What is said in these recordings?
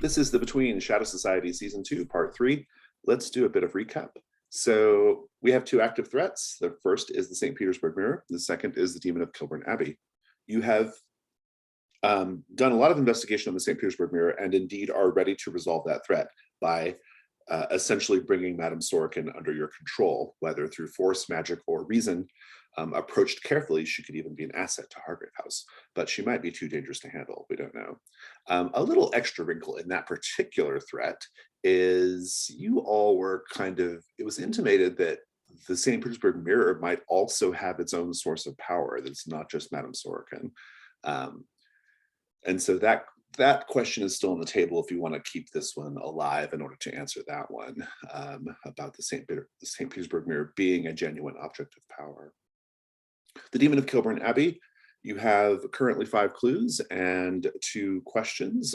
This is the Between Shadow Society Season 2, Part 3. Let's do a bit of recap. So we have two active threats. The first is the St. Petersburg Mirror. The second is the Demon of Kilburn Abbey. You have done a lot of investigation on the St. Petersburg Mirror and indeed are ready to resolve that threat by essentially bringing Madame Sorokin under your control, whether through force, magic, or reason. Approached carefully, she could even be an asset to Hargrave House, but she might be too dangerous to handle. We don't know. A little extra wrinkle in that particular threat is you all were it was intimated that the St. Petersburg Mirror might also have its own source of power that's not just Madame Sorokin. And so that question is still on the table if you want to keep this one alive in order to answer that one about the St. Petersburg Mirror being a genuine object of power. The Demon of Kilburn Abbey, you have currently 5 clues and 2 questions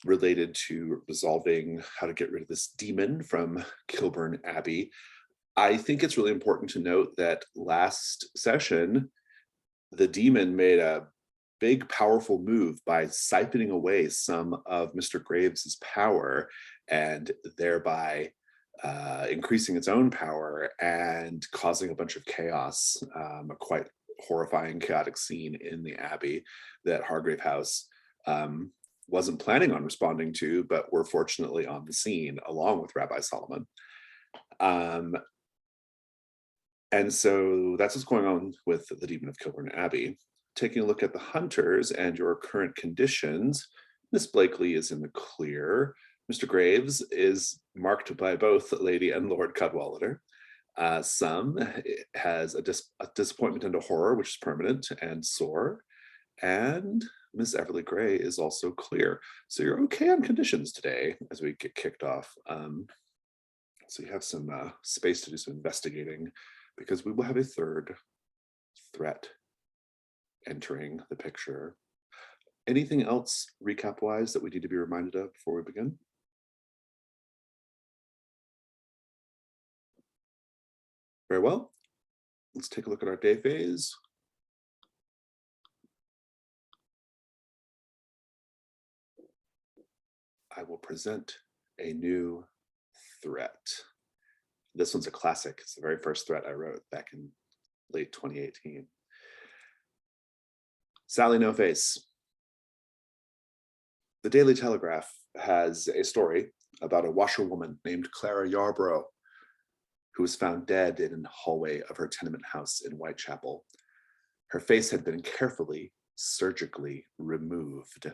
related to resolving how to get rid of this demon from Kilburn Abbey. I think it's really important to note that last session, the demon made a big, powerful move by siphoning away some of Mr. Graves' power and thereby increasing its own power and causing a bunch of chaos, a quite horrifying, chaotic scene in the Abbey that Hargrave House wasn't planning on responding to, but were fortunately on the scene along with Rabbi Solomon. And so that's what's going on with the Demon of Kilburn Abbey. Taking a look at the hunters and your current conditions, Miss Blakely is in the clear. Mr. Graves is marked by both Lady and Lord Cadwallader. Some has a disappointment and a horror, which is permanent and sore. And Miss Everly Gray is also clear. So you're okay on conditions today as we get kicked off. So you have some space to do some investigating because we will have a third threat entering the picture. Anything else recap-wise that we need to be reminded of before we begin? Very well. Let's take a look at our day phase. I will present a new threat. This one's a classic. It's the very first threat I wrote back in late 2018. Sally No Face. The Daily Telegraph has a story about a washerwoman named Clara Yarborough who was found dead in a hallway of her tenement house in Whitechapel. Her face had been carefully, surgically removed.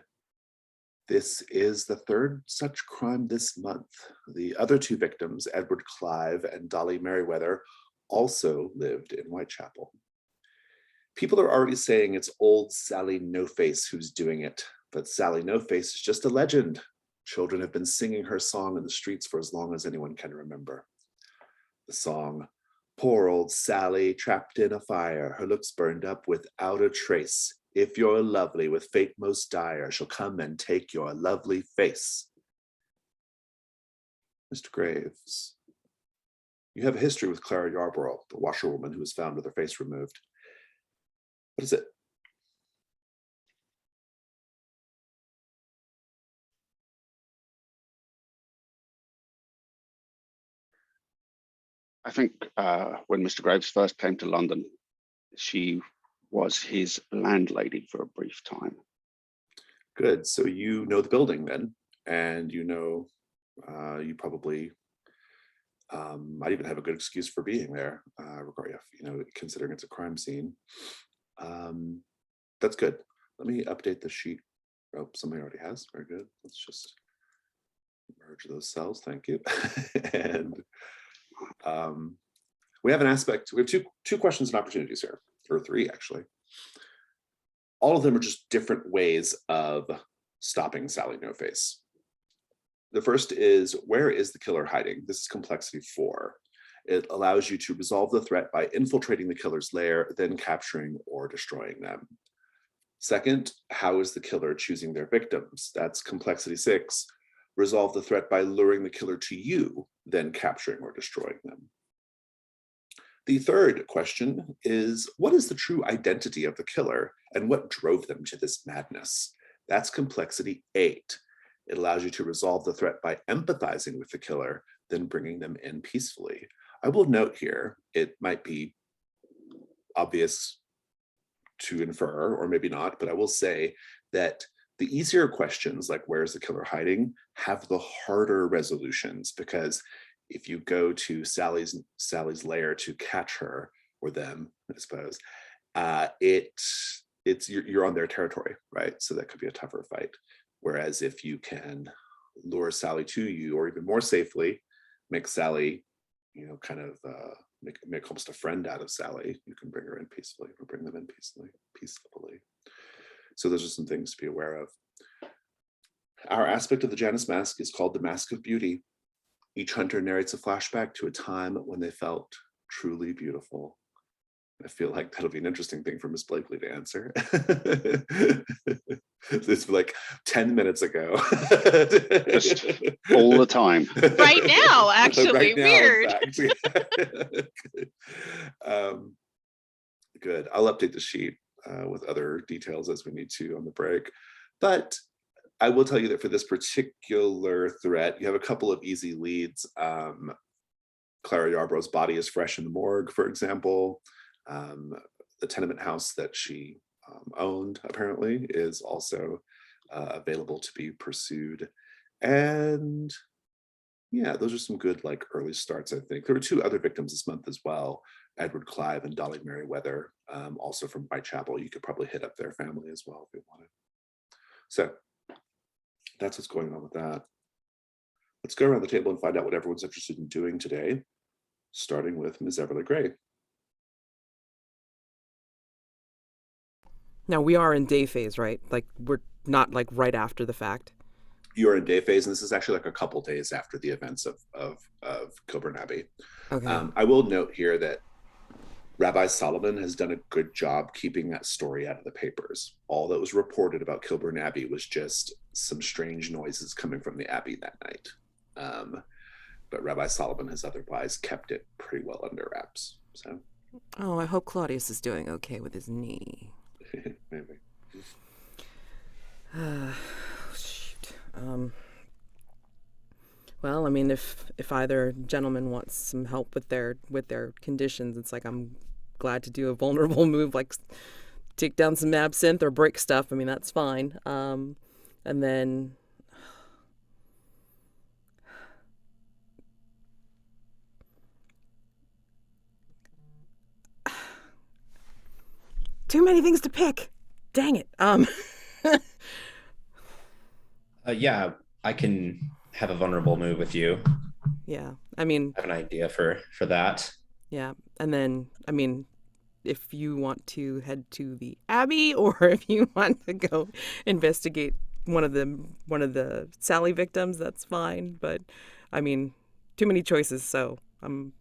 This is the third such crime this month. The other 2 victims, Edward Clive and Dolly Merriweather, also lived in Whitechapel. People are already saying it's old Sally No Face who's doing it, but Sally No Face is just a legend. Children have been singing her song in the streets for as long as anyone can remember. The song, "Poor old Sally, trapped in a fire, her looks burned up without a trace. If you're lovely with fate most dire, she'll come and take your lovely face." Mr. Graves, you have a history with Clara Yarborough, the washerwoman who was found with her face removed. What is it? I think when Mr. Graves first came to London, she was his landlady for a brief time. Good. So you know the building then, and you know you probably might even have a good excuse for being there, considering it's a crime scene. That's good. Let me update the sheet. Oh, somebody already has. Very good. Let's just merge those cells. Thank you. And we have an aspect. We have two questions and opportunities here, or 3 actually. All of them are just different ways of stopping Sally No Face. The first is, where is the killer hiding? This is complexity 4. It allows you to resolve the threat by infiltrating the killer's lair, then capturing or destroying them. Second, how is the killer choosing their victims? That's complexity 6. Resolve the threat by luring the killer to you, then capturing or destroying them. The third question is, what is the true identity of the killer and what drove them to this madness? That's complexity 8. It allows you to resolve the threat by empathizing with the killer, then bringing them in peacefully. I will note here, it might be obvious to infer, or maybe not, but I will say that the easier questions, like where's the killer hiding, have the harder resolutions, because if you go to Sally's lair to catch her, or them, I suppose, you're on their territory, right? So that could be a tougher fight. Whereas if you can lure Sally to you, or even more safely, make Sally, kind of make almost a friend out of Sally, you can bring her in peacefully, or bring them in peacefully. So those are some things to be aware of. Our aspect of the Janus mask is called the Mask of Beauty. Each hunter narrates a flashback to a time when they felt truly beautiful. I feel like that'll be an interesting thing for Miss Blakely to answer. It's like 10 minutes ago. Just all the time. Right now, actually. Right now, weird. in fact. Good. I'll update the sheet with other details as we need to on the break. But I will tell you that for this particular threat, you have a couple of easy leads. Clara Yarborough's body is fresh in the morgue, for example. The tenement house that she owned, apparently, is also available to be pursued. And yeah, those are some good early starts, I think. There were 2 other victims this month as well, Edward Clive and Dolly Merriweather, also from Whitechapel. You could probably hit up their family as well if you wanted. So that's what's going on with that. Let's go around the table and find out what everyone's interested in doing today, starting with Ms. Everly Gray. Now we are in day phase, right? We're not right after the fact. You're in day phase, and this is actually a couple days after the events of Kilburn Abbey. Okay. I will note here that Rabbi Solomon has done a good job keeping that story out of the papers. All that was reported about Kilburn Abbey was just some strange noises coming from the Abbey that night. But Rabbi Solomon has otherwise kept it pretty well under wraps. So. Oh, I hope Claudius is doing okay with his knee. Maybe. Shoot. Well, I mean, if either gentleman wants some help with their conditions, it's I'm glad to do a vulnerable move, take down some absinthe or break stuff. I mean, that's fine. And then too many things to pick. Dang it. Yeah, I can have a vulnerable move with you. Yeah, I mean, I have an idea for that. Yeah, and then, I mean, if you want to head to the Abbey, or if you want to go investigate one of the Sally victims, that's fine. But I mean, too many choices, so I'm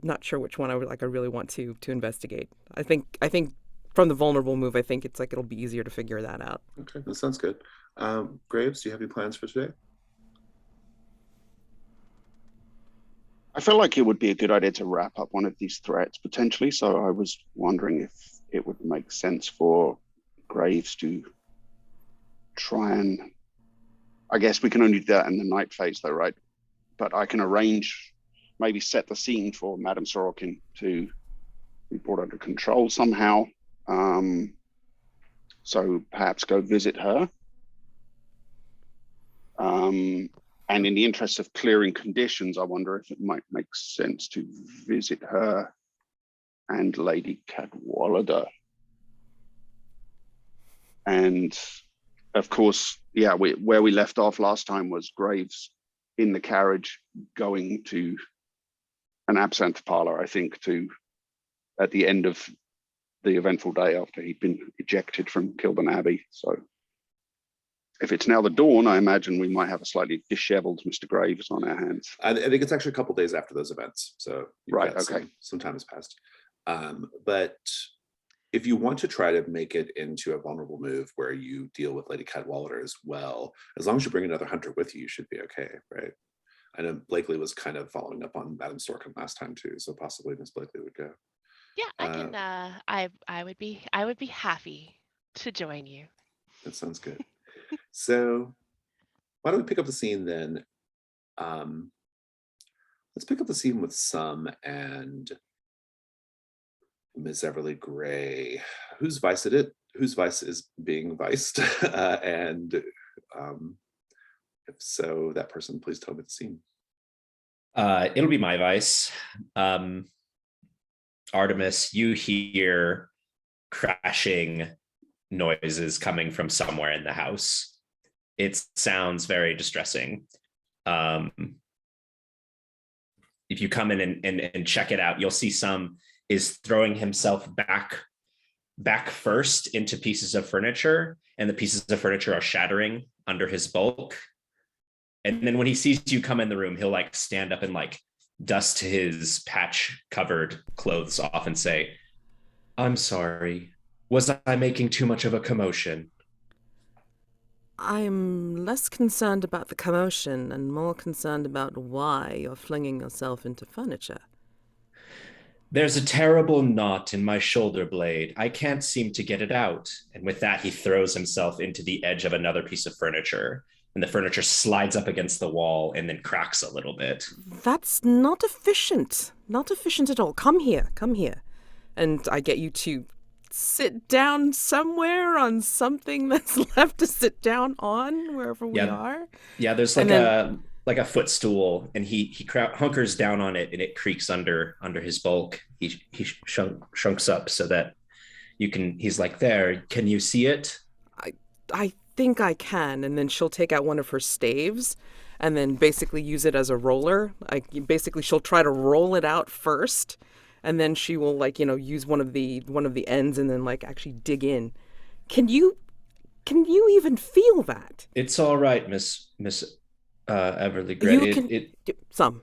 not sure which one I really want to investigate. I think from the vulnerable move, I think it's it'll be easier to figure that out. Okay, that sounds good. Graves, do you have any plans for today? I feel like it would be a good idea to wrap up one of these threats potentially. So I was wondering if it would make sense for Graves to try and, I guess we can only do that in the night phase though, right? But I can arrange, maybe set the scene for Madame Sorokin to be brought under control somehow. So perhaps go visit her. And in the interest of clearing conditions, I wonder if it might make sense to visit her and Lady Cadwallader. And of course, yeah, where we left off last time was Graves in the carriage going to an absinthe parlor, I think, at the end of the eventful day after he'd been ejected from Kilburn Abbey. So if it's now the dawn, I imagine we might have a slightly disheveled Mr. Graves on our hands. I think it's actually a couple days after those events. So right, okay. Some time has passed. But if you want to try to make it into a vulnerable move where you deal with Lady Cadwallader as well, as long as you bring another hunter with you, you should be okay, right? I know Blakely was kind of following up on Madame Sorkin last time too, so possibly Miss Blakely would go. Yeah, I can. I would be happy to join you. That sounds good. So why don't we pick up the scene then? Let's pick up the scene with Sum and Miss Everly Gray. Whose vice is it? Whose vice is being viced? And if so, that person, please tell me the scene. It'll be my vice. Artemis, you hear crashing noises coming from somewhere in the house. It sounds very distressing. If you come in and check it out, you'll see Sum is throwing himself back first into pieces of furniture, and the pieces of furniture are shattering under his bulk. And then when he sees you come in the room, he'll like stand up and like dust his patch covered clothes off and say, "I'm sorry. Was I making too much of a commotion?" I'm less concerned about the commotion and more concerned about why you're flinging yourself into furniture. "There's a terrible knot in my shoulder blade. I can't seem to get it out." And with that, he throws himself into the edge of another piece of furniture, and the furniture slides up against the wall and then cracks a little bit. That's not efficient. Not efficient at all. Come here. And I get you to sit down somewhere on something that's left to sit down on, wherever we are. Yeah, there's like a footstool, and he hunkers down on it, and it creaks under his bulk. He shunks up so that he's like, "There, can you see it?" I think I can. And then she'll take out one of her staves and then basically use it as a roller. Basically she'll try to roll it out first, and then she will use one of the ends and then actually dig in. Can you even feel that? It's all right, Miss Everly Gray. Some.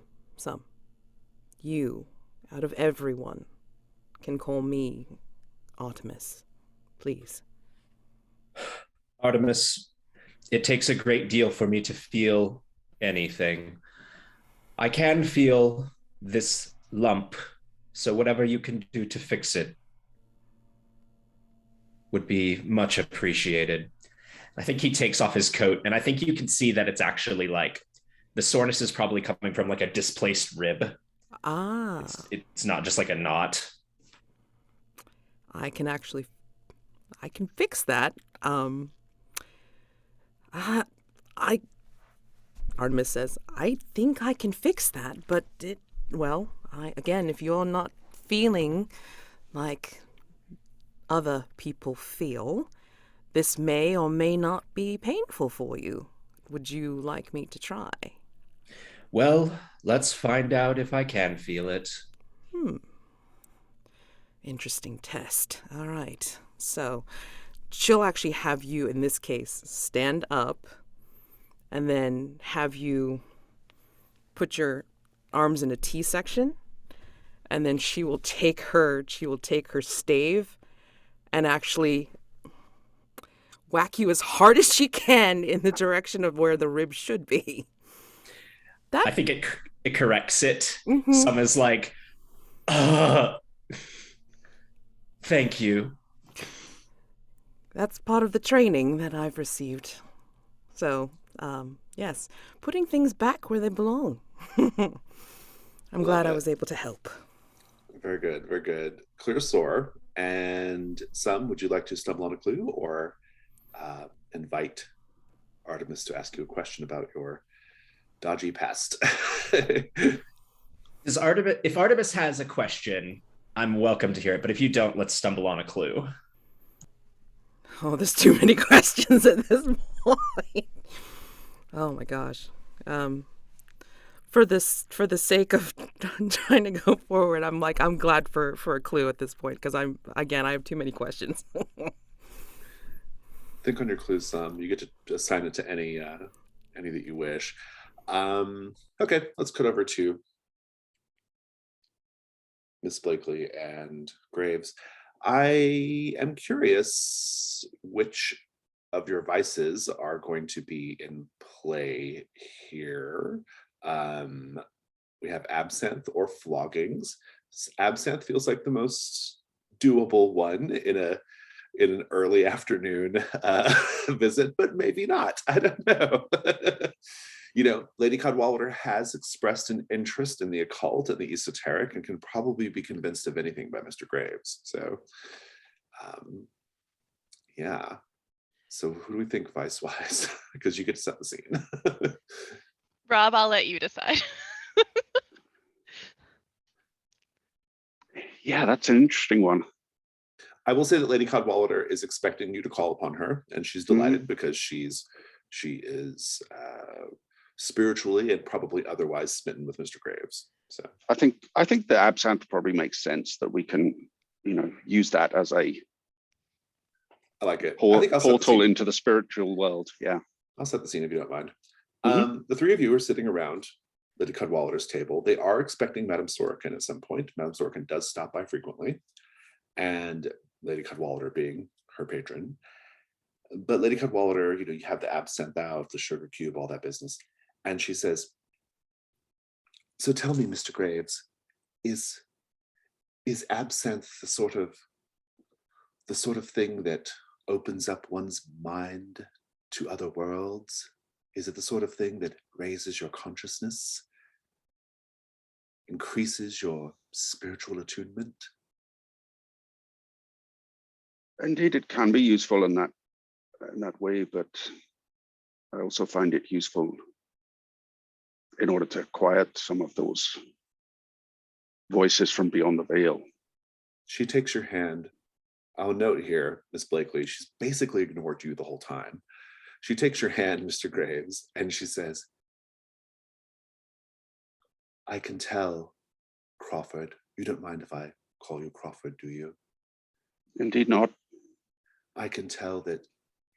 You, out of everyone, can call me Artemis, please. Artemis, it takes a great deal for me to feel anything. I can feel this lump, so whatever you can do to fix it would be much appreciated. I think he takes off his coat, and I think you can see that it's actually the soreness is probably coming from a displaced rib. It's not just a knot. I can fix that. Artemis says, I think I can fix that, but if you're not feeling like other people feel, this may or may not be painful for you. Would you like me to try? Well, let's find out if I can feel it. Interesting test. All right. So she'll actually have you, in this case, stand up and then have you put your arms in a T section, and then she will take her stave and actually whack you as hard as she can in the direction of where the rib should be. I think it corrects it. Mm-hmm. Some is like, thank you. That's part of the training that I've received. So, yes, putting things back where they belong. I'm glad I was able to help. Very good, very good. Clear sore. And Sum, would you like to stumble on a clue or invite Artemis to ask you a question about your dodgy past? If Artemis has a question, I'm welcome to hear it. But if you don't, let's stumble on a clue. Oh, there's too many questions at this point. Oh my gosh. For the sake of trying to go forward, I'm glad for a clue at this point, because I have too many questions. Think on your clues, Sum. You get to assign it to any that you wish. Okay, let's cut over to Miss Blakely and Graves. I am curious which of your vices are going to be in play here. We have absinthe or floggings. Absinthe feels like the most doable one in in an early afternoon visit, but maybe not. I don't know. You know, Lady Cadwallader has expressed an interest in the occult and the esoteric and can probably be convinced of anything by Mr. Graves. So, yeah. So who do we think vice-wise? Because you get to set the scene. Rob, I'll let you decide. Yeah, that's an interesting one. I will say that Lady Cadwallader is expecting you to call upon her, and she's delighted because she is spiritually and probably otherwise smitten with Mr. Graves. So I think the absinthe probably makes sense, that we can, you know, use that as a I like it. Portal into the spiritual world. Yeah, I'll set the scene if you don't mind. Mhm. The three of you are sitting around Lady Cadwallader's table. They are expecting Madame Sorokin at some point. Madame Sorokin does stop by frequently, and Lady Cadwallader being her patron. But Lady Cadwallader, you know, you have the absinthe out, the sugar cube, all that business. And she says, so tell me, Mr. Graves, is absinthe the sort of thing that opens up one's mind to other worlds? Is it the sort of thing that raises your consciousness, increases your spiritual attunement? Indeed, it can be useful in that way, but I also find it useful in order to quiet some of those voices from beyond the veil. She takes your hand. I'll note here, Miss Blakely, she's basically ignored you the whole time. She takes your hand, Mr. Graves, and she says, I can tell, Crawford. You don't mind if I call you Crawford, do you? Indeed not. I can tell that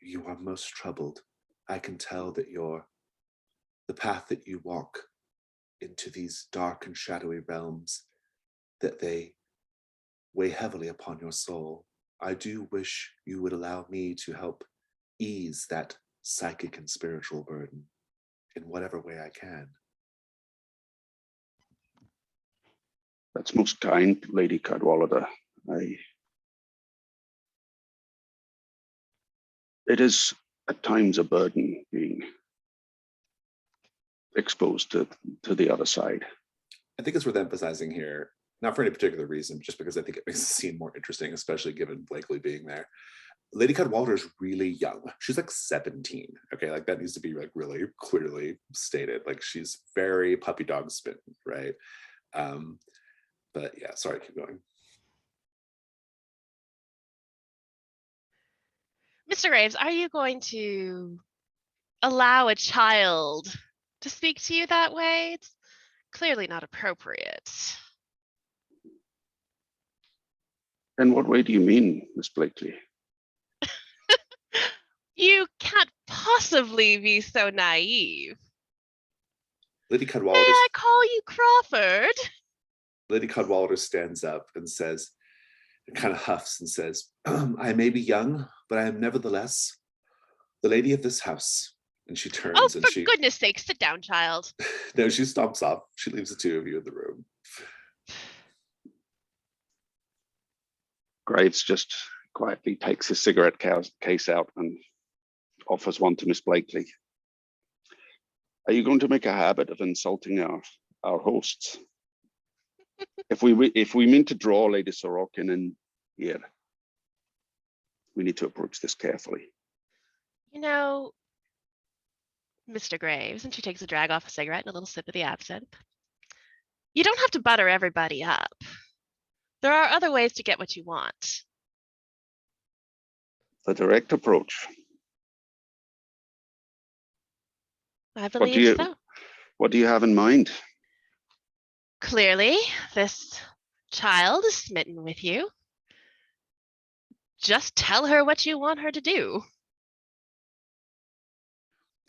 you are most troubled. I can tell that the path that you walk into these dark and shadowy realms, that they weigh heavily upon your soul. I do wish you would allow me to help ease that psychic and spiritual burden in whatever way I can. That's most kind, Lady Cadwallader. It is at times a burden being exposed to the other side. I think it's worth emphasizing here, not for any particular reason, just because I think it makes the scene more interesting, especially given Blakely being there. Lady Cadwallader is really young. She's like 17. Okay, like that needs to be like really clearly stated. Like she's very puppy dog spin, right? But yeah, sorry, keep going. Mr. Graves, are you going to allow a child to speak to you that way? It's clearly not appropriate. In what way do you mean, Miss Blakely? You can't possibly be so naive. Lady May Cadwallader. I call you Crawford? Lady Cadwallader stands up and says, and kind of huffs and says, I may be young, but I am nevertheless the lady of this house. And she turns Oh, and for goodness sake, sit down, child. No, she stomps off. She leaves the two of you in the room. Graves just quietly takes his cigarette case out and offers one to Miss Blakely. Are you going to make a habit of insulting our hosts? If we mean to draw Lady Sorokin in here, we need to approach this carefully. You know, Mr. Graves, and she takes a drag off a cigarette and a little sip of the absinthe. You don't have to butter everybody up. There are other ways to get what you want. The direct approach. I believe so. What do you have in mind? Clearly, this child is smitten with you. Just tell her what you want her to do.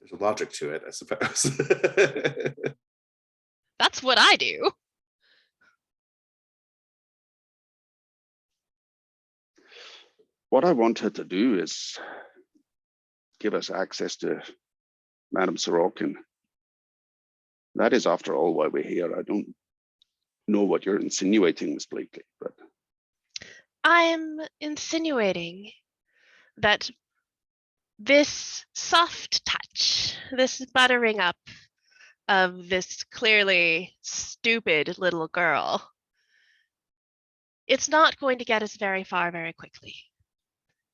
There's a logic to it, I suppose. That's what I do. What I want her to do is give us access to Madame Sorokin. That is, after all, why we're here. I don't know what you're insinuating, Miss Blakely, but I'm insinuating that this soft touch, this buttering up of this clearly stupid little girl, it's not going to get us very far very quickly.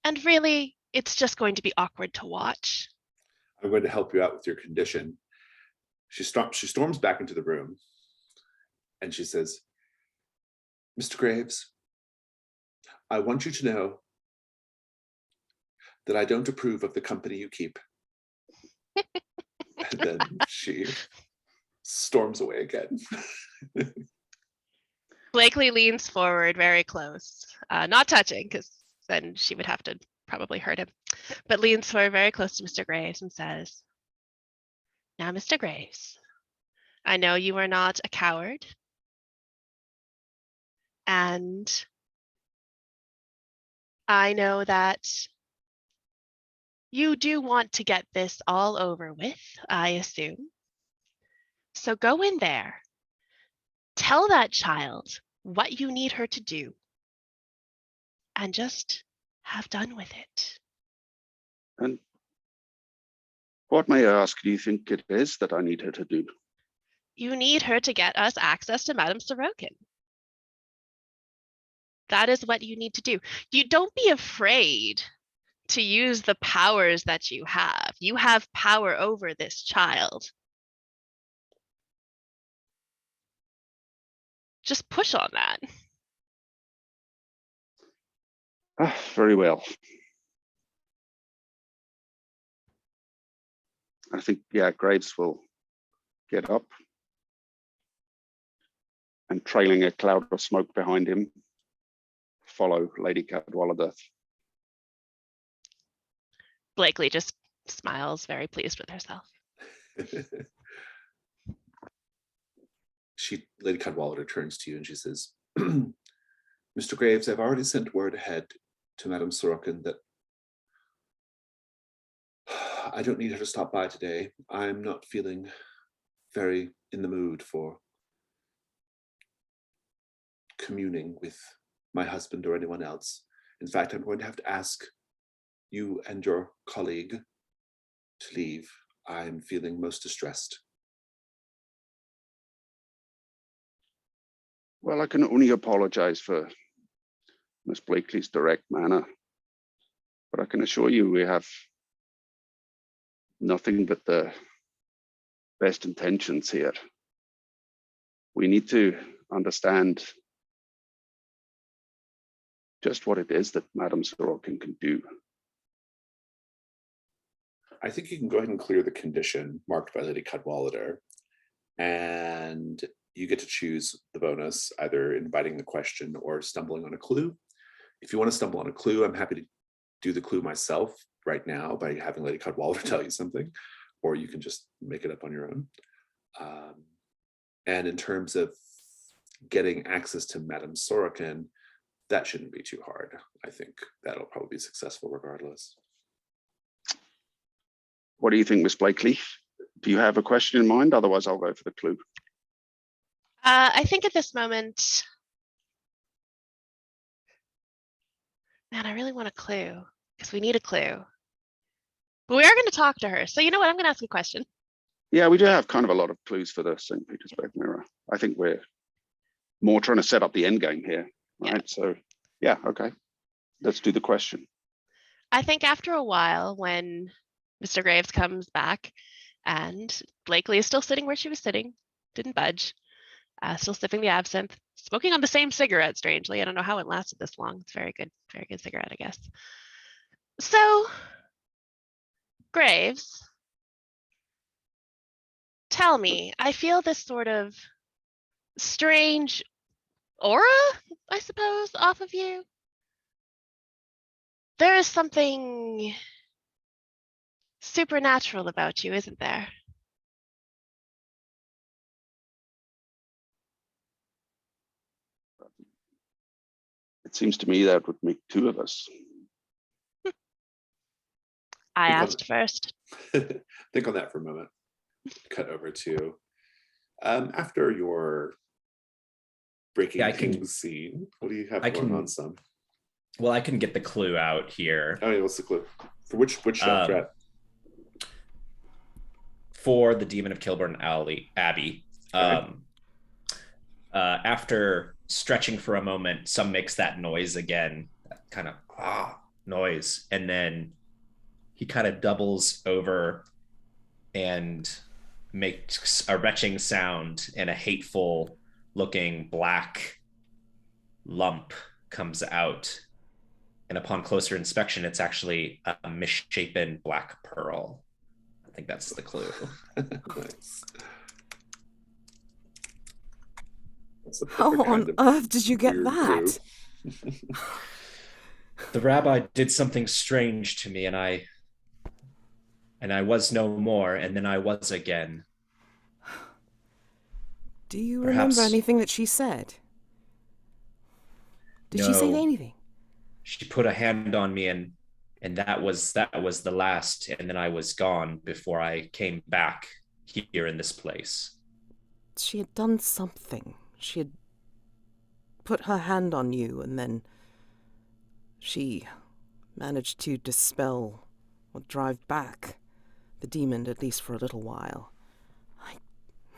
And really, it's just going to be awkward to watch. I'm going to help you out with your condition. She storms back into the room and she says, Mr. Graves, I want you to know that I don't approve of the company you keep. And then she storms away again. Blakely leans forward very close, not touching, because then she would have to probably hurt him, but leans forward very close to Mr. Graves and says, now, Mr. Graves, I know you are not a coward, and I know that you do want to get this all over with, I assume. So go in there, tell that child what you need her to do, and just have done with it. And what, may I ask, do you think it is that I need her to do? You need her to get us access to Madame Sorokin. That is what you need to do. You don't be afraid to use the powers that you have. You have power over this child. Just push on that. Very well. I think, yeah, Graves will get up and, trailing a cloud of smoke behind him, follow Lady Cadwallader. Blakely just smiles, very pleased with herself. Lady Cadwallader turns to you and she says, Mr. Graves, I've already sent word ahead to Madame Sorokin that I don't need her to stop by today. I'm not feeling very in the mood for communing with my husband or anyone else. In fact, I'm going to have to ask you and your colleague to leave. I'm feeling most distressed. Well, I can only apologize for Miss Blakely's direct manner, but I can assure you we have nothing but the best intentions here. We need to understand just what it is that Madame Sorokin can do. I think you can go ahead and clear the condition marked by Lady Cadwallader, and you get to choose the bonus, either inviting the question or stumbling on a clue. If you want to stumble on a clue, I'm happy to do the clue myself right now by having Lady Cadwallader tell you something, or you can just make it up on your own. And in terms of getting access to Madame Sorokin, that shouldn't be too hard. I think that'll probably be successful regardless. What do you think, Miss Blakely? Do you have a question in mind? Otherwise, I'll go for the clue. I think at this moment, man, I really want a clue because we need a clue. But we are going to talk to her. So you know what? I'm going to ask a question. Yeah, we do have kind of a lot of clues for the St. Petersburg Mirror. I think we're more trying to set up the end game here, right? Yeah. So, yeah, okay. Let's do the question. I think after a while, when Mr. Graves comes back and Blakely is still sitting where she was sitting, didn't budge, still sipping the absinthe, smoking on the same cigarette, strangely. I don't know how it lasted this long. It's very good cigarette, I guess. So, Graves, tell me, I feel this sort of strange aura, I suppose, off of you. There is something supernatural about you, isn't there? It seems to me that would make two of us. I asked first. Think on that for a moment. Cut over to after your breaking things scene. What do you have going on, son? Well, I can get the clue out here. Oh yeah, what's the clue? For which Um, threat? For the Demon of Kilburn Abbey. Okay. After stretching for a moment, some makes that noise again, that kind of noise, and then he kind of doubles over and makes a retching sound, and a hateful looking black lump comes out. And upon closer inspection, it's actually a misshapen black pearl. I think that's the clue. Nice. That's the How perfect on kind of earth did you get weird that? clue. The rabbi did something strange to me, and I was no more, and then I was again. Do you remember Perhaps anything that she said? Did she say no. anything? She put a hand on me, and that was the last, and then I was gone before I came back here in this place. She had done something. She had put her hand on you, and then she managed to dispel or drive back the demon, at least for a little while.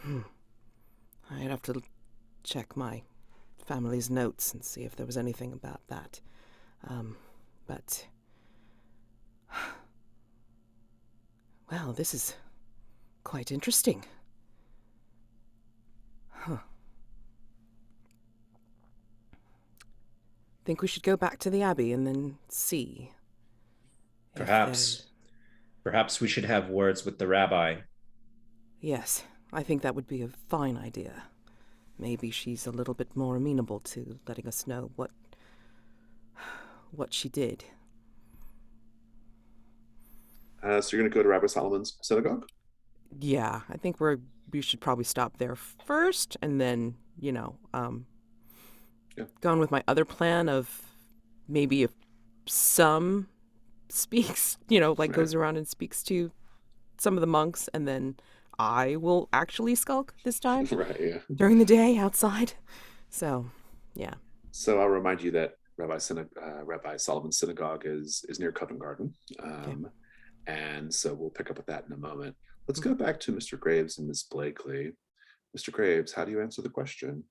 I'd have to check my family's notes and see if there was anything about that. But well, this is quite interesting. Huh. Think we should go back to the Abbey and then see. Perhaps we should have words with the rabbi. Yes, I think that would be a fine idea. Maybe she's a little bit more amenable to letting us know what she did. So you're going to go to Rabbi Solomon's synagogue? Yeah, I think we should probably stop there first, and then gone with my other plan of maybe if some speaks, Right. goes around and speaks to some of the monks, and then I will actually skulk this time Right. Yeah. during the day outside. So, yeah. So I'll remind you that Rabbi Solomon's synagogue is near Covent Garden, and so we'll pick up with that in a moment. Let's go back to Mr. Graves and Miss Blakely. Mr. Graves, how do you answer the question?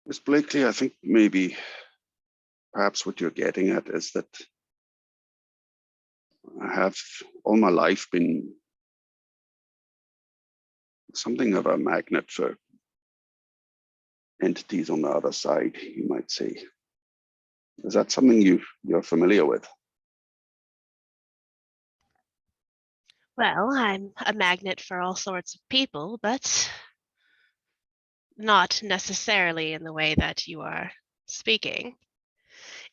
Miss Blakely, I think maybe perhaps what you're getting at is that I have all my life been something of a magnet for entities on the other side, you might say. Is that something you're familiar with? Well, I'm a magnet for all sorts of people, but not necessarily in the way that you are speaking.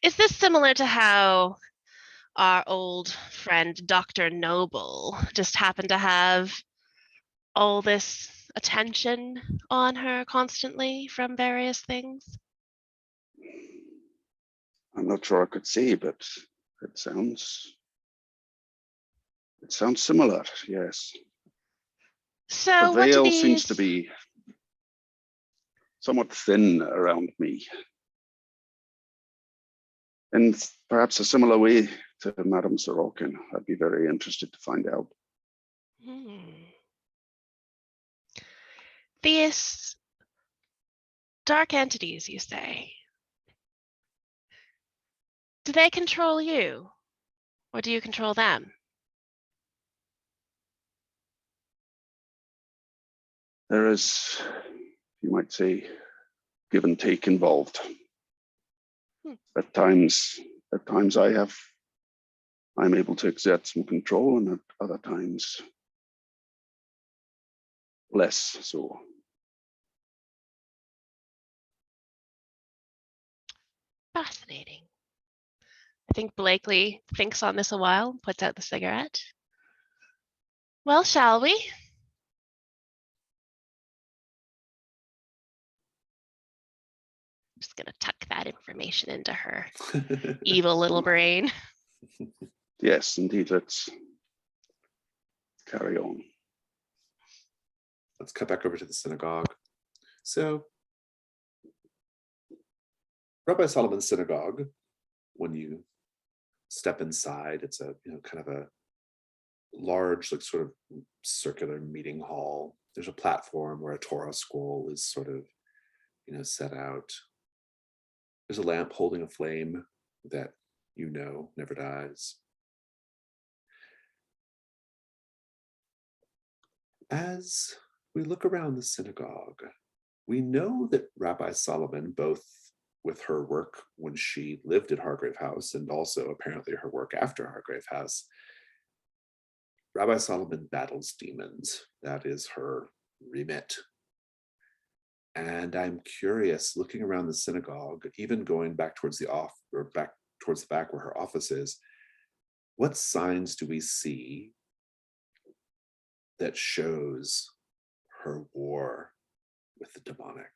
Is this similar to how our old friend Dr. Noble just happened to have all this attention on her constantly from various things? I'm not sure I could say, but it sounds similar, yes. So The what do veil seems to these... be somewhat thin around me. In perhaps a similar way to Madame Sorokin. I'd be very interested to find out. These dark entities, you say, do they control you, or do you control them? There is, you might say, give and take involved. At times I'm able to exert some control, and at other times less so. Fascinating. I think Blakely thinks on this a while, puts out the cigarette. Well, shall we? I'm just gonna tuck that information into her evil little brain. Yes, indeed. Let's carry on. Let's cut back over to the synagogue. So, Rabbi Solomon's synagogue, when you step inside, it's a kind of a large, like sort of circular meeting hall. There's a platform where a Torah scroll is sort of set out. There's a lamp holding a flame that never dies. As we look around the synagogue, we know that Rabbi Solomon, both with her work when she lived at Hargrave House and also apparently her work after Hargrave House, Rabbi Solomon battles demons. That is her remit. And I'm curious, looking around the synagogue, even going back towards the back where her office is, what signs do we see that shows her war with the demonic?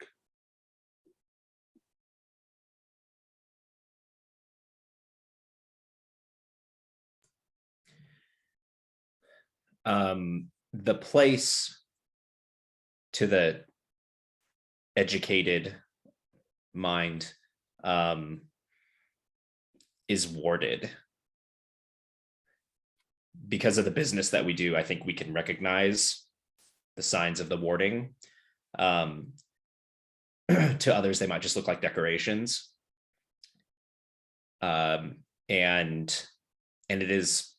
The place, to the educated mind, is warded. Because of the business that we do, I think we can recognize the signs of the warding. To others, they might just look like decorations. And it is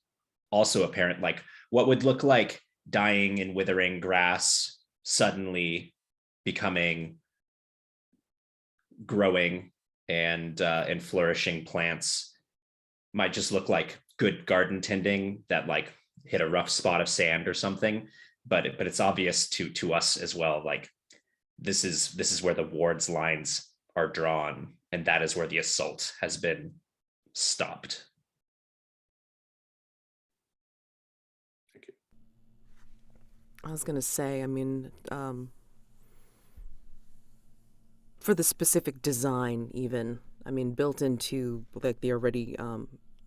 also apparent, like what would look like dying and withering grass suddenly becoming growing and flourishing plants might just look like good garden tending that like hit a rough spot of sand or something, but it's obvious to us as well, like this is where the ward's lines are drawn, and that is where the assault has been stopped. Thank you. I was going to say, I mean, for the specific design even, I mean, built into like the already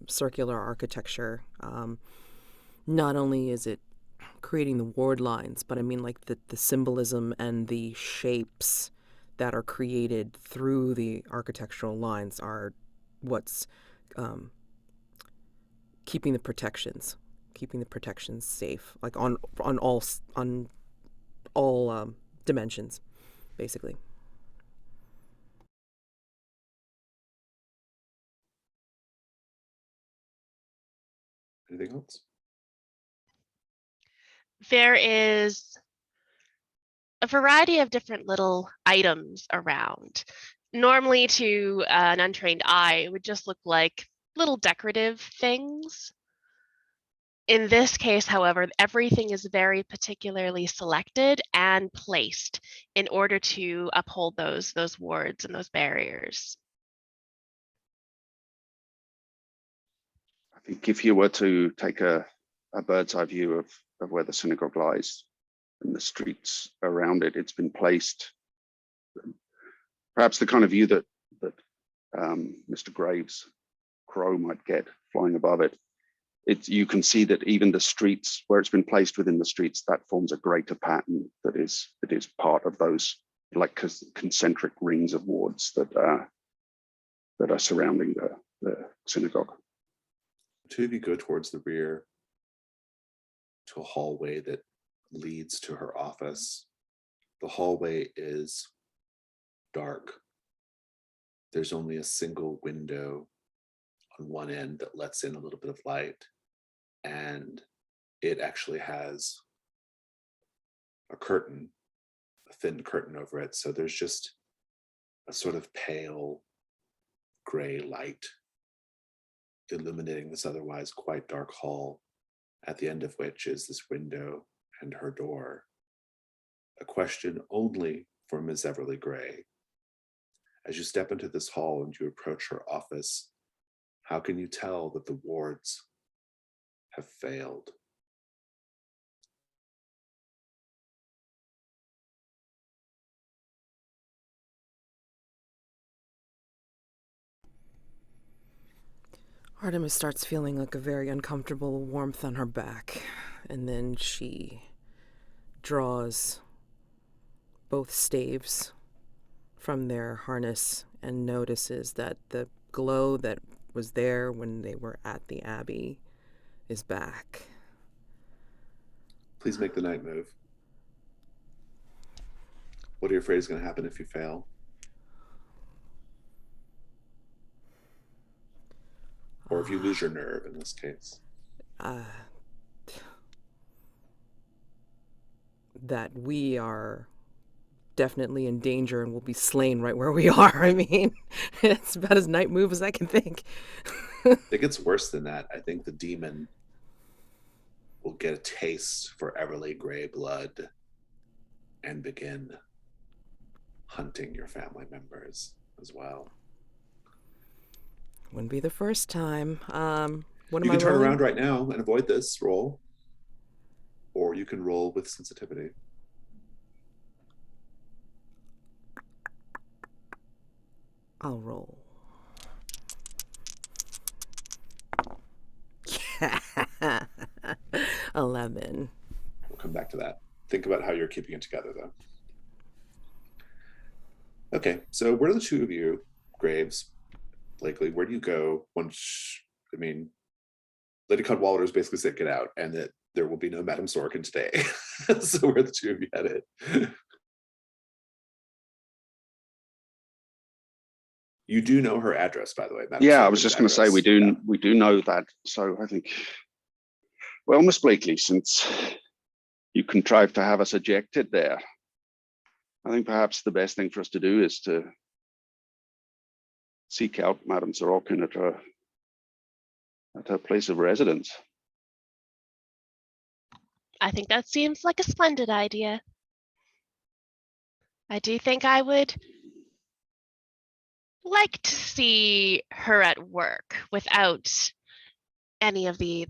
circular architecture, not only is it creating the ward lines, but I mean like the symbolism and the shapes that are created through the architectural lines are what's keeping the protections safe, like on all dimensions, basically. Anything else? There is a variety of different little items around. Normally, to an untrained eye, it would just look like little decorative things. In this case, however, everything is very particularly selected and placed in order to uphold those wards and those barriers. I think if you were to take a bird's eye view of where the synagogue lies and the streets around it, it's been placed, perhaps the kind of view that Mr. Graves' crow might get flying above it. You can see that even the streets, where it's been placed within the streets, that forms a greater pattern that is part of those like concentric rings of wards that are surrounding the synagogue. Two of you go towards the rear to a hallway that leads to her office. The hallway is dark. There's only a single window on one end that lets in a little bit of light, and it actually has a curtain, a thin curtain over it. So there's just a sort of pale gray light illuminating this otherwise quite dark hall, at the end of which is this window and her door. A question only for Ms. Everly Gray. As you step into this hall and you approach her office, how can you tell that the wards have failed? Artemis starts feeling like a very uncomfortable warmth on her back, And then she draws both staves from their harness and notices that the glow that was there when they were at the Abbey is back. Please make the night move. What are you afraid is going to happen if you fail? Or if you lose your nerve in this case? That we are definitely in danger and will be slain right where we are. I mean, it's about as night move as I can think. It gets worse than that. I think the demon will get a taste for Everly Grey blood and begin hunting your family members as well. Wouldn't be the first time. What am You I can turn rolling? around right now and avoid this roll, or you can roll with sensitivity. I'll roll. 11. We'll come back to that. Think about how you're keeping it together, though. Okay, so where are the two of you, Graves, Blakely, where do you go once, I mean, Lady Cadwallader's basically said get out, and that there will be no Madame Sorkin today. So where are the two of you headed? You do know her address, by the way. Madame Yeah, I was Sorkin's just going to say address. we do know that. So I think, well, Miss Blakely, since you contrived to have us ejected there, I think perhaps the best thing for us to do is to seek out Madame Sorokin at her place of residence. I think that seems like a splendid idea. I do think I would like to see her at work without any of the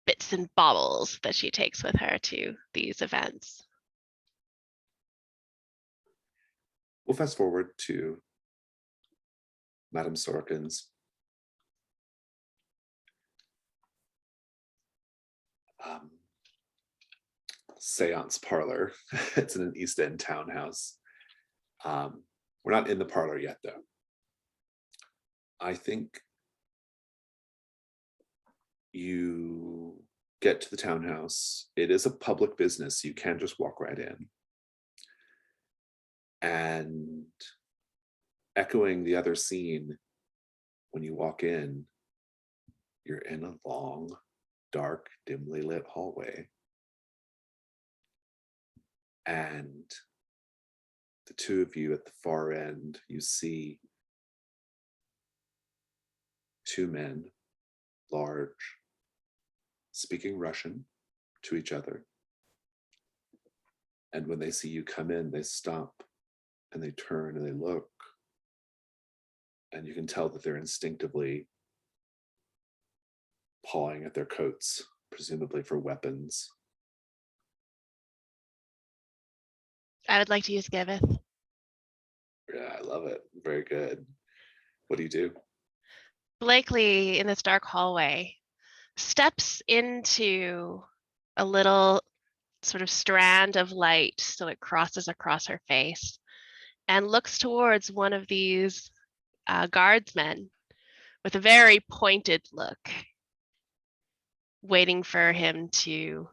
bits and baubles that she takes with her to these events. We'll fast forward to Madame Sorkin's seance parlor. It's in an East End townhouse. We're not in the parlor yet, though. I think you get to the townhouse. It is a public business. You can just walk right in. And echoing the other scene, when you walk in, you're in a long, dark, dimly lit hallway. And the two of you at the far end, you see two men, large, speaking Russian to each other. And when they see you come in, they stop and they turn and they look. And you can tell that they're instinctively pawing at their coats, presumably for weapons. I would like to use Giveth. Yeah, I love it. Very good. What do you do? Blakely, in this dark hallway, steps into a little sort of strand of light so it crosses across her face and looks towards one of these guardsmen with a very pointed look, waiting for him to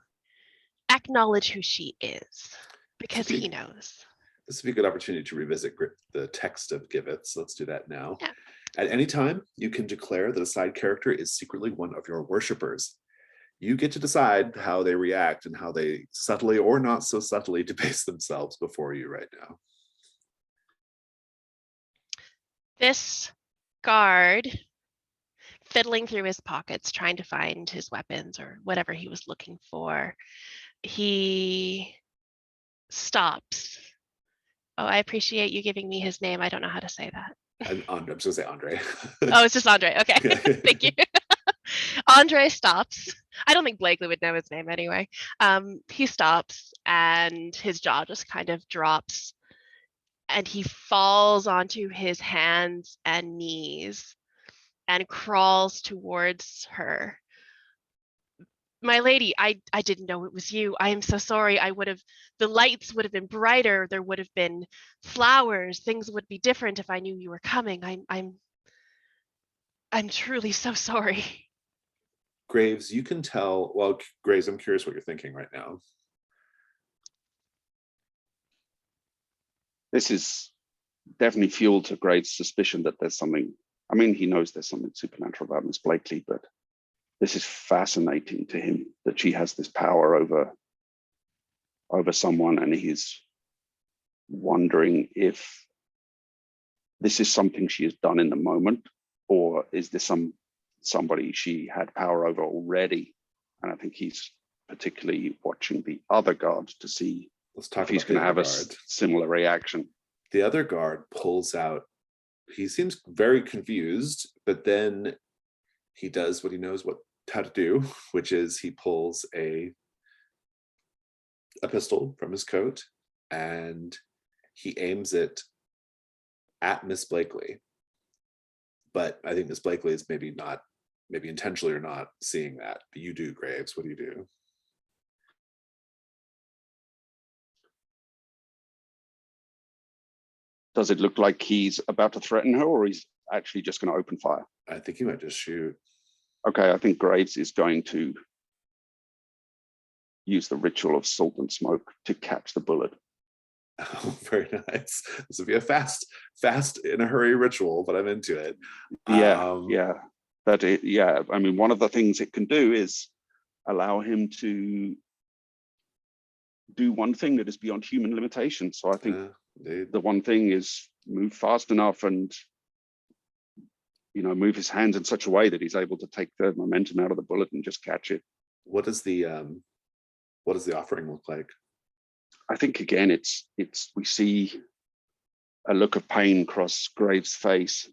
acknowledge who she is, because he knows. This would be a good opportunity to revisit the text of Giveth, so let's do that now. Yeah. At any time, you can declare that a side character is secretly one of your worshippers. You get to decide how they react and how they subtly or not so subtly debase themselves before you right now. This guard, fiddling through his pockets, trying to find his weapons or whatever he was looking for, he stops. Oh, I appreciate you giving me his name. I don't know how to say that. I'm just gonna say Andre. Oh, it's just Andre. Okay, thank you. Andre stops. I don't think Blakely would know his name anyway. He stops and his jaw just kind of drops and he falls onto his hands and knees and crawls towards her, My lady, I didn't know it was you. I am so sorry. The lights would have been brighter. There would have been flowers. Things would be different if I knew you were coming. I'm truly so sorry. Graves, you can tell, well, Graves, I'm curious what you're thinking right now. This is definitely fuel to Graves' suspicion that there's something. I mean, he knows there's something supernatural about Miss Blakely, but this is fascinating to him that she has this power over someone, and he's wondering if this is something she has done in the moment, or is this somebody she had power over already? And I think he's particularly watching the other guard to see if he's going to have a similar reaction. The other guard pulls out, he seems very confused, but then he does what he knows how to do, which is he pulls a pistol from his coat and he aims it at Miss Blakely. But I think Miss Blakely is maybe intentionally or not seeing that. But you do, Graves. What do you do? Does it look like he's about to threaten her, or he's actually just going to open fire? I think he might just shoot. Okay, I think Graves is going to use the ritual of salt and smoke to catch the bullet. Oh, very nice. This would be a fast in a hurry ritual, but I'm into it. Yeah. I mean, one of the things it can do is allow him to do one thing that is beyond human limitation. So I think the one thing is move fast enough and move his hands in such a way that he's able to take the momentum out of the bullet and just catch it. What does the offering look like? I think again, it's we see a look of pain cross Graves' face,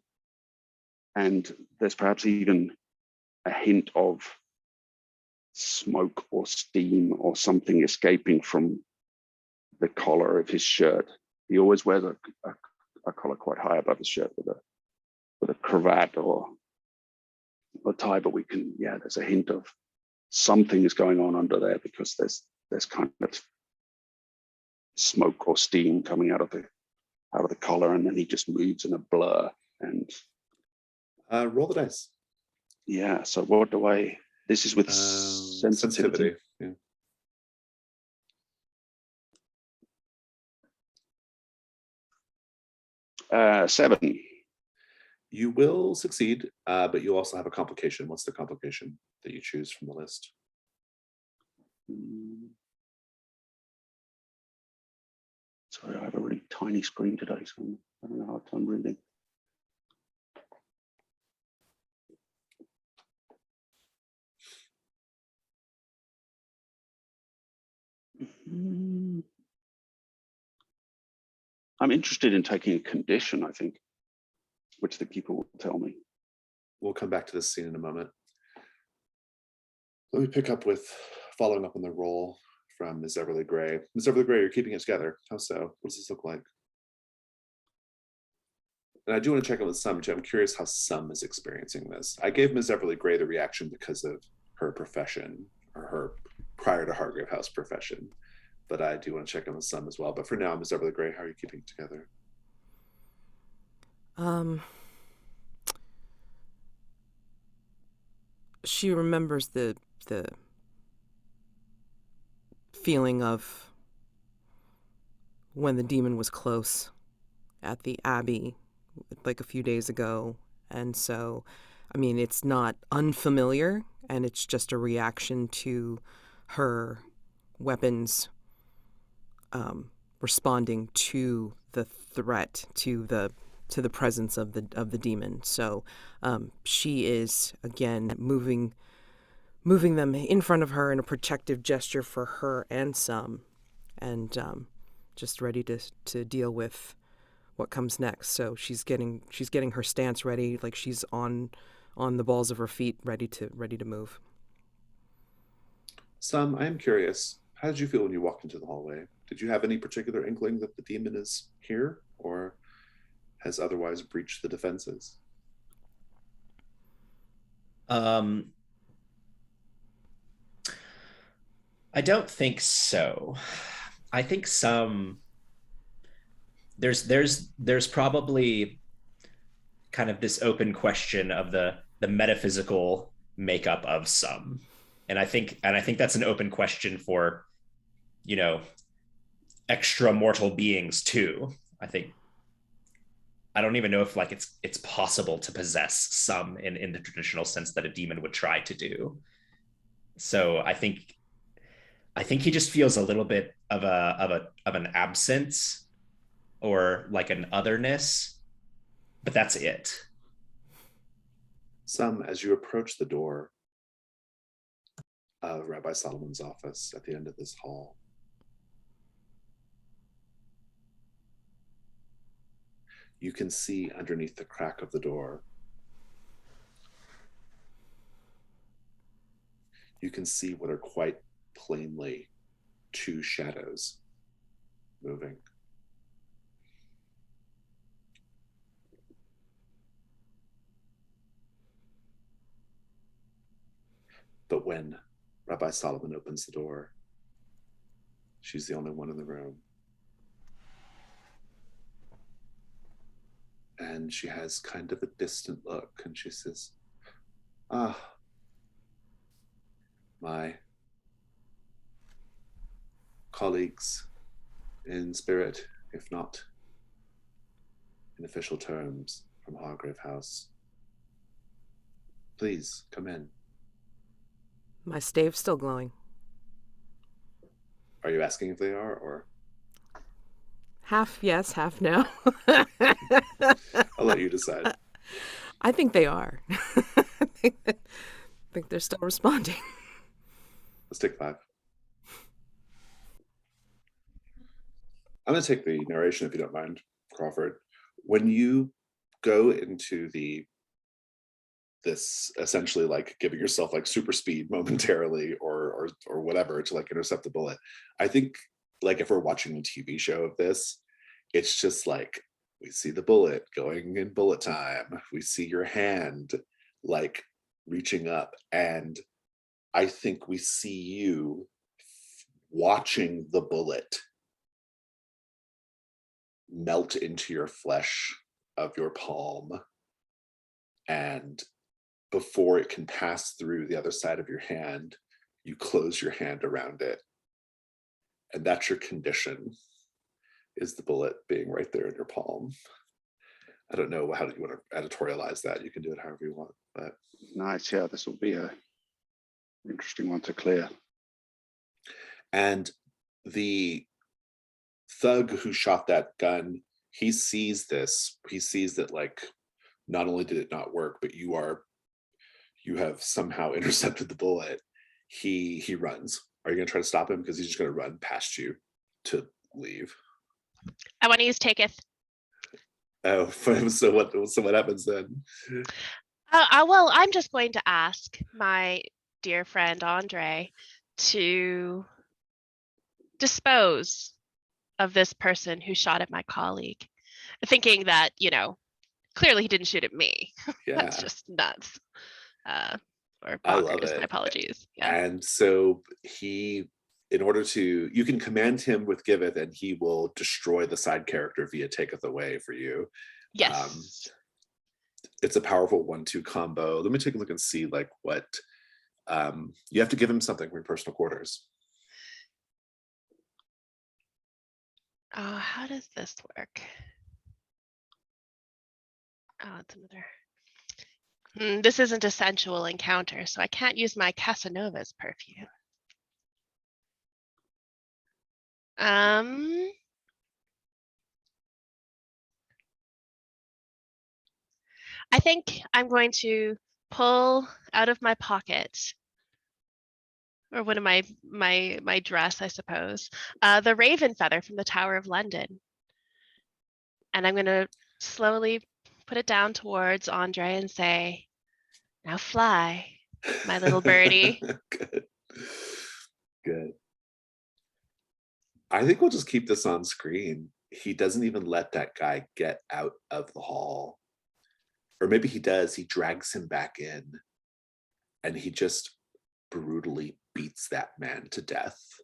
and there's perhaps even a hint of smoke or steam or something escaping from the collar of his shirt. He always wears a collar quite high above his shirt with a cravat or a tie, but there's a hint of something is going on under there, because there's kind of smoke or steam coming out of the collar, and then he just moves in a blur. And roll the dice. Yeah. So what do I? This is with sensitivity. Yeah. 7. You will succeed, but you also have a complication. What's the complication that you choose from the list? Sorry, I have a really tiny screen today, so I don't know how I'm reading. I'm interested in taking a condition, I think, which the keeper will tell me. We'll come back to this scene in a moment. Let me pick up with following up on the roll from Ms. Everly Gray. Ms. Everly Gray, you're keeping it together. How so? What does this look like? And I do want to check in with Sum too. I'm curious how Sum is experiencing this. I gave Ms. Everly Gray the reaction because of her profession, or her prior to Hargrave House profession. But I do want to check in with Sum as well. But for now, Ms. Everly Gray, how are you keeping it together? She remembers the feeling of when the demon was close at the Abbey like a few days ago. And so, I mean, it's not unfamiliar, and it's just a reaction to her weapons responding to the threat, to the presence of the demon. So she is again moving them in front of her in a protective gesture for her and Sum, and just ready to deal with what comes next. So she's getting her stance ready, like she's on the balls of her feet, ready to move. Sum, I am curious, how did you feel when you walked into the hallway? Did you have any particular inkling that the demon is here, or has otherwise breached the defenses? I don't think so. I think there's probably kind of this open question of the metaphysical makeup of some. And I think that's an open question for, you know, extra mortal beings too. I don't even know if like it's possible to possess some in the traditional sense that a demon would try to do. So I think he just feels a little bit of an absence or like an otherness, but that's it. Some, as you approach the door of Rabbi Solomon's office at the end of this hall, you can see underneath the crack of the door, you can see what are quite plainly two shadows moving. But when Rabbi Solomon opens the door, she's the only one in the room. And she has kind of a distant look, and she says, "Ah, my colleagues in spirit, if not in official terms, from Hargrave House. Please come in." My stave's still glowing. Are you asking if they are, or? Half yes, half no. I'll let you decide. I think they are. I think they're still responding. Let's take 5. I'm going to take the narration if you don't mind, Crawford. When you go into this essentially like giving yourself like super speed momentarily or whatever to like intercept the bullet, I think like if we're watching a TV show of this, it's just like we see the bullet going in bullet time. We see your hand like reaching up, and I think we see you watching the bullet melt into your flesh of your palm, and before it can pass through the other side of your hand, you close your hand around it, and that's your condition, is the bullet being right there in your palm. I don't know how you want to editorialize that. You can do it however you want, but Nice. Yeah, this will be a interesting one to clear. and the thug who shot that gun, he sees this. He sees that like not only did it not work, but you have somehow intercepted the bullet. He runs. Are you going to try to stop him? Because he's just going to run past you to leave. I want to use taketh. Oh, so what happens then? Well, I'm just going to ask my dear friend Andre to dispose of this person who shot at my colleague, thinking that, clearly he didn't shoot at me. Yeah, That's just nuts. Or I love bonkers. it. My apologies. Yeah. And so you can command him with giveth, and he will destroy the side character via taketh away for you. Yes. It's a powerful 1-2 combo. Let me take a look and see like what you have to give him something from your personal quarters. How does this work? Oh, it's another. This isn't a sensual encounter, so I can't use my Casanova's perfume. I think I'm going to pull out of my pocket, or one of my dress, I suppose, the raven feather from the Tower of London, and I'm going to slowly put it down towards Andre and say, "Now fly, my little birdie." Good. I think we'll just keep this on screen. He doesn't even let that guy get out of the hall. Or maybe he does. He drags him back in, and he just brutally beats that man to death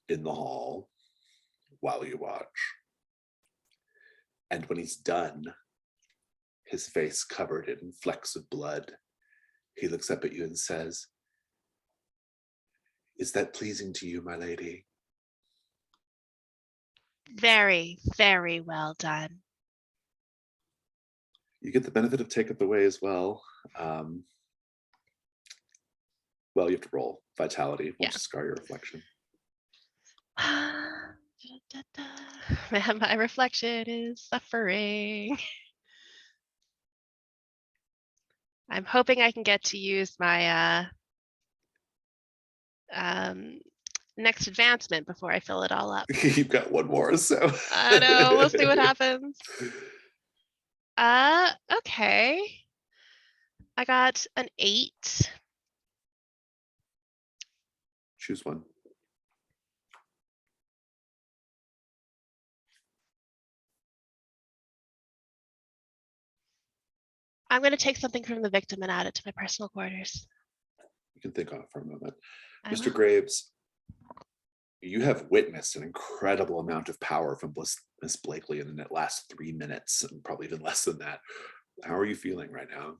in the hall while you watch. And when he's done, his face covered in flecks of blood, he looks up at you and says, "Is that pleasing to you, my lady?" Very, very well done. You get the benefit of take it away as well. Well, you have to roll vitality once Yeah. you scar your reflection. Man, my reflection is suffering. I'm hoping I can get to use my next advancement before I fill it all up. You've got one more, so. I know, we'll see what happens. Okay. I got an 8. Choose one. I'm going to take something from the victim and add it to my personal quarters. You can think on it for a moment. I Mr. will. Graves, you have witnessed an incredible amount of power from Miss Blakely in the last 3 minutes, and probably even less than that. How are you feeling right now?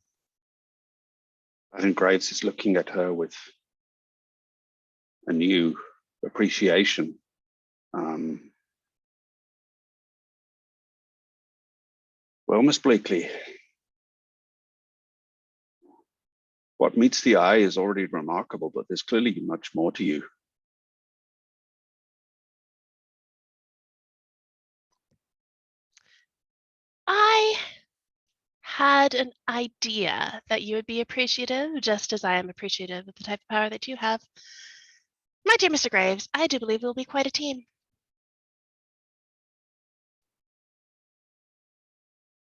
I think Graves is looking at her with a new appreciation. Well, Miss Blakely, what meets the eye is already remarkable, but there's clearly much more to you. I had an idea that you would be appreciative, just as I am appreciative of the type of power that you have. My dear Mr. Graves, I do believe we'll be quite a team.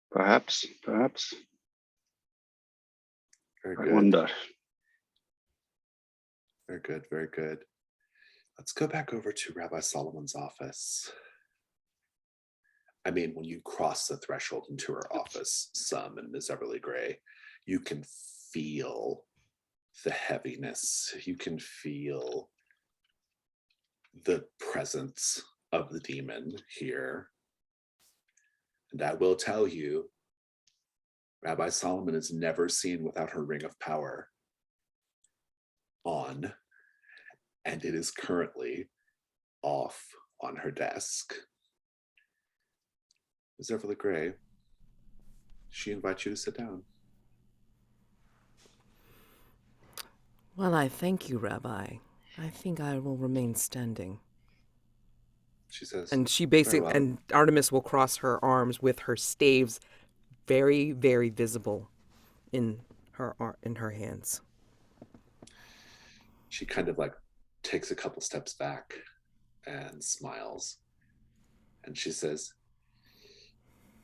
Perhaps. Very I good. wonder. Very good, very good. Let's go back over to Rabbi Solomon's office. I mean, when you cross the threshold into her office, Sum and Ms. Everly Gray, you can feel the heaviness. You can feel the presence of the demon here. And I will tell you, Rabbi Solomon is never seen without her ring of power on, and it is currently off on her desk. Ms. Everly Gray, she invites you to sit down. Well, I thank you, Rabbi. I think I will remain standing. She says, And she basically, "Very well." and Artemis will cross her arms with her staves very, very visible in her hands. She kind of like takes a couple steps back and smiles. And she says,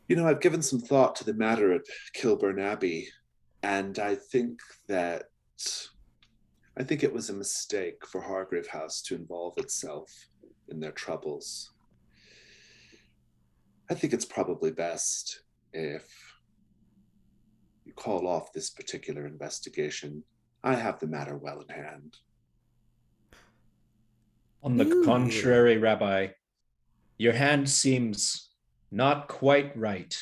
"You know, I've given some thought to the matter at Kilburn Abbey, and I think it was a mistake for Hargrave House to involve itself in their troubles. I think it's probably best if you call off this particular investigation. I have the matter well in hand." On the contrary, Rabbi, your hand seems not quite right,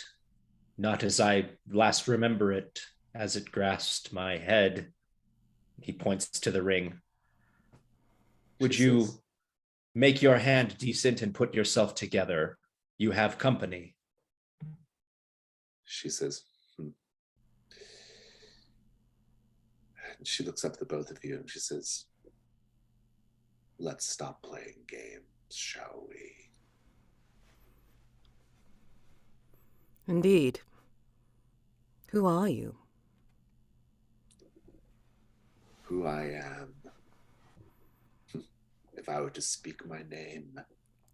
not as I last remember it, as it grasped my head. He points to the ring. Would you make your hand decent and put yourself together? You have company. She says, And she looks up at the both of you and she says, "Let's stop playing games, shall we?" Indeed. Who are you? Who I am. If I were to speak my name,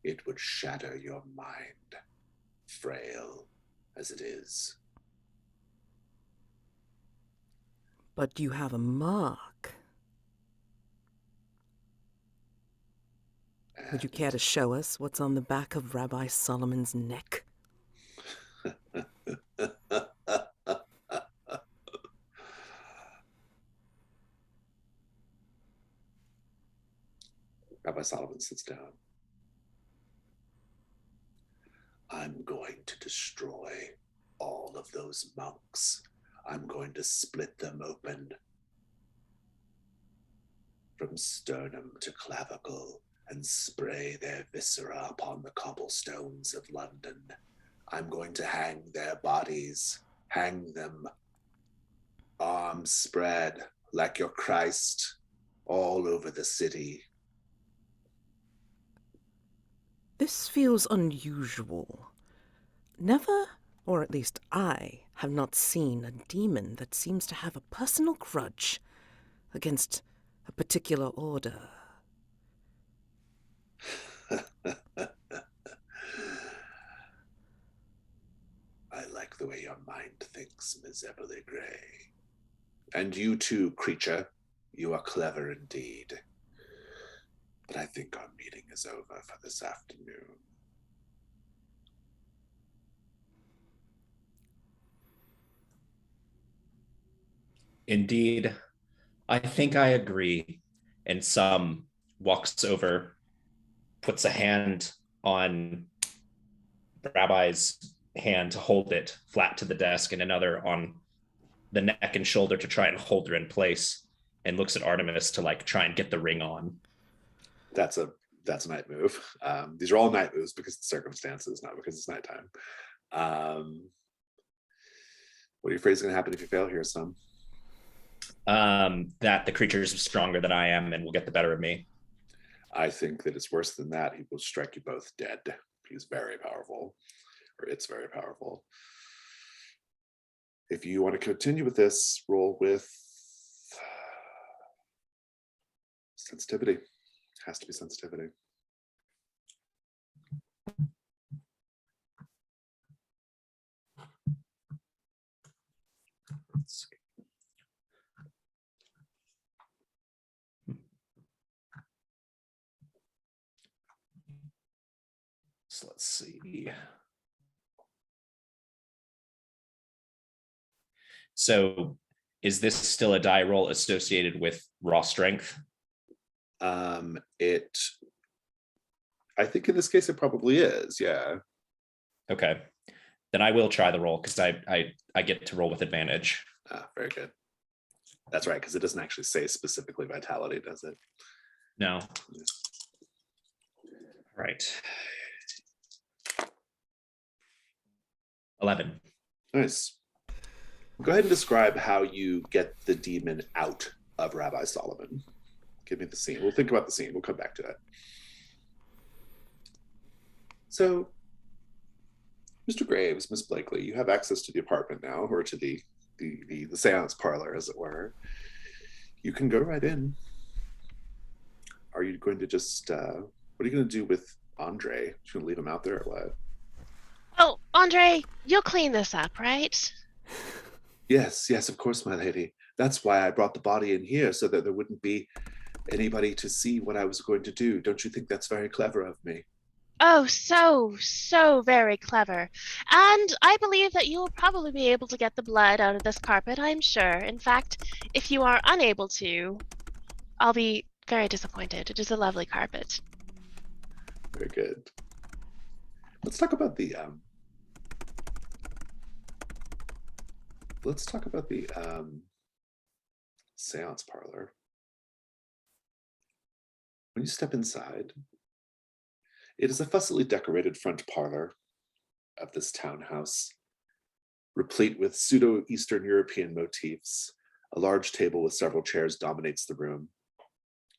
it would shatter your mind, frail as it is. But you have a mark. Would you care to show us what's on the back of Rabbi Solomon's neck? Solomon sits down. I'm going to destroy all of those monks. I'm going to split them open from sternum to clavicle and spray their viscera upon the cobblestones of London. I'm going to hang their bodies, hang them, arms spread like your Christ, all over the city. This feels unusual. Never, or at least I, have not seen a demon that seems to have a personal grudge against a particular order. I like the way your mind thinks, Ms. Emily Gray. And you too, creature. You are clever indeed. But I think our meeting is over for this afternoon. Indeed, I think I agree. And some walks over, puts a hand on Rabbi's hand to hold it flat to the desk, and another on the neck and shoulder to try and hold her in place, and looks at Artemis to like try and get the ring on. That's a night move. These are all night moves because of the circumstances, not because it's nighttime. What are you afraid is going to happen if you fail here, son? That the creature is stronger than I am and will get the better of me. I think that it's worse than that. He will strike you both dead. He's very powerful, or it's very powerful. If you want to continue with this, roll with sensitivity. Has to be sensitivity. Let's see. So let's see. So is this still a die roll associated with raw strength? I think in this case it probably is, yeah. Okay. Then I will try the roll because I get to roll with advantage. Very good. That's right, because it doesn't actually say specifically vitality, does it? No. Right. 11. Nice. Go ahead and describe how you get the demon out of Rabbi Solomon. Give me the scene. We'll think about the scene. We'll come back to it. So, Mr. Graves, Miss Blakely, you have access to the apartment now, or to the seance parlor, as it were. You can go right in. Are you going to just, what are you going to do with Andre? You going to leave him out there or what? Oh, Andre, you'll clean this up, right? Yes, of course, my lady. That's why I brought the body in here, so that there wouldn't be anybody to see what I was going to do. Don't you think that's very clever of me? Oh, so very clever. And I believe that you'll probably be able to get the blood out of this carpet, I'm sure. In fact, if you are unable to, I'll be very disappointed. It is a lovely carpet. Very good. Let's talk about the seance parlor. When you step inside, it is a fussily decorated front parlor of this townhouse, replete with pseudo-Eastern European motifs. A large table with several chairs dominates the room.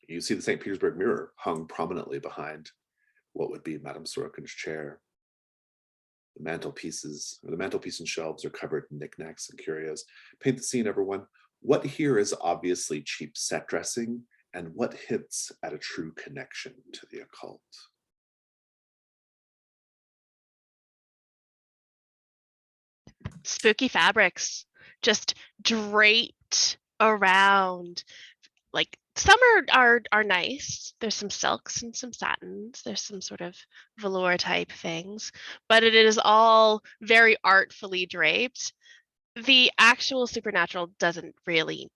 You see the St. Petersburg mirror hung prominently behind what would be Madame Sorokin's chair. The mantelpiece and shelves are covered in knickknacks and curios. Paint the scene, everyone. What here is obviously cheap set dressing, and what hints at a true connection to the occult? Spooky fabrics just draped around. Like some are nice. There's some silks and some satins. There's some sort of velour type things, but it is all very artfully draped. The actual supernatural doesn't really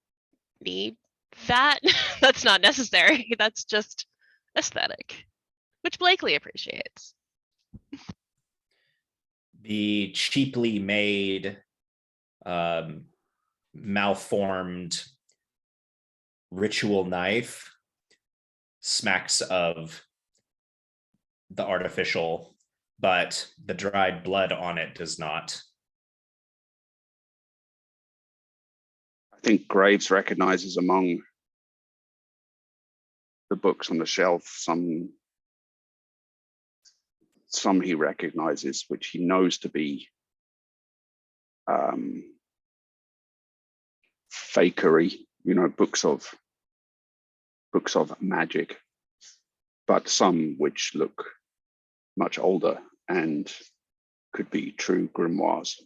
need that. That's not necessary. That's just aesthetic, which Blakely appreciates. The cheaply made, malformed ritual knife smacks of the artificial, but the dried blood on it does not. I think Graves recognizes among the books on the shelf some he recognizes, which he knows to be fakery, books of magic, but some which look much older and could be true grimoires.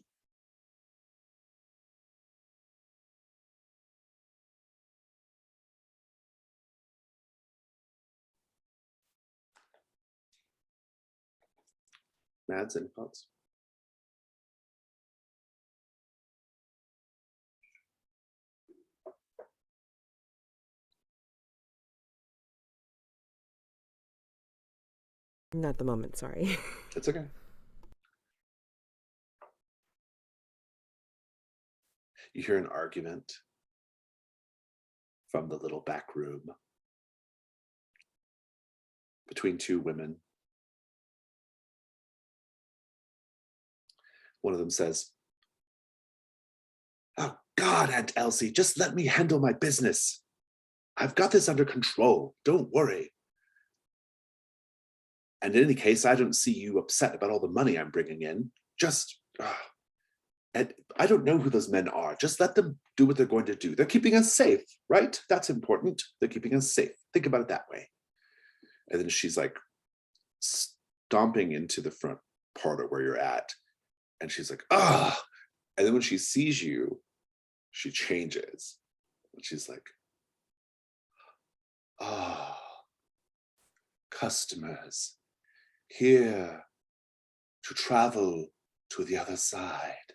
Mads, any thoughts? Not at the moment, sorry. It's okay. You hear an argument from the little back room between two women. One of them says, "Oh God, Aunt Elsie, just let me handle my business. I've got this under control. Don't worry. And in any case, I don't see you upset about all the money I'm bringing in. And I don't know who those men are. Just let them do what they're going to do. They're keeping us safe, right? That's important. They're keeping us safe. Think about it that way." And then she's like stomping into the front parlor where you're at. And she's like, "Ah." And then when she sees you, she changes. And she's like, "Ah, customers here to travel to the other side.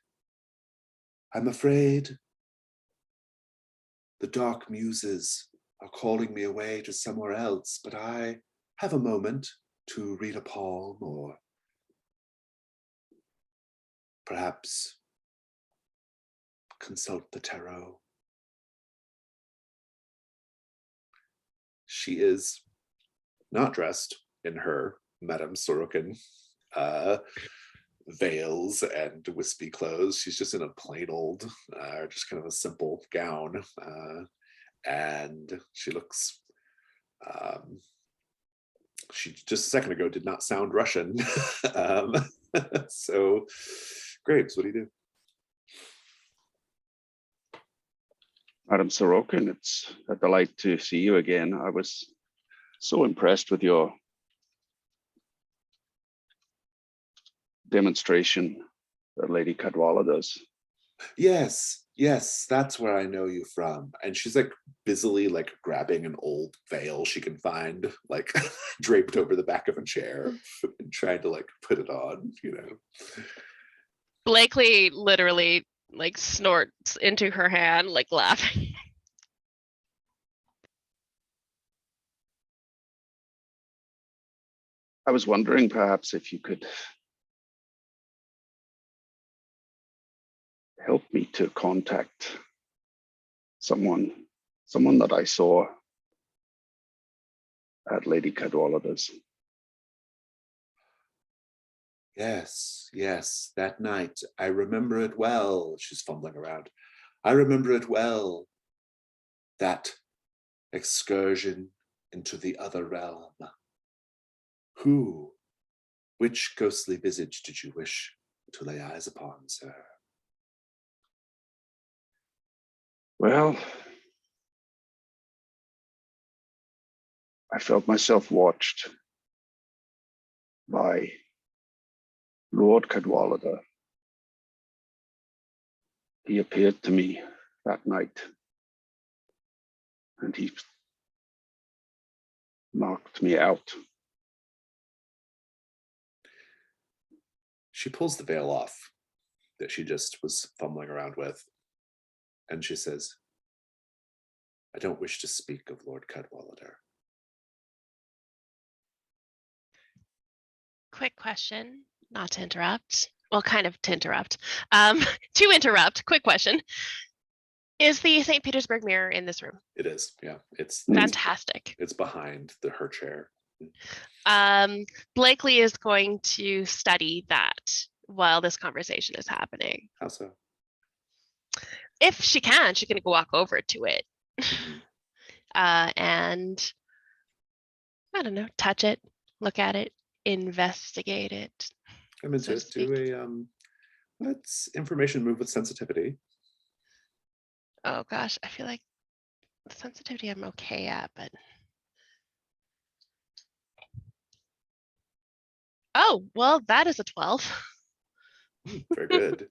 I'm afraid the dark muses are calling me away to somewhere else, but I have a moment to read a poem or perhaps consult the tarot." She is not dressed in her Madame Sorokin veils and wispy clothes. She's just in a plain old, just kind of a simple gown. And she looks, she just a second ago did not sound Russian. So, Graves, what do you do? Madam Sorokin, it's a delight to see you again. I was so impressed with your demonstration that Lady Cadwalla does. Yes, that's where I know you from. And she's like busily like grabbing an old veil she can find, like draped over the back of a chair and trying to like put it on, Blakely literally like snorts into her hand, like laughing. I was wondering perhaps if you could help me to contact someone that I saw at Lady Cadwallader's. Yes, that night. I remember it well. She's fumbling around. I remember it well. That excursion into the other realm. Which ghostly visage did you wish to lay eyes upon, sir? Well, I felt myself watched by Lord Cadwallader. He appeared to me that night, and he knocked me out. She pulls the veil off that she just was fumbling around with, and she says, "I don't wish to speak of Lord Cadwallader. quick question, not to interrupt. Well, kind of to interrupt. To interrupt, quick question. Is the St. Petersburg mirror in this room? It is, yeah. It's Fantastic. It's behind her chair. Blakely is going to study that while this conversation is happening. How so? If she can, she's going to walk over to it. Mhm. And I don't know, touch it, look at it, investigate it. I'm into So to it. Do a let's information move with sensitivity. Oh gosh, I feel like the sensitivity I'm okay at, but oh, well, that is a 12. Very good.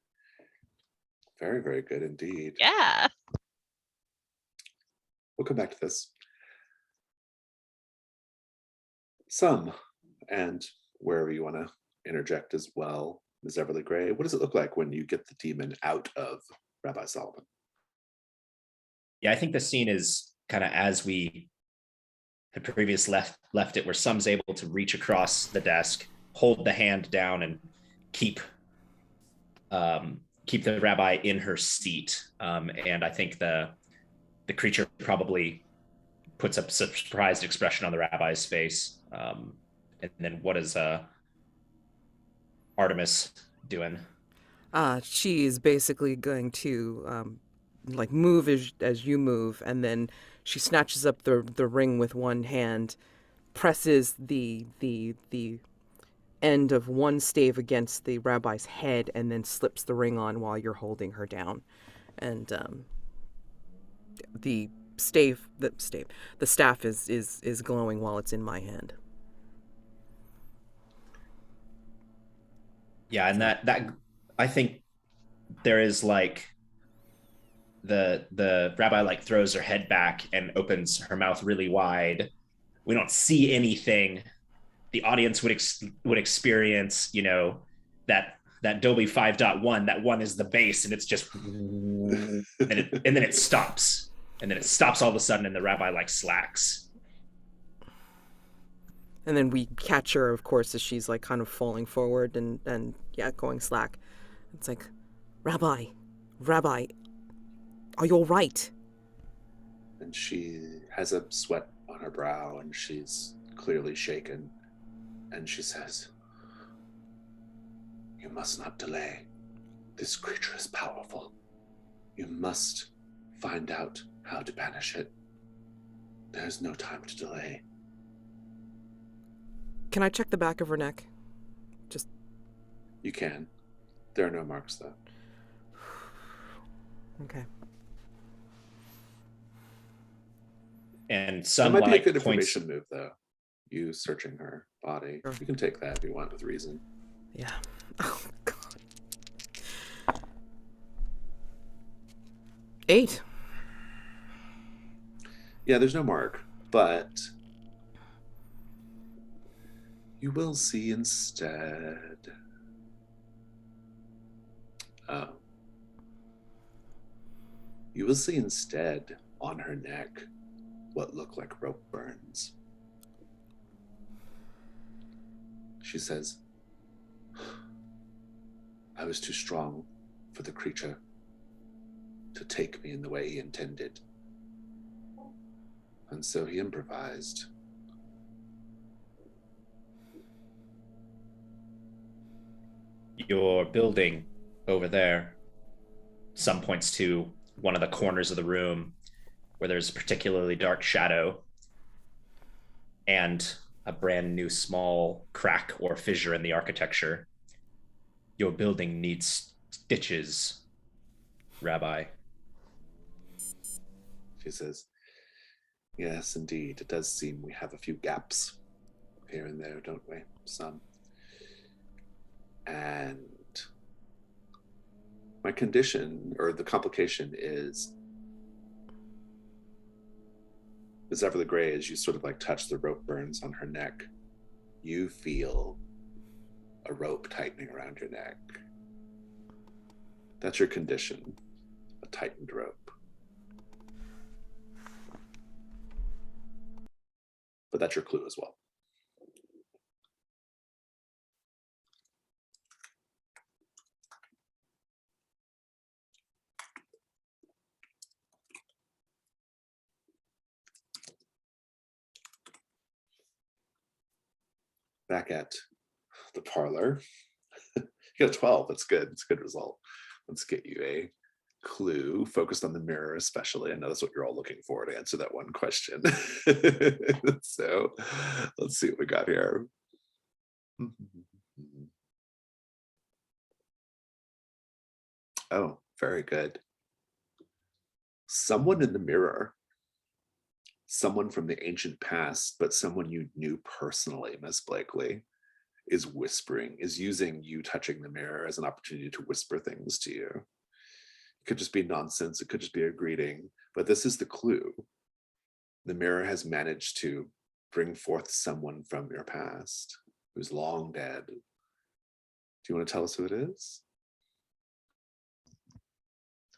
Very, very good indeed. Yeah. We'll come back to this. Some, and wherever you want to interject as well, Ms. Everly Gray, what does it look like when you get the demon out of Rabbi Solomon? Yeah, I think the scene is kind of as we had previously left it, where Sum's able to reach across the desk, hold the hand down, and keep the rabbi in her seat. And I think the creature probably puts up a surprised expression on the rabbi's face. And then what is Artemis doing? She is basically going to like move as you move, and then she snatches up the ring with one hand, presses the end of one stave against the rabbi's head, and then slips the ring on while you're holding her down. And the staff is glowing while it's in my hand. Yeah, and that I think there is like the rabbi like throws her head back and opens her mouth really wide. We don't see anything. The audience would experience, that Dolby 5.1. That one is the bass, and it's just and then it stops, and then it stops all of a sudden, and the rabbi like slacks. And then we catch her, of course, as she's like kind of falling forward and going slack. It's like, Rabbi, are you all right? And she has a sweat on her brow, and she's clearly shaken. And she says, "You must not delay. This creature is powerful. You must find out how to banish it. There's no time to delay." Can I check the back of her neck? You can. There are no marks, though. Okay. And That some might be a like good points. information move, though. You searching her body. Sure. You can take that if you want with reason. Yeah. Oh, God. 8. Yeah, there's no mark, but you will see instead. You will see instead on her neck what look like rope burns. She says, "I was too strong for the creature to take me in the way he intended. And so he improvised." Your building over there, some points to one of the corners of the room where there's a particularly dark shadow and a brand new small crack or fissure in the architecture. Your building needs stitches, Rabbi. She says, "Yes, indeed. It does seem we have a few gaps here and there, don't we? Some. And my condition, or the complication, is Ms. Everly Gray, as you sort of like touch the rope burns on her neck, you feel a rope tightening around your neck. That's your condition, a tightened rope. But that's your clue as well." back at the parlor. You got a 12. That's good. It's a good result. Let's get you a clue focused on the mirror, especially. I know that's what you're all looking for to answer that one question. So let's see what we got here. Oh, very good. Someone in the mirror, someone from the ancient past, but someone you knew personally, Miss Blakely, is whispering, is using you touching the mirror as an opportunity to whisper things to you. It could just be nonsense. It could just be a greeting, but this is the clue. The mirror has managed to bring forth someone from your past who's long dead. Do you want to tell us who it is?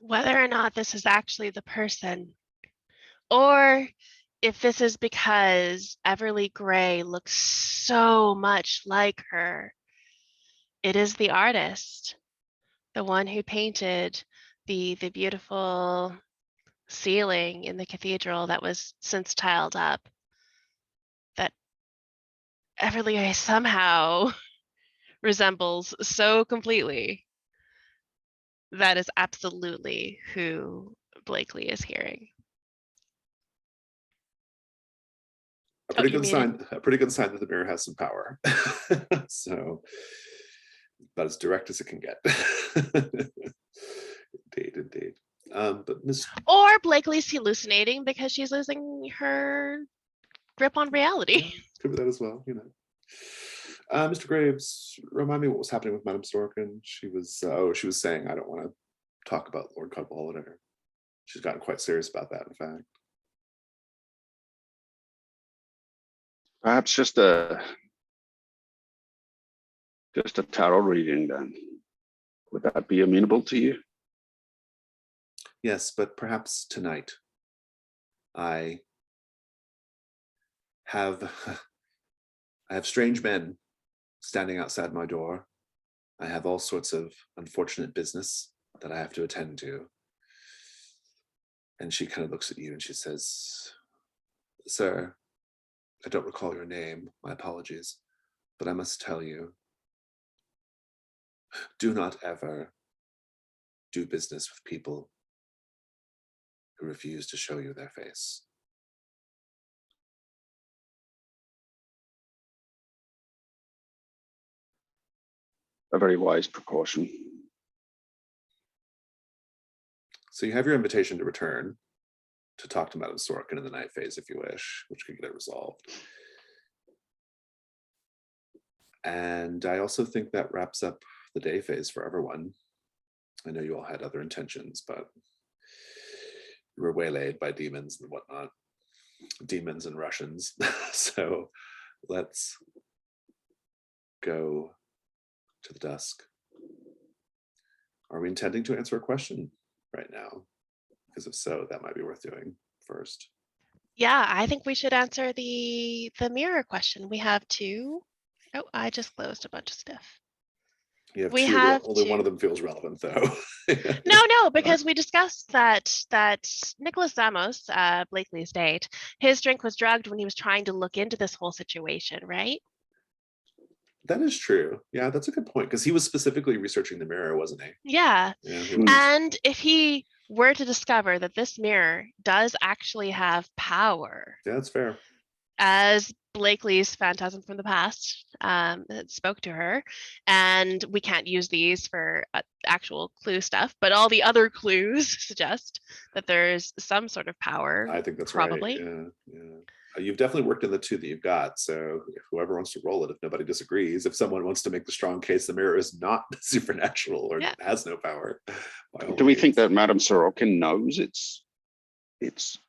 Whether or not this is actually the person, or if this is because Everly Gray looks so much like her. It is the artist, the one who painted the beautiful ceiling in the cathedral that was since tiled up, that Everly Gray somehow resembles so completely. That is absolutely who Blakely is hearing. A pretty good sign. A pretty good sign that the mirror has some power. So, about as direct as it can get. Indeed. But Miss. Or Blakely's hallucinating because she's losing her grip on reality. Yeah, could be that as well. Mr. Graves, remind me what was happening with Madame Storkin. She was saying, I don't want to talk about Lord Cadwallader. She's gotten quite serious about that, in fact. Perhaps just a tarot reading then. Would that be amenable to you? Yes, but perhaps tonight I have strange men standing outside my door. I have all sorts of unfortunate business that I have to attend to. And she kind of looks at you and she says, Sir, I don't recall your name, my apologies, but I must tell you, do not ever do business with people who refuse to show you their face. A very wise precaution. So you have your invitation to return to talk to Madame Storkin in the night phase if you wish, which could get it resolved. And I also think that wraps up the day phase for everyone. I know you all had other intentions, but you were waylaid by demons and whatnot, demons and Russians. So let's go to the dusk. Are we intending to answer a question right now? Because if so, that might be worth doing first. Yeah, I think we should answer the mirror question. We have two. Oh, I just closed a bunch of stuff. You have We two, have only two. one of them feels relevant though. No, because we discussed that Nicholas Zamos, Blakely's date, his drink was drugged when he was trying to look into this whole situation, right? That is true. Yeah, that's a good point, because he was specifically researching the mirror, wasn't he? Yeah. He was. And if he were to discover that this mirror does actually have power, Yeah, that's fair. as Blakely's phantasm from the past spoke to her, and we can't use these for actual clue stuff, but all the other clues suggest that there's some sort of power. I think that's probably. right. Yeah. You've definitely worked in the two that you've got. So whoever wants to roll it, if nobody disagrees, if someone wants to make the strong case the mirror is not supernatural or has no power. Do we think that Madame Sorokin knows it's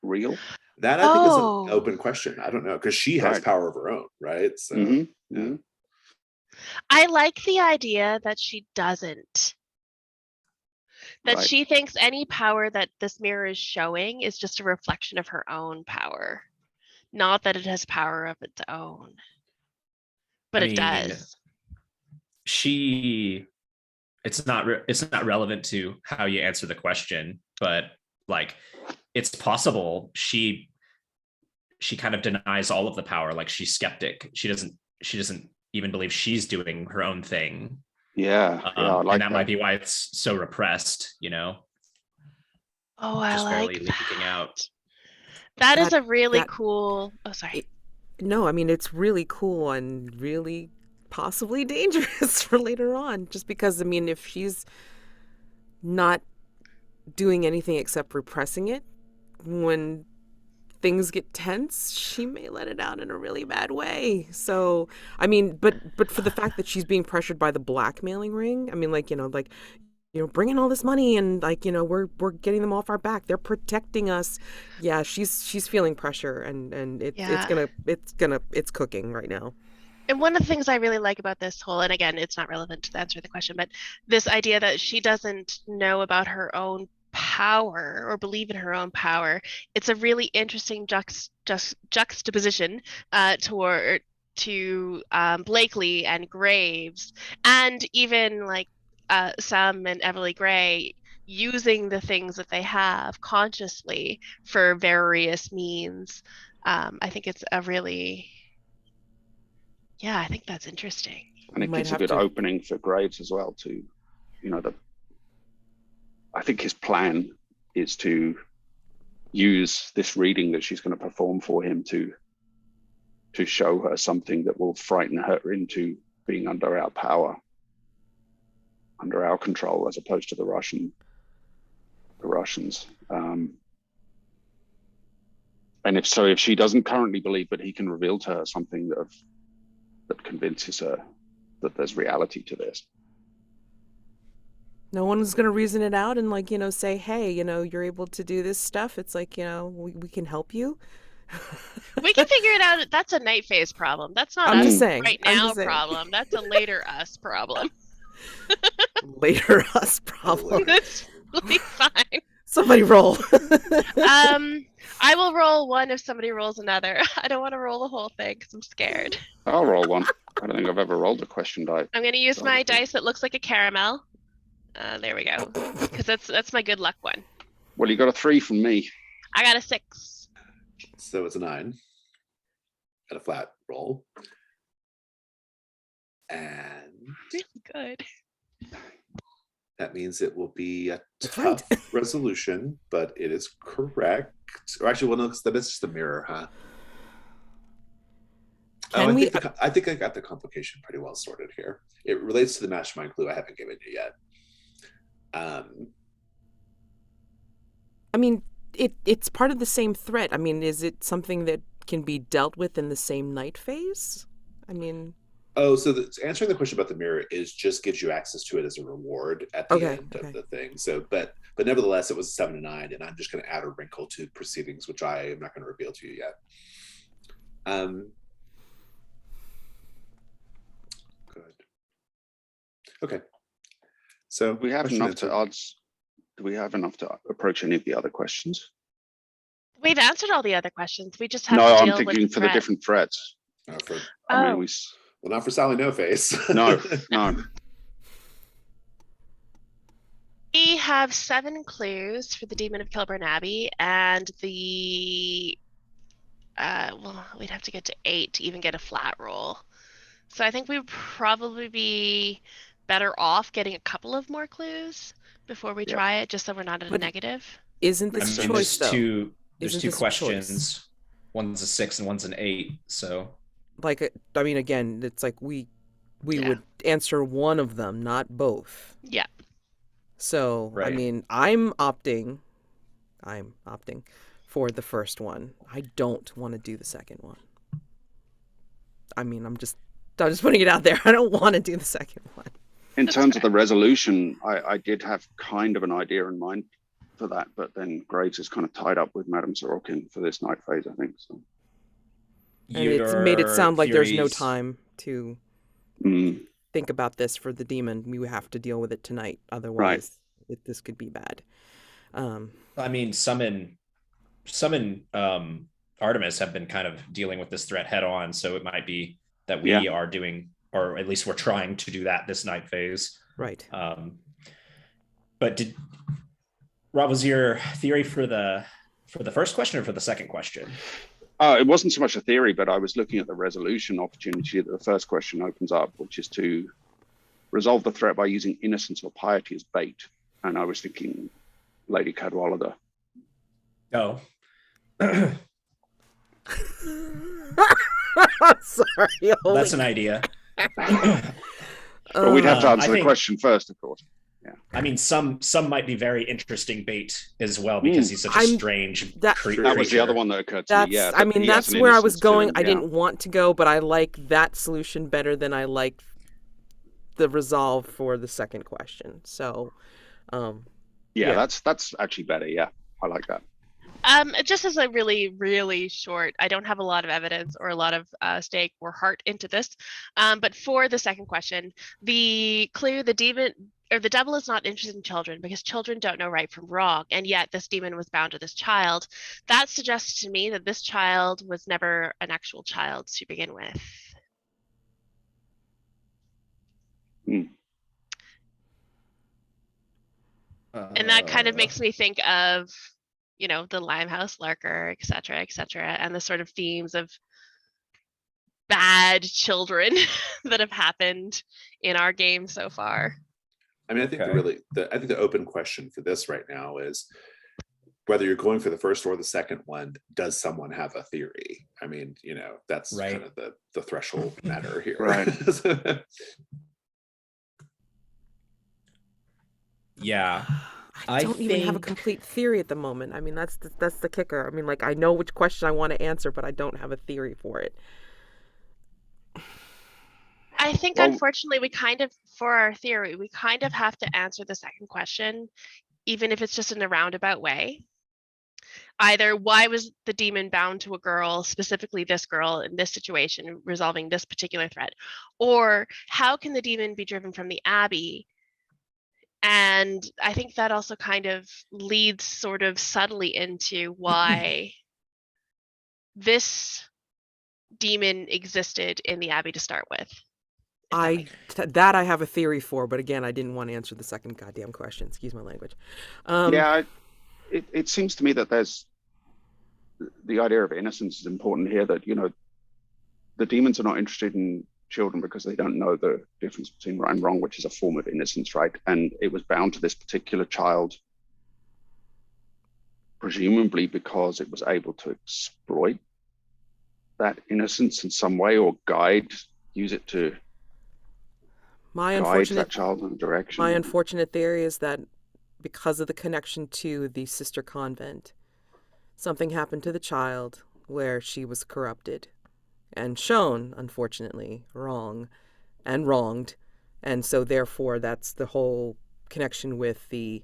real? That I think is an open question. I don't know, because she has power of her own, right? So yeah. I like the idea that she doesn't. That she thinks any power that this mirror is showing is just a reflection of her own power. Not that it has power of its own. But it does. It's not relevant to how you answer the question, but like it's possible she kind of denies all of the power. Like she's skeptic. She doesn't even believes she's doing her own thing. Yeah, I like and that might be why it's so repressed, Oh, I just barely like leaking out. that is a really cool. Oh, sorry. No, I mean, it's really cool and really possibly dangerous for later on. Just because, I mean, if she's not doing anything except repressing it, when things get tense, she may let it out in a really bad way. So, I mean, but for the fact that she's being pressured by the blackmailing ring, I mean, bring in all this money and we're getting them off our back. They're protecting us. Yeah, she's feeling pressure and it's cooking right now. And one of the things I really like about this whole, and again, it's not relevant to the answer to the question, but this idea that she doesn't know about her own power or believe in her own power, it's a really interesting juxtaposition to Blakely and Graves, and even like Sam and Everly Gray using the things that they have consciously for various means. I think it's a really, yeah, I think that's interesting. And it gives a good opening for Graves as well to, I think his plan is to use this reading that she's going to perform for him to show her something that will frighten her into being under our power, under our control, as opposed to the Russians. And if she doesn't currently believe, but he can reveal to her something that convinces her that there's reality to this. No one's going to reason it out and say, hey, you're able to do this stuff. It's like, we can help you. We can figure it out. That's a night phase problem. That's not I'm a just saying, right now problem. That's a later us problem. Later us problem. That's really fine. Somebody roll. I will roll one if somebody rolls another. I don't want to roll the whole thing because I'm scared. I'll roll one. I don't think I've ever rolled a question die. I'm going to use my dice that looks like a caramel. There we go. Because that's my good luck one. Well, you got a 3 from me. I got a 6. So it's a 9 and a flat roll. And really good. That means it will be a tough resolution, but it is correct. Or actually, well, no, that is just a mirror, huh? I think I got the complication pretty well sorted here. It relates to the mastermind clue I haven't given you yet. I mean, it's part of the same threat. I mean, is it something that can be dealt with in the same night phase? I mean... Oh, so answering the question about the mirror just gives you access to it as a reward at the end of the thing. So, but nevertheless, it was 7 to 9, and I'm just going to add a wrinkle to proceedings, which I am not going to reveal to you yet. Good. Okay. So we have enough to odds. Do we have enough to approach any of the other questions? We've answered all the other questions. We just have to deal I'm thinking with for the different threats. Well, not for Sally No Face. No. We have 7 clues for the Demon of Kilburn Abbey, and we'd have to get to 8 to even get a flat roll. So I think we would probably be better off getting a couple of more clues before we try it, just so we're not at a negative. Isn't this a choice, though? There's 2 questions. One's a 6 and one's an 8, so... I mean, again, it's like we would answer one of them, not both. Yeah. So, right. I mean, I'm opting for the first one. I don't want to do the second one. I mean, I'm just putting it out there. I don't want to do the second one. In terms of the resolution, I did have kind of an idea in mind for that, but then Graves is kind of tied up with Madame Sorokin for this night phase, I think. So. And it's made it sound like there's no time to think about this for the demon. We would have to deal with it tonight. Otherwise, this could be bad. I mean, some in Artemis have been kind of dealing with this threat head on. So it might be that we are doing, or at least we're trying to do that this night phase. Right. But Rob, was your theory for the first question or for the second question? It wasn't so much a theory, but I was looking at the resolution opportunity that the first question opens up, which is to resolve the threat by using innocence or piety as bait. And I was thinking Lady Cadwallader. Oh. Sorry. That's an idea. But we'd have to answer I the think, question first, of course. Yeah. I mean, some might be very interesting bait as well because he's such a strange creature. That was the other one that occurred to me. Yeah, I mean, that's where I was going. Him, I didn't want to go, but I like that solution better than I like the resolve for the second question. So, that's actually better. Yeah, I like that. Just as a really, really short, I don't have a lot of evidence or a lot of stake or heart into this. But for the second question, the demon or the devil is not interested in children because children don't know right from wrong. And yet this demon was bound to this child. That suggests to me that this child was never an actual child to begin with. And that kind of makes me think of, the Limehouse Lurker, et cetera, and the sort of themes of bad children that have happened in our game so far. I mean, I think I think the open question for this right now is whether you're going for the first or the second one, does someone have a theory? I mean, that's kind of the threshold matter here. Right. Yeah. I don't even have a complete theory at the moment. I mean, that's the kicker. I mean, like, I know which question I want to answer, but I don't have a theory for it. I think, unfortunately, for our theory, we kind of have to answer the second question, even if it's just in a roundabout way. Either why was the demon bound to a girl, specifically this girl in this situation, resolving this particular threat? Or how can the demon be driven from the Abbey? And I think that also kind of leads sort of subtly into why this demon existed in the Abbey to start with. I have a theory for, but again, I didn't want to answer the second goddamn question. Excuse my language. It seems to me that there's the idea of innocence is important here. That the demons are not interested in children because they don't know the difference between right and wrong, which is a form of innocence, right? And it was bound to this particular child, presumably because it was able to exploit that innocence in some way or use it to guide that child in a direction. My unfortunate theory is that because of the connection to the sister convent, something happened to the child where she was corrupted and shown, unfortunately, wrong and wronged. And so therefore that's the whole connection with the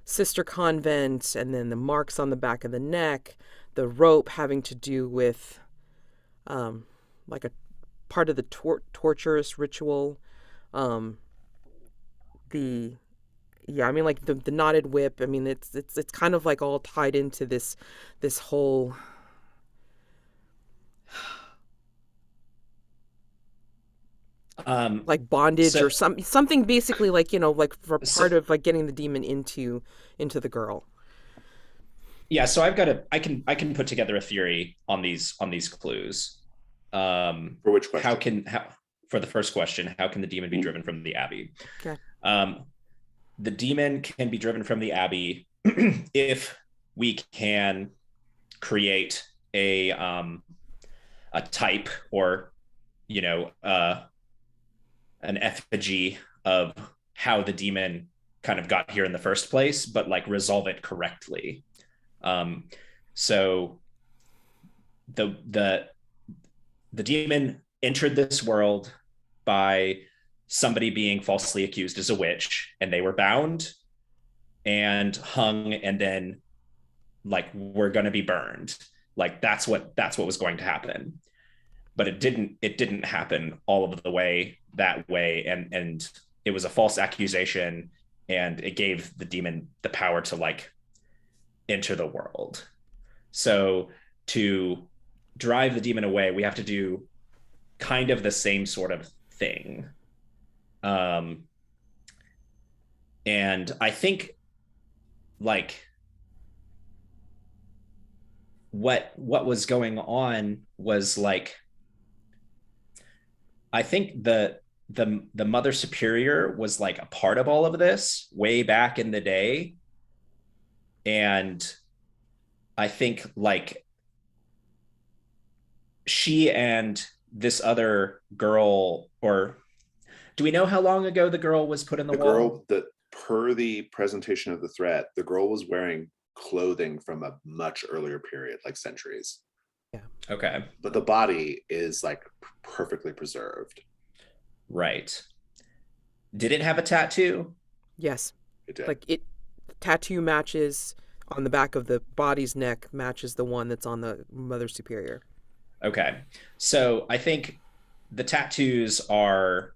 sister convent, and then the marks on the back of the neck, the rope having to do with like a part of the torturous ritual. The knotted whip. I mean, it's kind of like all tied into this whole like bondage or something basically, like, like for part of like getting the demon into the girl. Yeah, so I can put together a theory on these clues. For which question? For the first question, how can the demon be driven from the Abbey? Okay. The demon can be driven from the Abbey if we can create a type or an effigy of how the demon kind of got here in the first place, but like resolve it correctly. So the demon entered this world by somebody being falsely accused as a witch, and they were bound and hung, and then like we're going to be burned. Like that's what was going to happen. But it didn't happen all of the way that way, and it was a false accusation, and it gave the demon the power to like enter the world. So to drive the demon away, we have to do kind of the same sort of thing. And I think like what was going on was like, I think the Mother Superior was like a part of all of this way back in the day. And I think like she and this other girl, or do we know how long ago the girl was put in the The wall? girl that, per the presentation of the threat, the girl was wearing clothing from a much earlier period, like centuries. Okay. But the body is like perfectly preserved. Right. Did it have a tattoo? Yes. It did. Like it, tattoo matches on the back of the body's neck matches the one that's on the Mother Superior. Okay. So I think the tattoos are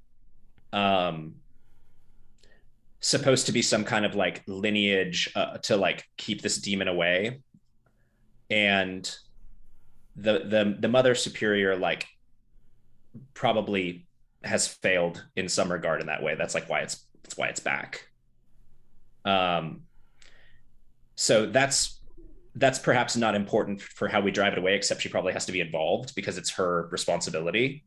supposed to be some kind of like lineage to like keep this demon away. And the Mother Superior like probably has failed in some regard in that way. That's like why it's back. So that's perhaps not important for how we drive it away, except she probably has to be involved because it's her responsibility.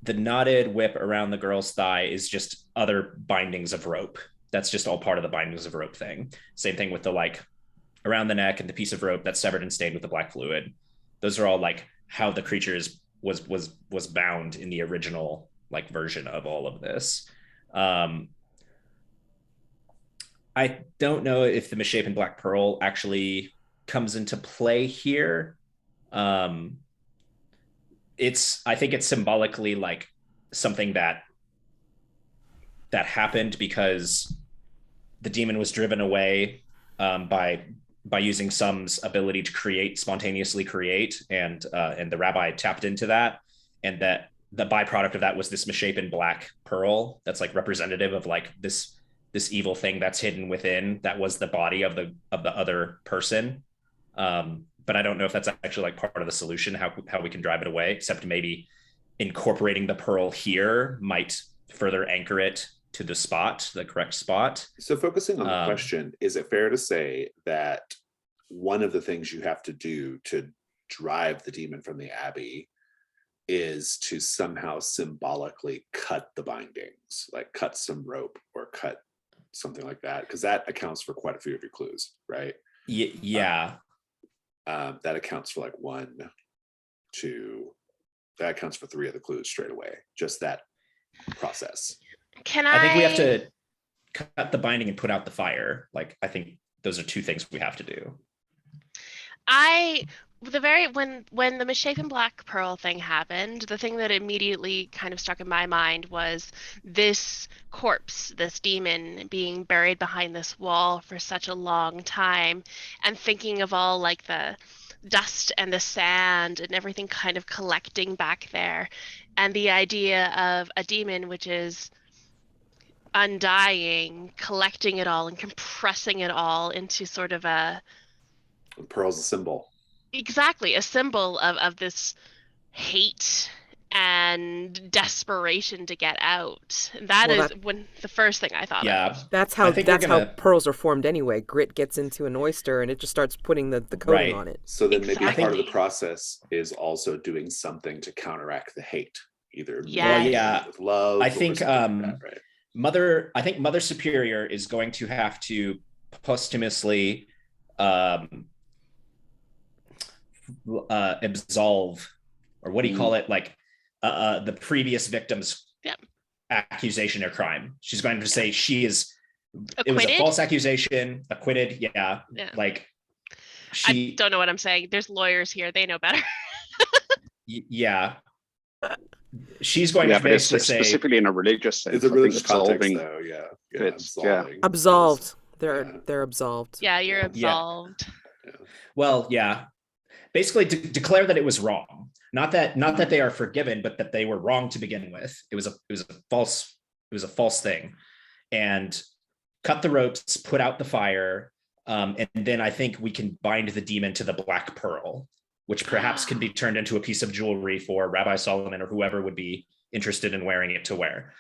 The knotted whip around the girl's thigh is just other bindings of rope. That's just all part of the bindings of rope thing. Same thing with the like around the neck and the piece of rope that's severed and stained with the black fluid. Those are all like how the creature was bound in the original like version of all of this. I don't know if the misshapen black pearl actually comes into play here. I think it's symbolically like something that happened because the demon was driven away by using Sum's ability to spontaneously create, and the rabbi tapped into that, and that the byproduct of that was this misshapen black pearl that's like representative of like this evil thing that's hidden within, that was the body of the other person. But I don't know if that's actually like part of the solution, how we can drive it away, except maybe incorporating the pearl here might further anchor it to the correct spot. So focusing on the question, is it fair to say that one of the things you have to do to drive the demon from the Abbey is to somehow symbolically cut the bindings, like cut some rope or cut something like that? Because that accounts for quite a few of your clues, right? Yeah. That accounts for like 1, 2, that accounts for 3 of the clues straight away. Just that process. I think we have to cut the binding and put out the fire. Like, I think those are 2 things we have to do. When the misshapen black pearl thing happened, the thing that immediately kind of stuck in my mind was this corpse, this demon being buried behind this wall for such a long time, and thinking of all like the dust and the sand and everything kind of collecting back there, and the idea of a demon which is undying, collecting it all and compressing it all into sort of a Pearl's a symbol. Exactly, a symbol of this hate and desperation to get out. That is when the first thing I thought of. That's how pearls are formed anyway. Grit gets into an oyster and it just starts putting the coating on it. So then maybe part of the process is also doing something to counteract the hate, either with love. I think Mother Superior is going to have to posthumously absolve, or what do you call it, like the previous victim's accusation or crime. She's going to say she is acquitted? It was a false accusation, acquitted. Like I don't know what I'm saying. There's lawyers here, they know better. She's going to basically say, specifically in a religious sense, it's a religious context though. Absolved. They're absolved. Yeah, you're absolved. Well, basically declare that it was wrong. Not that they are forgiven, but that they were wrong to begin with. It was a false thing. And cut the ropes, put out the fire, and then I think we can bind the demon to the black pearl, which perhaps can be turned into a piece of jewelry for Rabbi Solomon or whoever would be interested in wearing it to wear.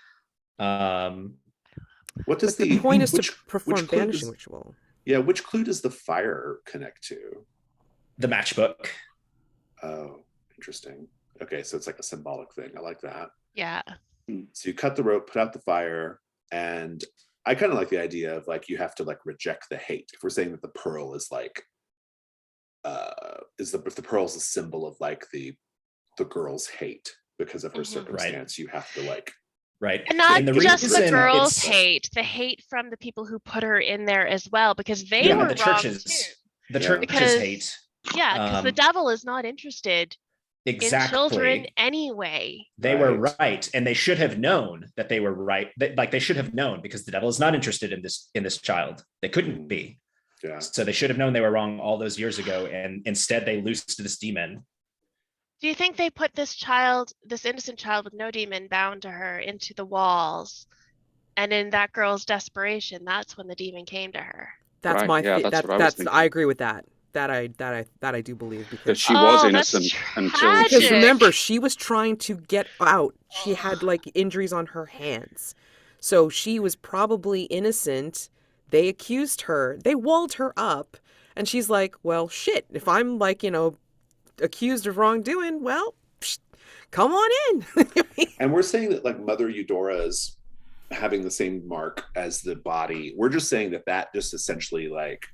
What does the point is to perform banishing ritual? Yeah, which clue does the fire connect to? The matchbook. Oh, interesting. Okay, so it's like a symbolic thing. I like that. Yeah. So you cut the rope, put out the fire, and I kind of like the idea of like you have to like reject the hate. If we're saying that the pearl is like if the pearl is a symbol of like the girl's hate because of her circumstance, you have to like right. And not the just the reason girl's it's- hate, the hate from the people who put her in there as well, because they yeah, were the wrong churches, too. the Yeah. churches Because- hate. Yeah, because the devil is not interested in children Exactly. anyway. They were Right. right, and they should have known that they were right. Like they should have known, because the devil is not interested in this child. They couldn't be. Yeah. So they should have known they were wrong all those years ago, and instead they loosed this demon. Do you think they put this child, this innocent child with no demon bound to her, into the walls? And in that girl's desperation, that's when the demon came to her. That's Right, my yeah, that's what I was that's thinking. I agree with that. That I do believe, That because she was Oh, that's innocent until tragic. because remember, she was trying to get out. She had like injuries on her hands. So she was probably innocent. They accused her. They walled her up. And she's like, well, shit, if I'm like, accused of wrongdoing, well, come on in. And we're saying that like Mother Eudora's having the same mark as the body. We're just saying that just essentially like,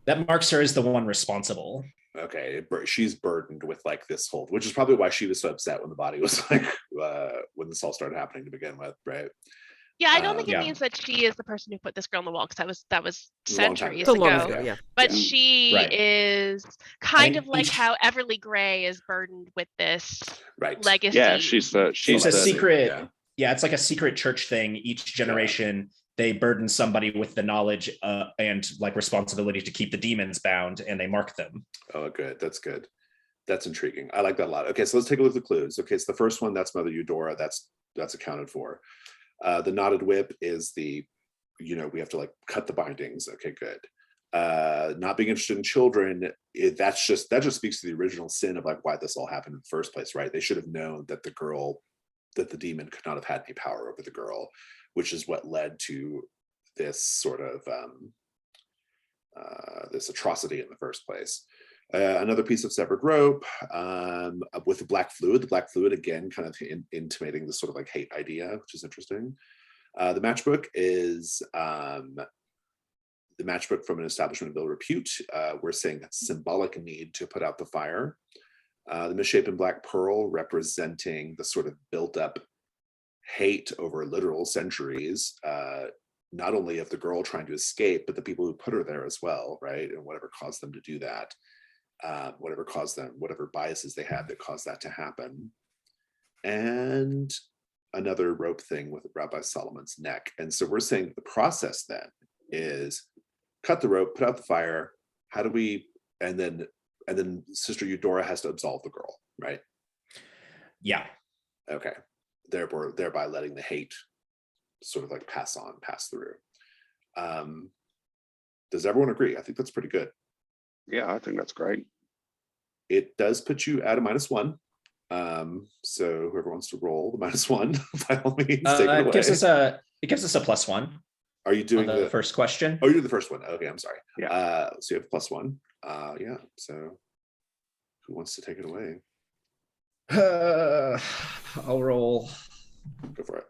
That marks her as the one responsible. okay, she's burdened with like this whole, which is probably why she was so upset when the body was like, when this all started happening to begin with, right? Yeah, I don't think it Yeah. means that she is the person who put this girl on the wall, because that was It was a long time centuries ago. So long ago. ago, yeah. But Yeah. she Right. is kind mean, of like each- how Everly Grey is burdened with this Right. legacy. yeah, she's the It's a the- secret. yeah. Yeah, it's like a secret church thing. Each generation, they burden somebody with the knowledge and like responsibility to keep the demons bound, and they mark them. Oh, good. That's good. That's intriguing. I like that a lot. Okay, so let's take a look at the clues. Okay, so the first one, that's Mother Eudora. That's accounted for. The knotted whip is the, we have to like cut the bindings. Okay, good. Not being interested in children, that just speaks to the original sin of like why this all happened in the first place, right? They should have known that the demon could not have had any power over the girl, which is what led to this sort of this atrocity in the first place. Another piece of severed rope with the black fluid. The black fluid, again, kind of intimating this sort of like hate idea, which is interesting. The matchbook is the matchbook from an establishment of ill repute. We're saying that's symbolic need to put out the fire. The misshapen black pearl representing the sort of built up hate over literal centuries, not only of the girl trying to escape, but the people who put her there as well, right? And whatever caused them to do that, whatever biases they had that caused that to happen. And another rope thing with Rabbi Solomon's neck. And so we're saying the process then is cut the rope, put out the fire. How do we, and then Sister Eudora has to absolve the girl, right? Yeah. Okay. Thereby letting the hate sort of like pass through. Does everyone agree? I think that's pretty good. Yeah, I think that's great. It does put you at a -1. So whoever wants to roll the -1, by all means, take it away. It gives us a +1. Are you doing the first question? Oh, you did the first one. Okay, I'm sorry. Yeah. So you have +1. Yeah. So who wants to take it away? I'll roll. Go for it.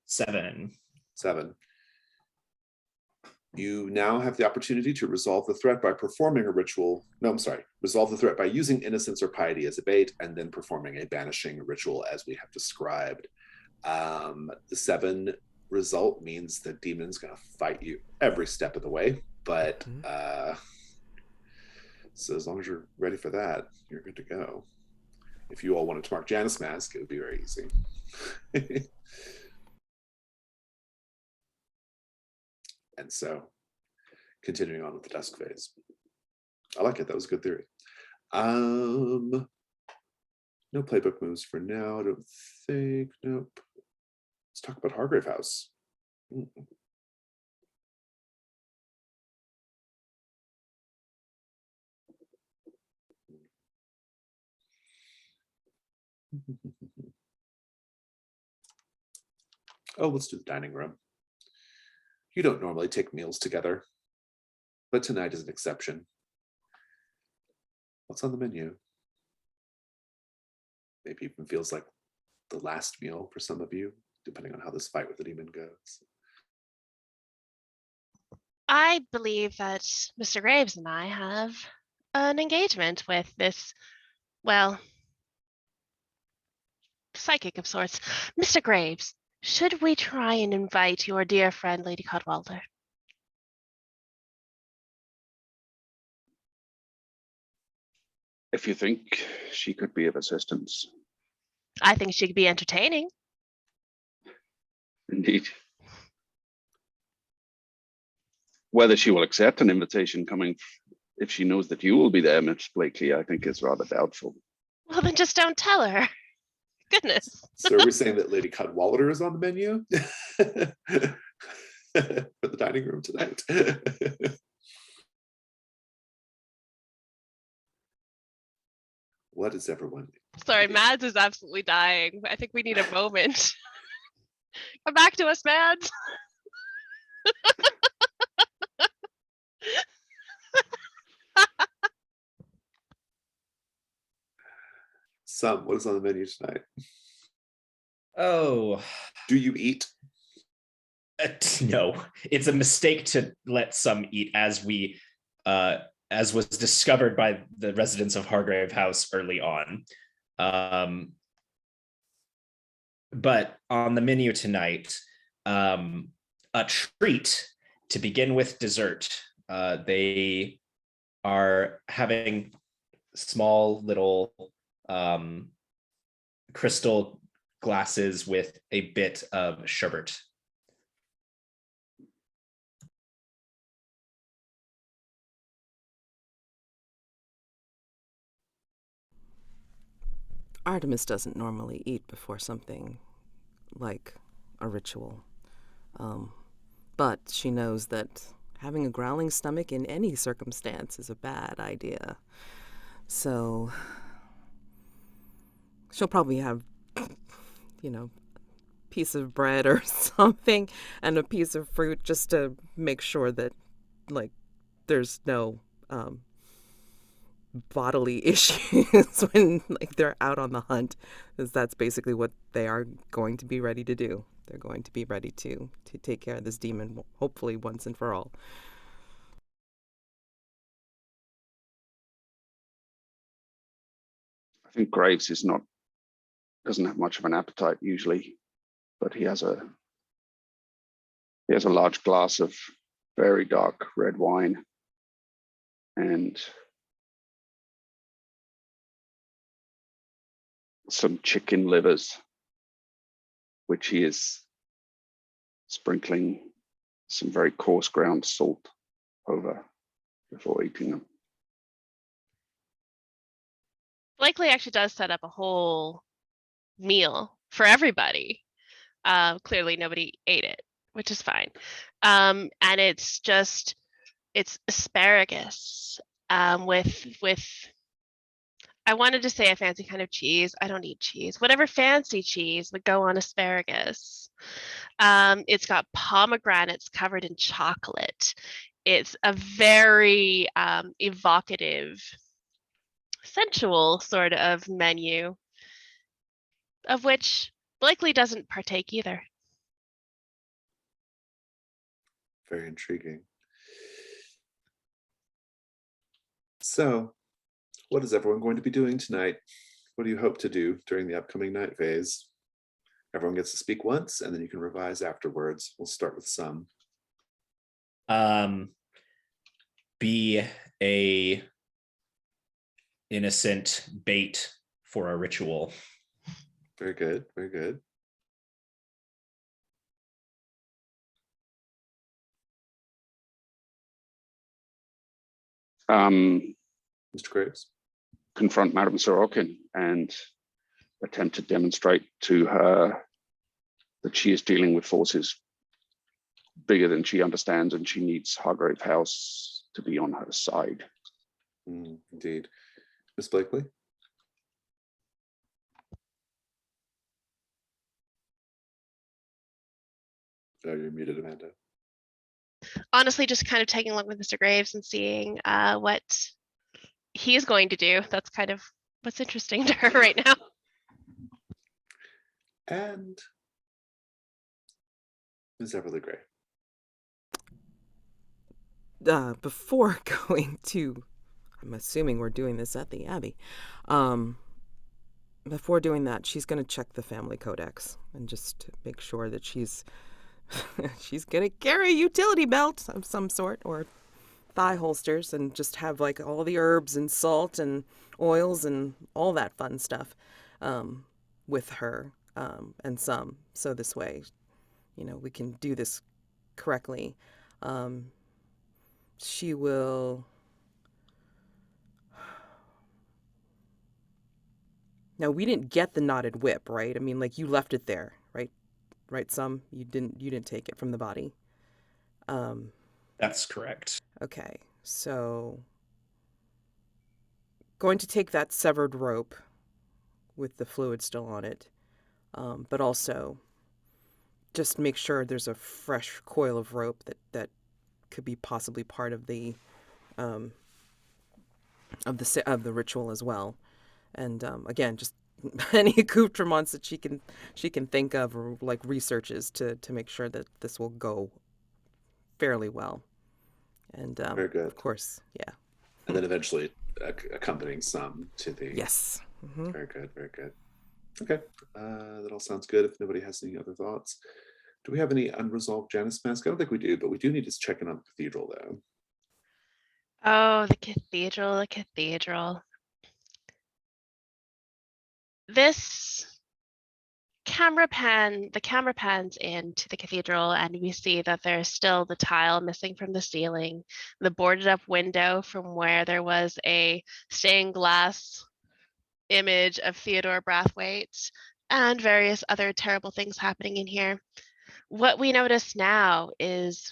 7. You now have the opportunity to resolve the threat by performing a ritual. No, I'm sorry. Resolve the threat by using innocence or piety as a bait, and then performing a banishing ritual as we have described. The 7 result means the demon's going to fight you every step of the way. But so as long as you're ready for that, you're good to go. If you all wanted to mark Janus Mask, it would be very easy. And so, continuing on with the dusk phase. I like it. That was a good theory. No playbook moves for now, I don't think. Nope. Let's talk about Hargrave House. Oh, let's do the dining room. You don't normally take meals together, but tonight is an exception. What's on the menu? Maybe even feels like the last meal for some of you, depending on how this fight with the demon goes. I believe that Mr. Graves and I have an engagement with this, well, psychic of sorts. Mr. Graves, should we try and invite your dear friend, Lady Codwalder? If you think she could be of assistance. I think she could be entertaining. Indeed. Whether she will accept an invitation coming, if she knows that you will be there, Miss Blakely, I think is rather doubtful. Well, then just don't tell her. Goodness. So are we saying that Lady Codwalder is on the menu for the dining room tonight? What is everyone? Sorry, Mads is absolutely dying. I think we need a moment. Come back to us, Mads. Some, what is on the menu tonight? Oh, Do you eat? no, it's a mistake to let some eat, as was discovered by the residents of Hargrave House early on. But on the menu tonight, a treat to begin with dessert. They are having small little crystal glasses with a bit of sherbet. Artemis doesn't normally eat before something like a ritual. But she knows that having a growling stomach in any circumstance is a bad idea. So she'll probably have, piece of bread or something and a piece of fruit just to make sure that, there's no bodily issues when they're out on the hunt, because that's basically what they are going to be ready to do. They're going to be ready to take care of this demon, hopefully once and for all. I think Graves doesn't have much of an appetite usually, but he has a large glass of very dark red wine and some chicken livers, which he is sprinkling some very coarse ground salt over before eating them. Blakely actually does set up a whole meal for everybody. Clearly nobody ate it, which is fine. And it's asparagus with I wanted to say a fancy kind of cheese. I don't eat cheese. Whatever fancy cheese would go on asparagus. It's got pomegranates covered in chocolate. It's a very evocative, sensual sort of menu, of which Blakely doesn't partake either. Very intriguing. So, what is everyone going to be doing tonight? What do you hope to do during the upcoming night phase? Everyone gets to speak once, and then you can revise afterwards. We'll start with some. Be a innocent bait for a ritual. Very good, very good. Mr. Graves? Confront Madame Sorokin and attempt to demonstrate to her that she is dealing with forces bigger than she understands, and she needs Hargrave House to be on her side. Indeed. Miss Blakely? Oh, you're muted, Amanda. Honestly, just kind of taking a look with Mr. Graves and seeing what he's going to do. That's kind of what's interesting to her right now. And Ms. Everly Gray. Before going to, I'm assuming we're doing this at the Abbey. Before doing that, she's going to check the family codex and just make sure that she's going to carry a utility belt of some sort or thigh holsters and just have like all the herbs and salt and oils and all that fun stuff with her and some. So this way, we can do this correctly. She will... Now, we didn't get the knotted whip, right? I mean, like, you left it there, right? Right, Some? You didn't take it from the body. That's correct. Okay, so going to take that severed rope with the fluid still on it, but also just make sure there's a fresh coil of rope that could be possibly part of the ritual as well. And again, just any accoutrements that she can think of, or like researches to make sure that this will go fairly well. And Very good. Of course, yeah. And then eventually accompanying some to the... Yes. Mm-hmm. Very good, very good. Okay, that all sounds good. If nobody has any other thoughts. Do we have any unresolved Janus mask? I don't think we do, but we do need to check in on the cathedral, though. Oh, the cathedral, the cathedral. The camera pans into the cathedral, and we see that there's still the tile missing from the ceiling, the boarded up window from where there was a stained glass image of Theodore Brathwaite, and various other terrible things happening in here. What we notice now is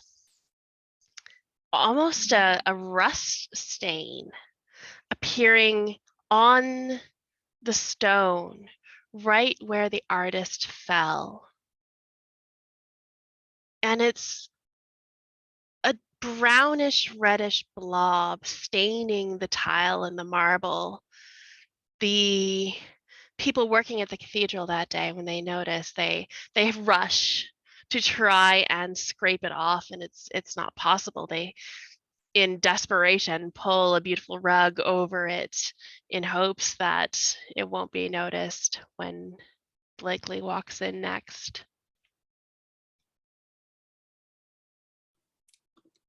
almost a rust stain appearing on the stone right where the artist fell. And it's a brownish reddish blob staining the tile and the marble. The people working at the cathedral that day, when they notice, they rush to try and scrape it off, and it's not possible. They, in desperation, pull a beautiful rug over it in hopes that it won't be noticed when Blakely walks in next.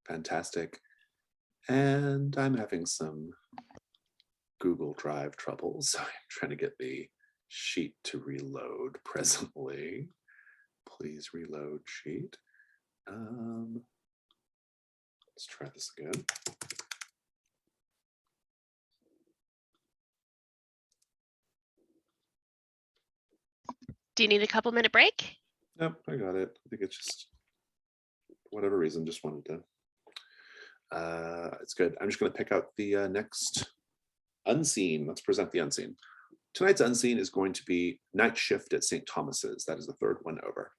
Fantastic. And I'm having some Google Drive trouble, so I'm trying to get the sheet to reload presently. Please reload sheet. Let's try this again. Do you need a couple minute break? Nope, I got it. I think it's just, for whatever reason, just wanted to. It's good. I'm just going to pick out the next unseen. Let's present the unseen. Tonight's unseen is going to be Night Shift at St. Thomas's. That is the third one over.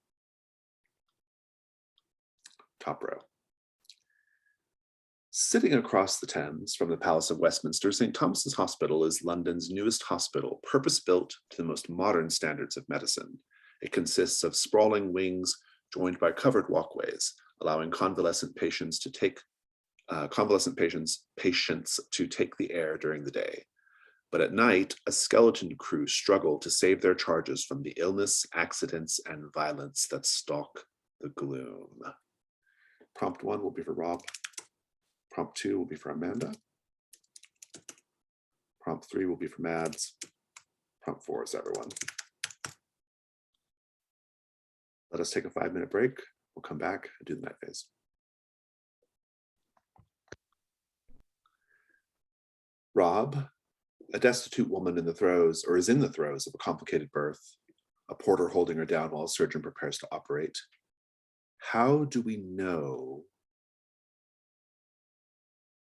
Top row. Sitting across the Thames from the Palace of Westminster, St. Thomas's Hospital is London's newest hospital, purpose-built to the most modern standards of medicine. It consists of sprawling wings joined by covered walkways, allowing convalescent patients to take the air during the day. But at night, a skeleton crew struggle to save their charges from the illness, accidents, and violence that stalk the gloom. Prompt 1 will be for Rob. Prompt 2 will be for Amanda. Prompt 3 will be for Mads. Prompt 4 is everyone. Let us take a 5-minute break. We'll come back and do the night phase. Rob, a destitute woman in the throes of a complicated birth, a porter holding her down while a surgeon prepares to operate. How do we know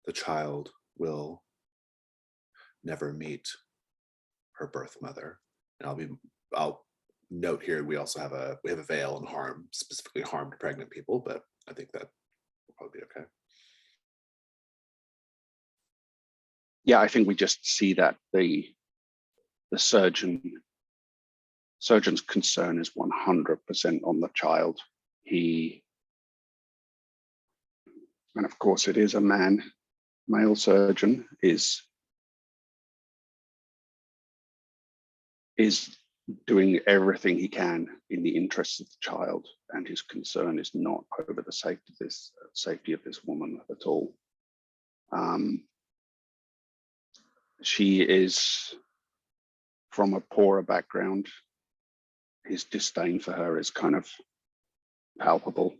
the child will never meet her birth mother? And I'll note here, we also have a veil and harm, specifically harm to pregnant people, but I think that will probably be okay. Yeah, I think we just see that the surgeon's concern is 100% on the child. And of course it is a male surgeon, is doing everything he can in the interests of the child, and his concern is not over the safety of this woman at all. She is from a poorer background. His disdain for her is kind of palpable,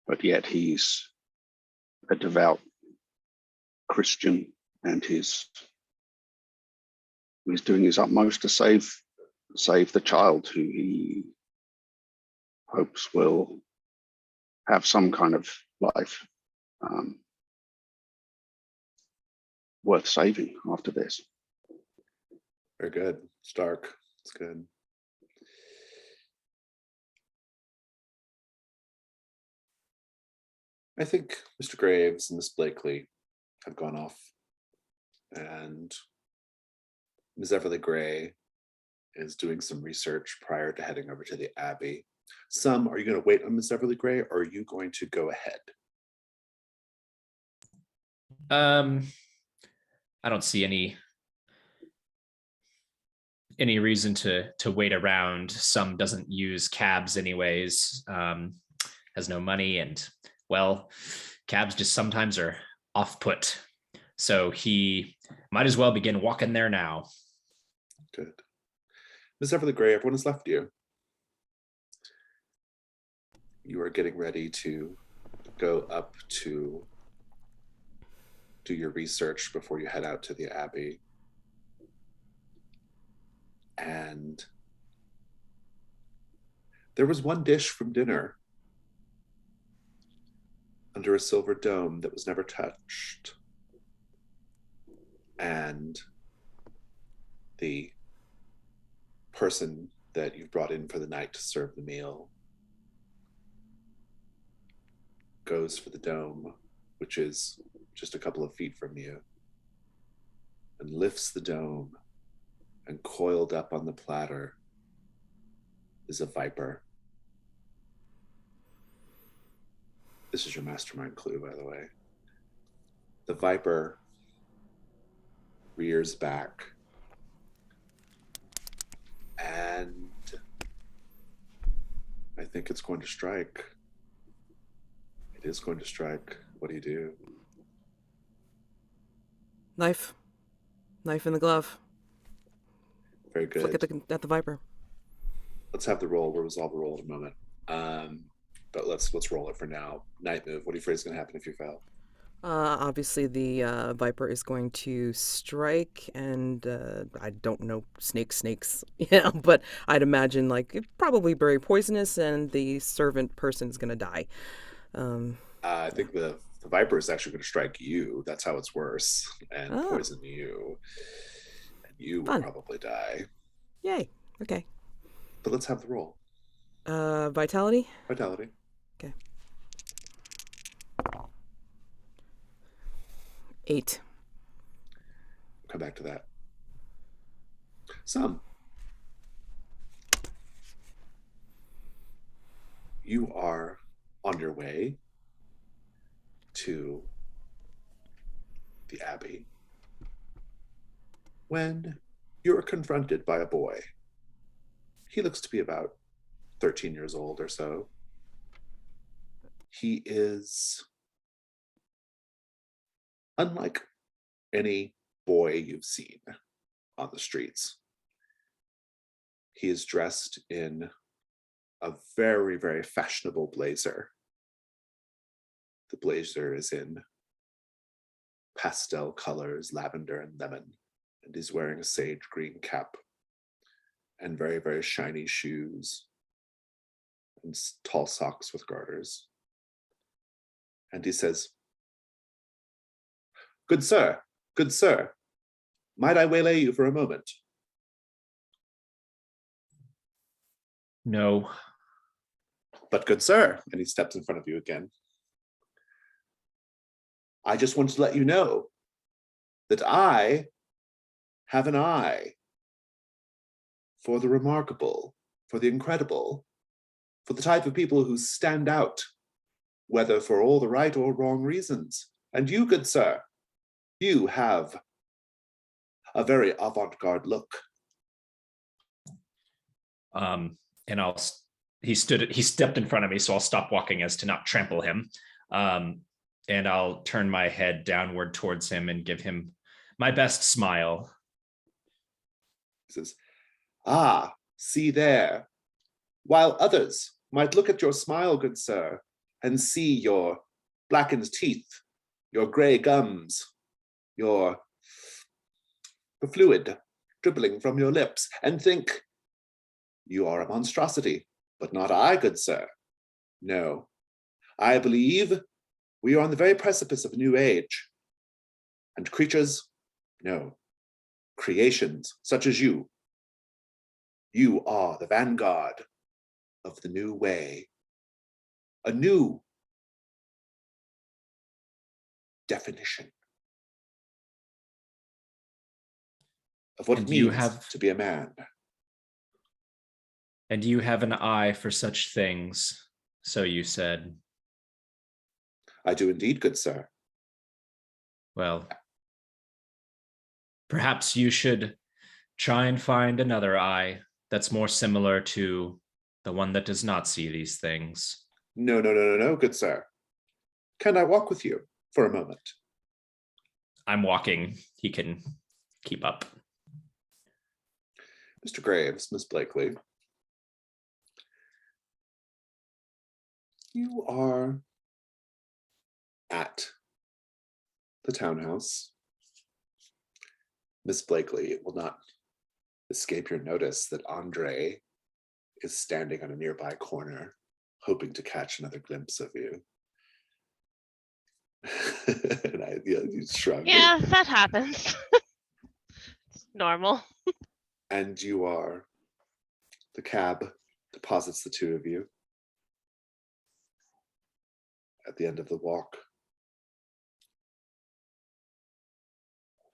but yet he's a devout Christian, and he's doing his utmost to save the child, who he hopes will have some kind of life worth saving after this. Very good. Stark. It's good. I think Mr. Graves and Miss Blakely have gone off, and Ms. Everly Gray is doing some research prior to heading over to the Abbey. Are you going to wait on Ms. Everly Gray, or are you going to go ahead? I don't see any reason to wait around. Some doesn't use cabs anyways, has no money, and well, cabs just sometimes are off-put. So he might as well begin walking there now. Good. Ms. Everly Gray, everyone has left you. You are getting ready to go up to do your research before you head out to the Abbey. And there was one dish from dinner under a silver dome that was never touched. And the person that you've brought in for the night to serve the meal goes for the dome, which is just a couple of feet from you, and lifts the dome, and coiled up on the platter is a viper. This is your mastermind clue, by the way. The viper rears back, and I think it's going to strike. It is going to strike. What do you do? Knife in the glove. Very good. Look at the viper. Let's have the roll. We'll resolve the roll in a moment. But let's roll it for now. Night move. What do you afraid is going to happen if you fail? Obviously, the viper is going to strike, and I don't know snakes, but I'd imagine it's probably very poisonous, and the servant person is going to die. I think the viper is actually going to strike you. That's how it's worse, and poison you. And you will probably die. Yay. Okay. But let's have the roll. Vitality? Vitality. Okay. 8. Come back to that. Some. You are on your way to the Abbey when you're confronted by a boy. He looks to be about 13 years old or so. He is unlike any boy you've seen on the streets. He is dressed in a very, very fashionable blazer. The blazer is in pastel colors, lavender and lemon, and he's wearing a sage green cap and very, very shiny shoes and tall socks with garters. And he says, good sir, might I waylay you for a moment?" No. But good sir, and he steps in front of you again. I just want to let you know that I have an eye for the remarkable, for the incredible, for the type of people who stand out, whether for all the right or wrong reasons. And you, good sir, you have a very avant-garde look. And he stepped in front of me, so I'll stop walking as to not trample him. And I'll turn my head downward towards him and give him my best smile. He says, ah, see there. While others might look at your smile, good sir, and see your blackened teeth, your gray gums, the fluid dribbling from your lips, and think, you are a monstrosity, but not I, good sir. No, I believe we are on the very precipice of a new age. And creatures, no, creations such as you. You are the vanguard of the new way. A new definition of what it means to be a man. And you have an eye for such things, so you said. I do indeed, good sir. Well, perhaps you should try and find another eye that's more similar to the one that does not see these things. No, good sir. Can I walk with you for a moment? I'm walking. He can keep up. Mr. Graves, Miss Blakely, you are at the townhouse. Miss Blakely, it will not escape your notice that Andre is standing on a nearby corner, hoping to catch another glimpse of you. And you shrug. Yeah, that happens. It's normal. And the cab deposits the two of you at the end of the walk.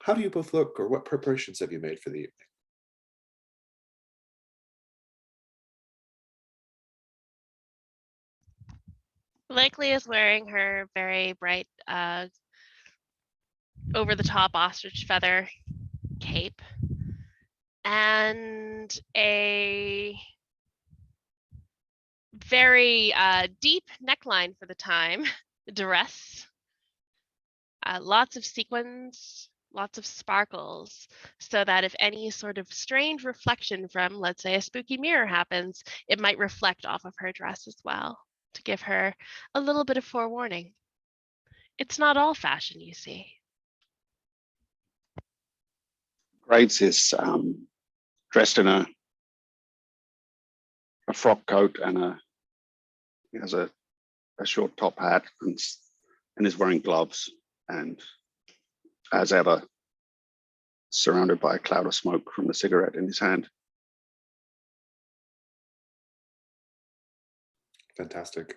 How do you both look, or what preparations have you made for the evening? Blakely is wearing her very bright over-the-top ostrich feather cape and a very deep neckline for the time, dress, lots of sequins, lots of sparkles, so that if any sort of strange reflection from, let's say, a spooky mirror happens, it might reflect off of her dress as well, to give her a little bit of forewarning. It's not all fashion, you see. Graves is dressed in a frock coat and he has a short top hat and is wearing gloves, and as ever surrounded by a cloud of smoke from the cigarette in his hand. Fantastic.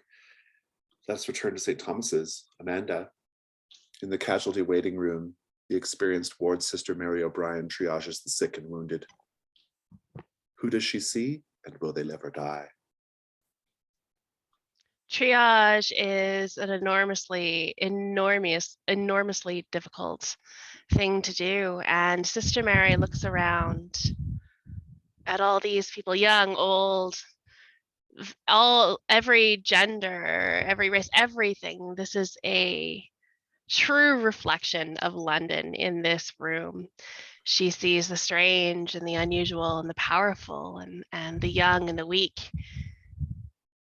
Let's return to St. Thomas's. Amanda, in the casualty waiting room, the experienced ward sister Mary O'Brien triages the sick and wounded. Who does she see, and will they live or die? Triage is an enormously difficult thing to do. And Sister Mary looks around at all these people, young, old, every gender, every race, everything. This is a true reflection of London in this room. She sees the strange and the unusual and the powerful and the young and the weak.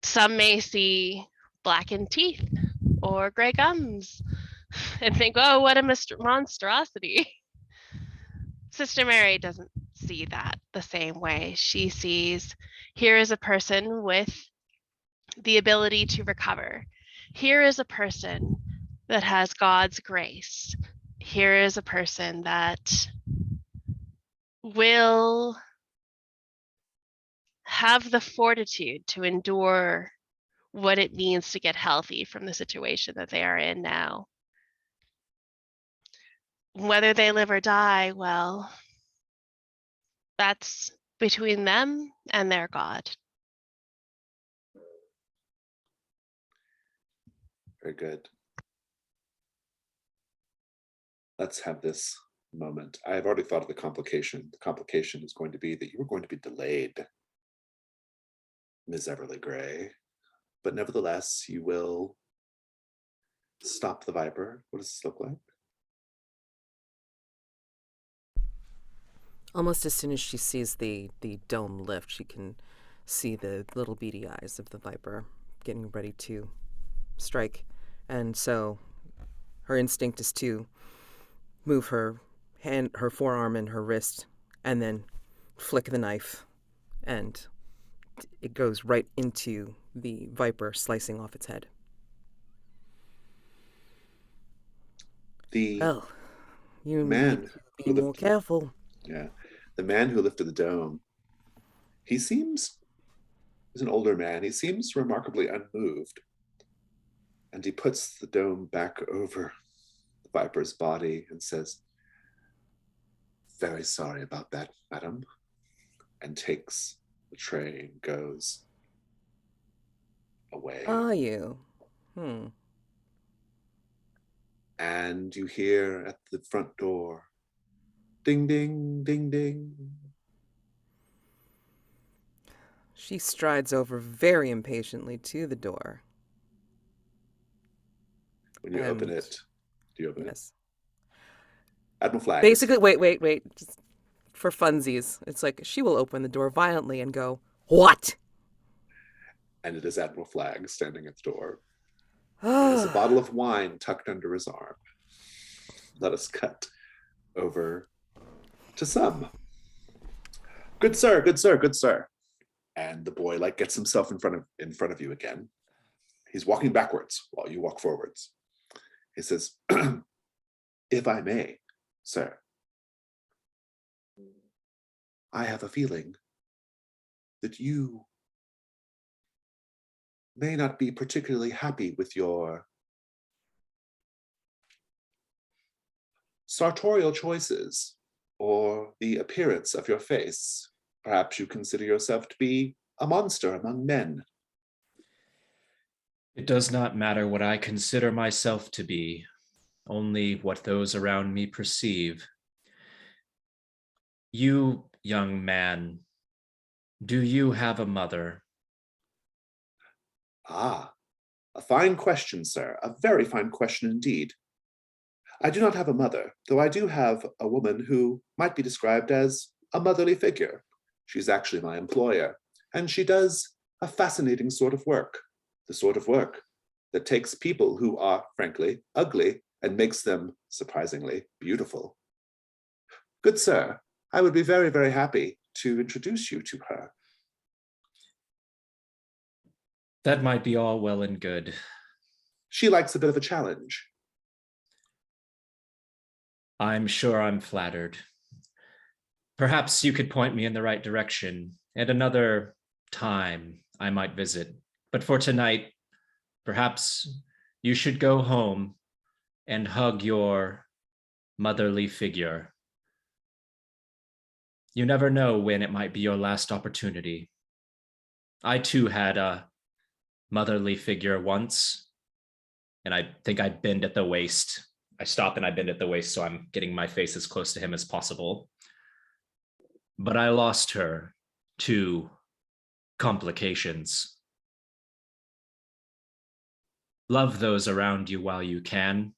Some may see blackened teeth or gray gums and think, oh, what a monstrosity. Sister Mary doesn't see that the same way. She sees, here is a person with the ability to recover. Here is a person that has God's grace. Here is a person that will have the fortitude to endure what it means to get healthy from the situation that they are in now. Whether they live or die, well, that's between them and their God. Very good. Let's have this moment. I've already thought of the complication. The complication is going to be that you are going to be delayed, Ms. Everly Gray. But nevertheless, you will stop the Viper. What does this look like? Almost as soon as she sees the dome lift, she can see the little beady eyes of the Viper getting ready to strike. And so her instinct is to move her hand, her forearm and her wrist, and then flick the knife, and it goes right into the Viper, slicing off its head. The Well, you man need to be more careful. Yeah, the man who lifted the dome, he's an older man. He seems remarkably unmoved. And he puts the dome back over the Viper's body and says, "Very sorry about that, madam," and takes the tray and goes away. Are you? And you hear at the front door, ding, ding, ding, ding. She strides over very impatiently to the door. When you open it, do you open it? Yes. Admiral Flags. Basically, wait. Just for funsies, it's like she will open the door violently and go, "What?" And it is Admiral Flag standing at the door. There's a bottle of wine tucked under his arm. Let us cut over to some. Good sir, good sir, good sir. And the boy gets himself in front of you again. He's walking backwards while you walk forwards. He says, "If I may, sir, I have a feeling that you may not be particularly happy with your sartorial choices or the appearance of your face. Perhaps you consider yourself to be a monster among men." It does not matter what I consider myself to be, only what those around me perceive. You, young man, do you have a mother? Ah, a fine question, sir. A very fine question indeed. I do not have a mother, though I do have a woman who might be described as a motherly figure. She's actually my employer, and she does a fascinating sort of work, the sort of work that takes people who are, frankly, ugly and makes them, surprisingly, beautiful. Good sir, I would be very, very happy to introduce you to her. That might be all well and good. She likes a bit of a challenge. I'm sure I'm flattered. Perhaps you could point me in the right direction. At another time, I might visit. But for tonight, perhaps you should go home and hug your motherly figure. You never know when it might be your last opportunity. I too had a motherly figure once, and I think I bend at the waist. I stop and I bend at the waist, so I'm getting my face as close to him as possible. But I lost her to complications. Love those around you while you can.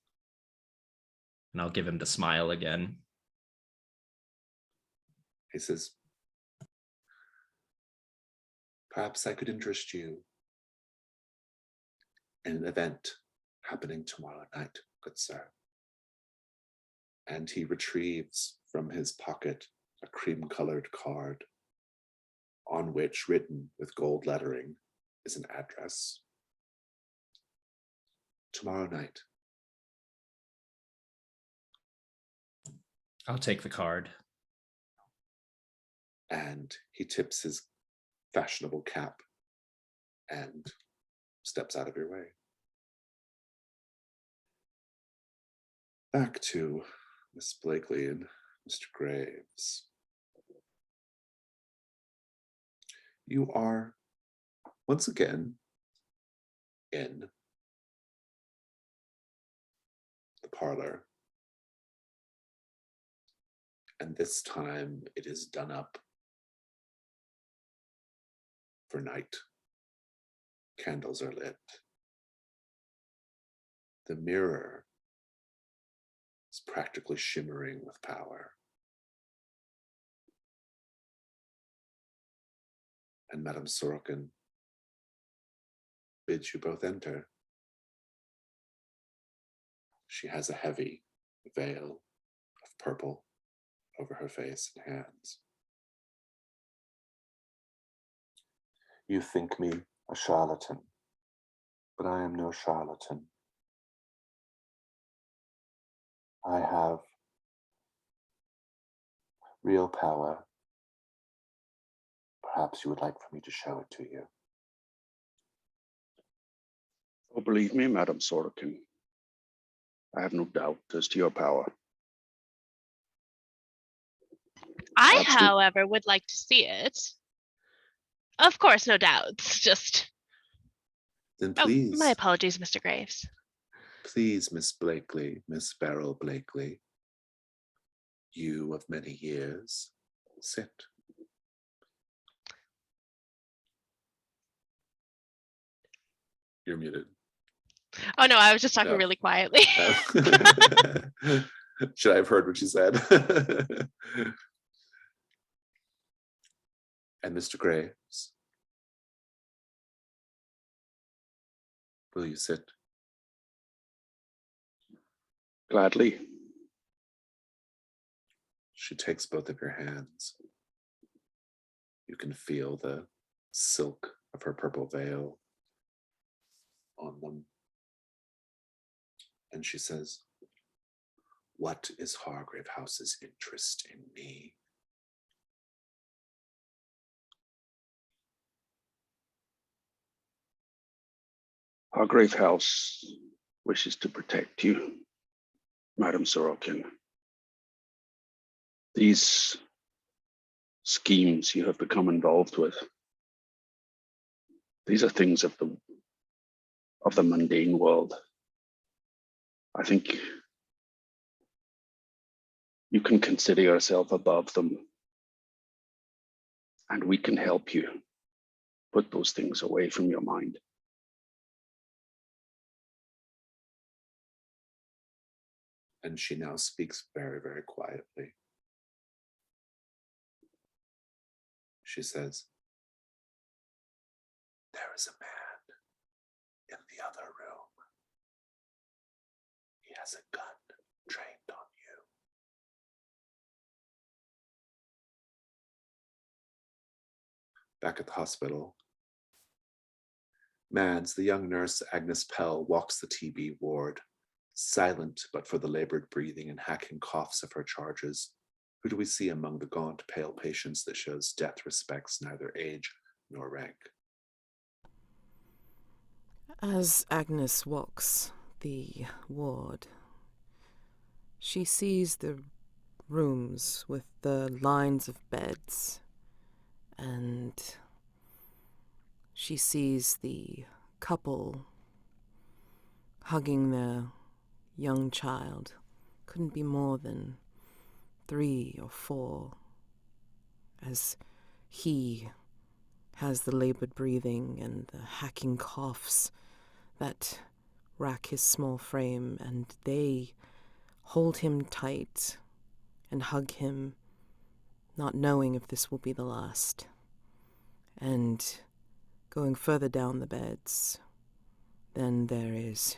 And I'll give him the smile again. He says, "Perhaps I could interest you in an event happening tomorrow night, good sir." And he retrieves from his pocket a cream-colored card on which, written with gold lettering, is an address. Tomorrow night. I'll take the card. And he tips his fashionable cap and steps out of your way. Back to Miss Blakely and Mr. Graves. You are once again in the parlor, and this time it is done up for night. Candles are lit. The mirror is practically shimmering with power. And Madame Sorokin bids you both enter. She has a heavy veil of purple over her face and hands. You think me a charlatan, but I am no charlatan. I have real power. Perhaps you would like for me to show it to you. Oh, believe me, Madame Sorokin, I have no doubt as to your power. I, Absolutely. however, would like to see it. Of course, no doubts. Just. Then please. Oh, my apologies, Mr. Graves. Please, Miss Blakely, Miss Beryl Blakely, you of many years, sit. You're muted. Oh no, I was just talking No. really quietly. Should I have heard what you said? And Mr. Graves, will you sit? Gladly. She takes both of your hands. You can feel the silk of her purple veil on them. And she says, "What is Hargrave House's interest in me?" Hargrave House wishes to protect you, Madame Sorokin. These schemes you have become involved with, these are things of the mundane world. I think you can consider yourself above them, and we can help you put those things away from your mind. And she now speaks very, very quietly. She says, "There is a man in the other room. He has a gun trained on you." Back at the hospital, Mads, the young nurse Agnes Pell, walks the TB ward, silent but for the labored breathing and hacking coughs of her charges. Who do we see among the gaunt, pale patients that shows death respects neither age nor rank? As Agnes walks the ward, she sees the rooms with the lines of beds, and she sees the couple hugging their young child. Couldn't be more than 3 or 4, as he has the labored breathing and the hacking coughs that rack his small frame, and they hold him tight and hug him, not knowing if this will be the last. And going further down the beds, then there is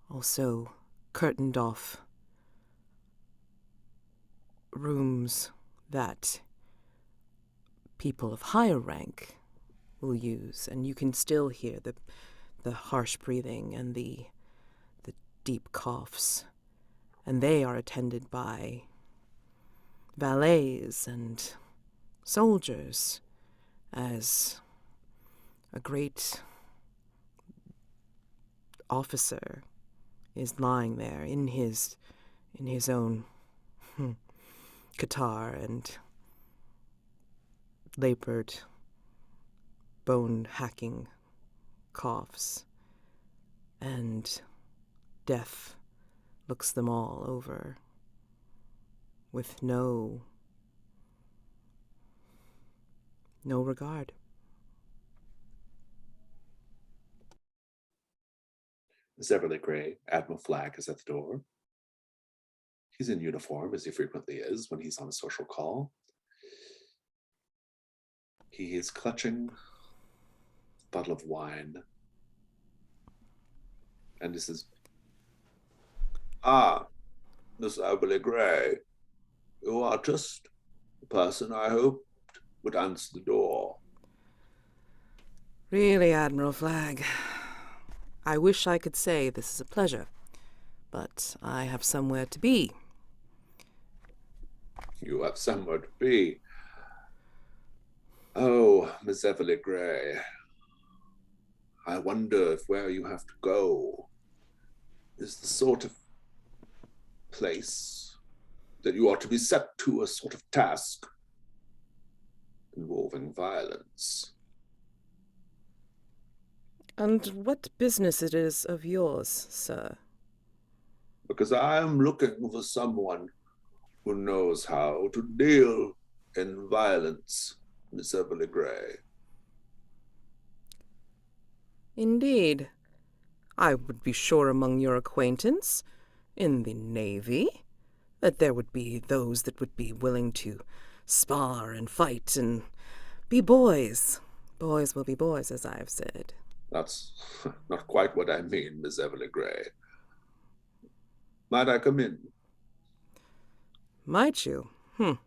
also curtained off rooms that people of higher rank will use, and you can still hear the harsh breathing and the deep coughs, and they are attended by valets and soldiers, as a great officer is lying there in his own catarrh and labored, bone-hacking coughs, and death looks them all over with no regard. Miss Everly Gray, Admiral Flagg is at the door. He's in uniform, as he frequently is when he's on a social call. He is clutching a bottle of wine. And this is, Miss Everly Gray, you are just the person I hoped would answer the door. Really, Admiral Flagg, I wish I could say this is a pleasure, but I have somewhere to be. You have somewhere to be. Oh, Miss Everly Gray, I wonder if where you have to go is the sort of place that you ought to be set to a sort of task involving violence. And what business it is of yours, sir? Because I am looking for someone who knows how to deal in violence, Miss Everly Gray. Indeed. I would be sure among your acquaintance, in the Navy, that there would be those that would be willing to spar and fight and be boys. Boys will be boys, as I have said. That's not quite what I mean, Miss Everly Gray. Might I come in? Might you? Will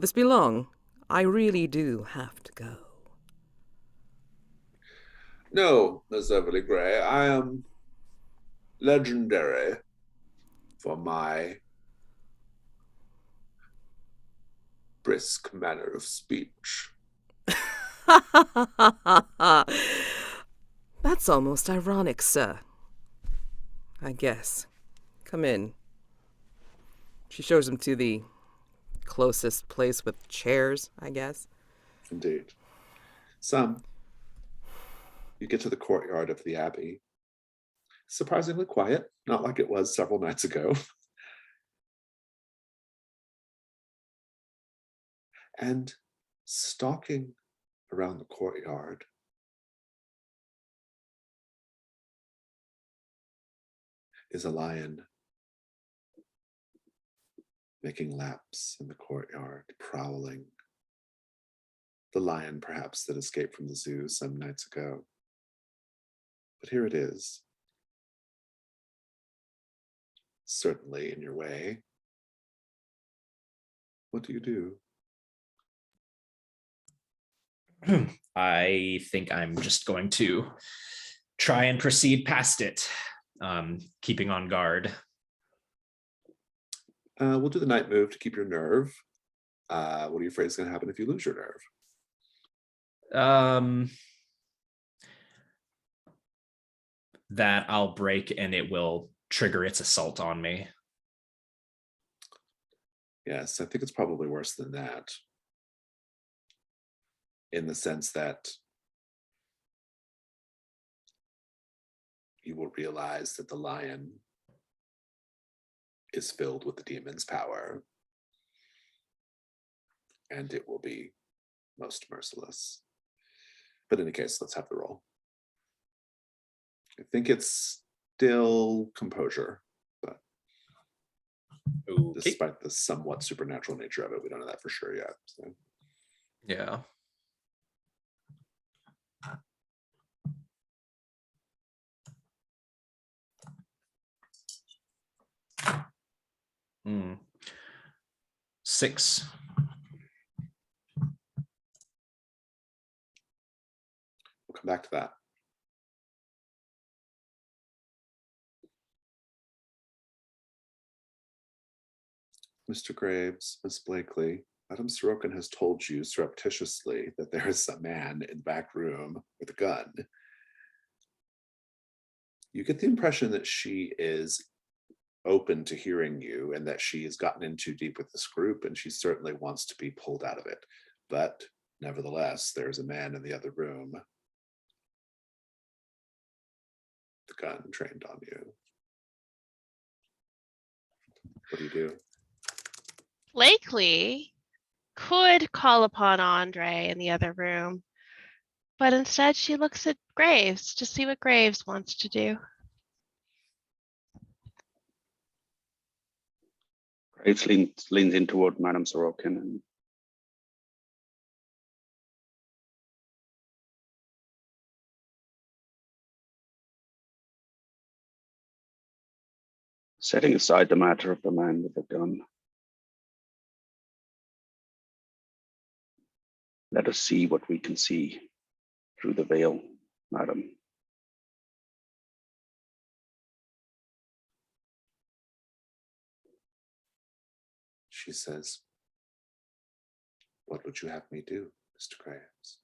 this be long? I really do have to go. No, Miss Everly Gray, I am legendary for my brisk manner of speech. That's almost ironic, sir. I guess. Come in. She shows him to the closest place with chairs, I guess. Indeed. You get to the courtyard of the Abbey. Surprisingly quiet, not like it was several nights ago. And stalking around the courtyard is a lion making laps in the courtyard, prowling. The lion, perhaps, that escaped from the zoo some nights ago. But here it is. Certainly in your way. What do you do? I think I'm just going to try and proceed past it, keeping on guard. We'll do the night move to keep your nerve. What are you afraid is going to happen if you lose your nerve? That I'll break and it will trigger its assault on me. Yes, I think it's probably worse than that. In the sense that you will realize that the lion is filled with the demon's power, and it will be most merciless. But in any case, let's have the roll. I think it's still composure, but Okay. despite the somewhat supernatural nature of it, we don't know that for sure yet. So. Yeah. Hmm. 6. We'll come back to that. Mr. Graves, Miss Blakely, Madame Sorokin has told you surreptitiously that there is a man in the back room with a gun. You get the impression that she is open to hearing you and that she has gotten in too deep with this group and she certainly wants to be pulled out of it. But nevertheless, there's a man in the other room. The gun trained on you. What do you do? Blakely could call upon Andre in the other room, but instead she looks at Graves to see what Graves wants to do. Graves leans in toward Madame Sorokin and setting aside the matter of the man with the gun. Let us see what we can see through the veil, madam. She says, "What would you have me do, Mr. Graves?"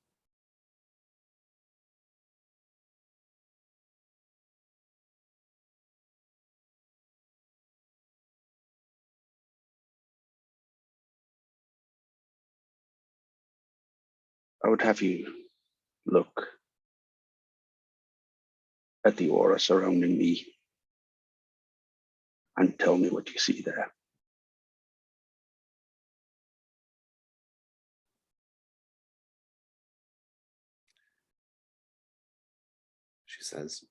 I would have you look at the aura surrounding me and tell me what you see there. She says,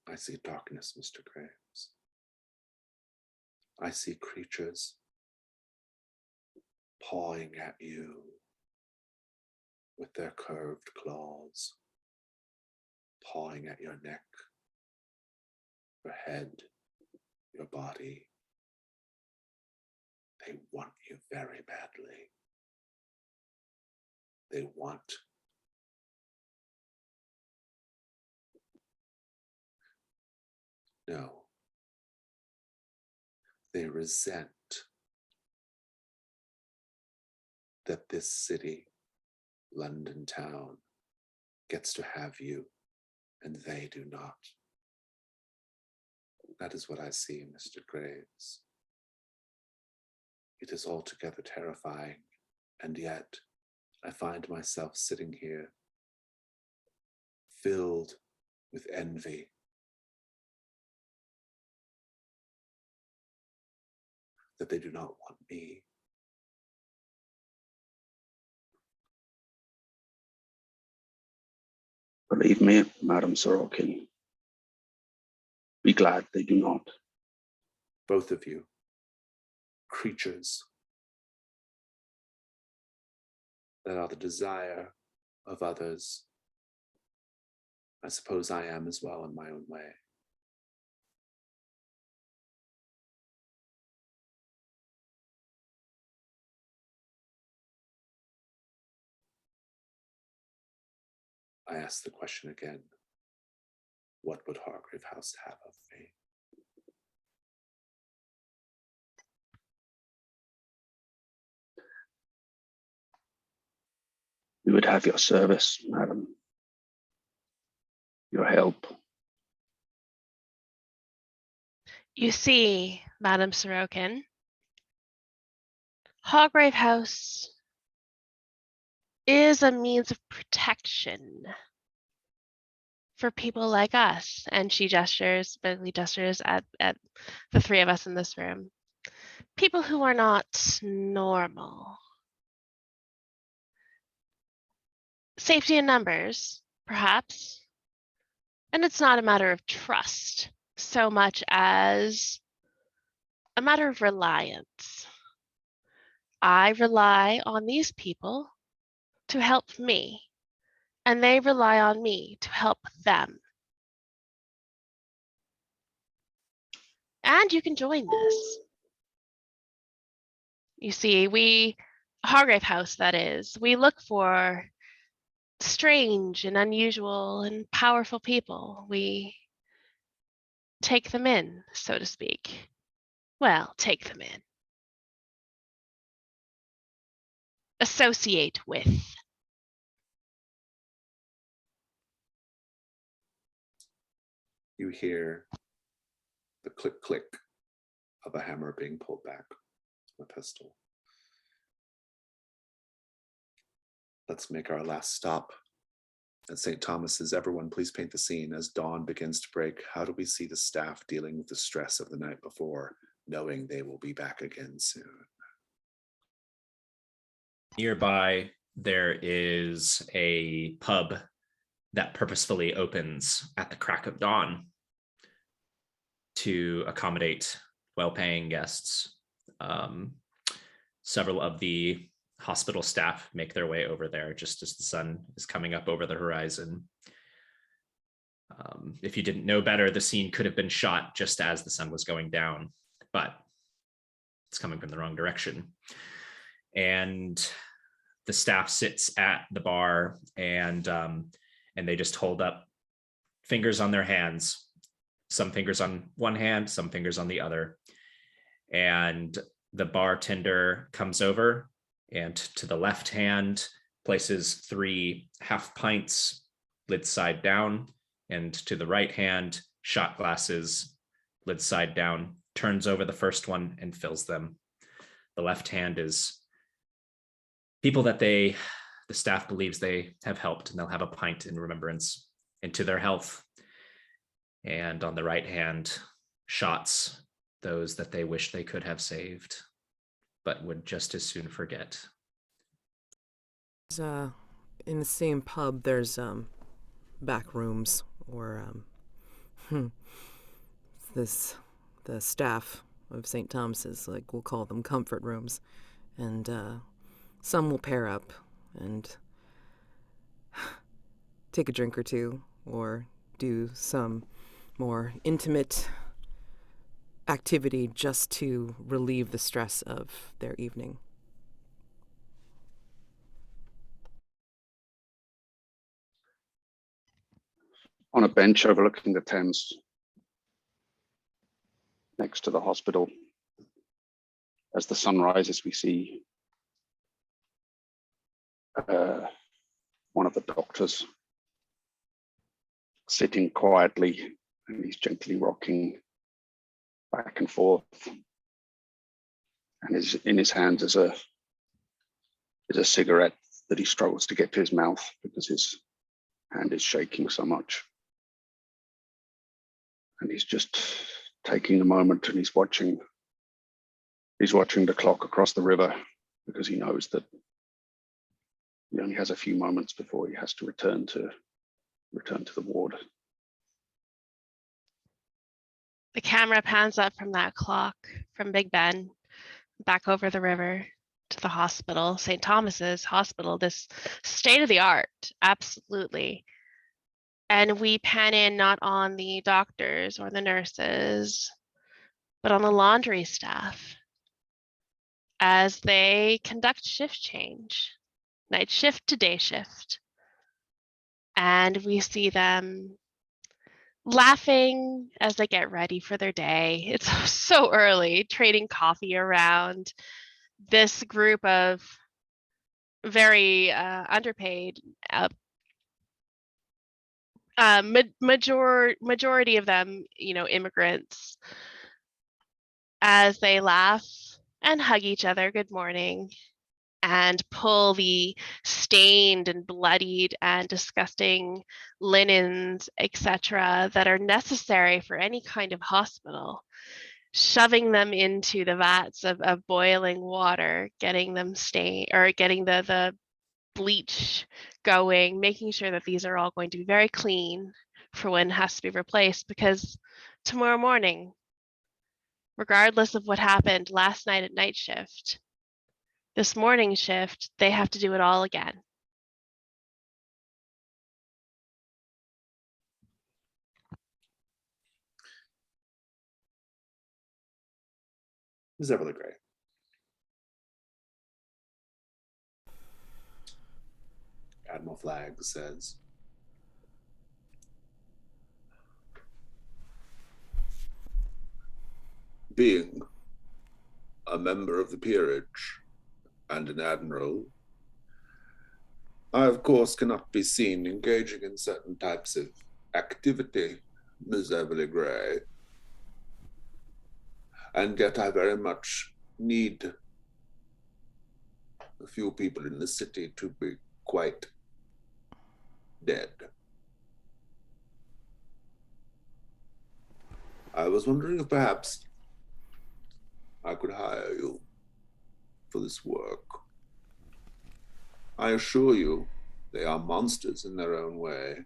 "I see darkness, Mr. Graves. I see creatures pawing at you with their curved claws, pawing at your neck, your head, your body. They want you very badly. They want no. They resent that this city, London town, gets to have you and they do not. That is what I see, Mr. Graves. It is altogether terrifying, and yet I find myself sitting here filled with envy. That they do not want me. Believe me, Madame Sorokin, be glad they do not. Both of you, creatures that are the desire of others. I suppose I am as well in my own way. I ask the question again. What would Hargrave House have of me? We would have your service, madam. Your help. You see, Madame Sorokin, Hargrave House is a means of protection for people like us. And she gestures, Begley gestures at the three of us in this room. People who are not normal. Safety in numbers, perhaps. And it's not a matter of trust so much as a matter of reliance. I rely on these people to help me, and they rely on me to help them. And you can join this. You see, Hargrave House, that is, we look for strange and unusual and powerful people. We take them in, so to speak. Well, take them in. Associate with. You hear the click click of a hammer being pulled back from a pistol. Let's make our last stop at St. Thomas's. Everyone, please paint the scene. As dawn begins to break, how do we see the staff dealing with the stress of the night before, knowing they will be back again soon? Nearby, there is a pub that purposefully opens at the crack of dawn to accommodate well-paying guests. Several of the hospital staff make their way over there just as the sun is coming up over the horizon. If you didn't know better, the scene could have been shot just as the sun was going down, but it's coming from the wrong direction. And the staff sits at the bar and they just hold up fingers on their hands, some fingers on one hand, some fingers on the other. And the bartender comes over and to the left hand places 3 half pints, lid side down, and to the right hand, shot glasses, lid side down, turns over the first one and fills them. The left hand is people that the staff believes they have helped, and they'll have a pint in remembrance into their health. And on the right hand, shots, those that they wish they could have saved, but would just as soon forget. In the same pub, there's back rooms, or the staff of St. Thomas's, like, we'll call them comfort rooms, and some will pair up and take a drink or two, or do some more intimate activity just to relieve the stress of their evening. On a bench overlooking the Thames, next to the hospital, as the sun rises, we see one of the doctors sitting quietly, and he's gently rocking back and forth, and in his hands is a cigarette that he struggles to get to his mouth because his hand is shaking so much. And he's just taking a moment, and he's watching the clock across the river, because he knows that he only has a few moments before he has to return to the ward. The camera pans up from that clock, from Big Ben, back over the river to the hospital, St. Thomas's Hospital, this state-of-the-art, absolutely. And we pan in not on the doctors or the nurses, but on the laundry staff as they conduct shift change, night shift to day shift. And we see them laughing as they get ready for their day. It's so early, trading coffee around. This group of very underpaid majority of them, immigrants, as they laugh and hug each other good morning and pull the stained and bloodied and disgusting linens, etc., that are necessary for any kind of hospital, shoving them into the vats of boiling water, getting them stained, or getting the bleach going, making sure that these are all going to be very clean for when it has to be replaced, because tomorrow morning, regardless of what happened last night at night shift, this morning shift, they have to do it all again. Ms. Everly Gray. Admiral Flagg says, being a member of the peerage and an admiral, I, of course, cannot be seen engaging in certain types of activity, Ms. Everly Gray. And yet I very much need a few people in the city to be quite dead. I was wondering if perhaps I could hire you for this work. I assure you, they are monsters in their own way.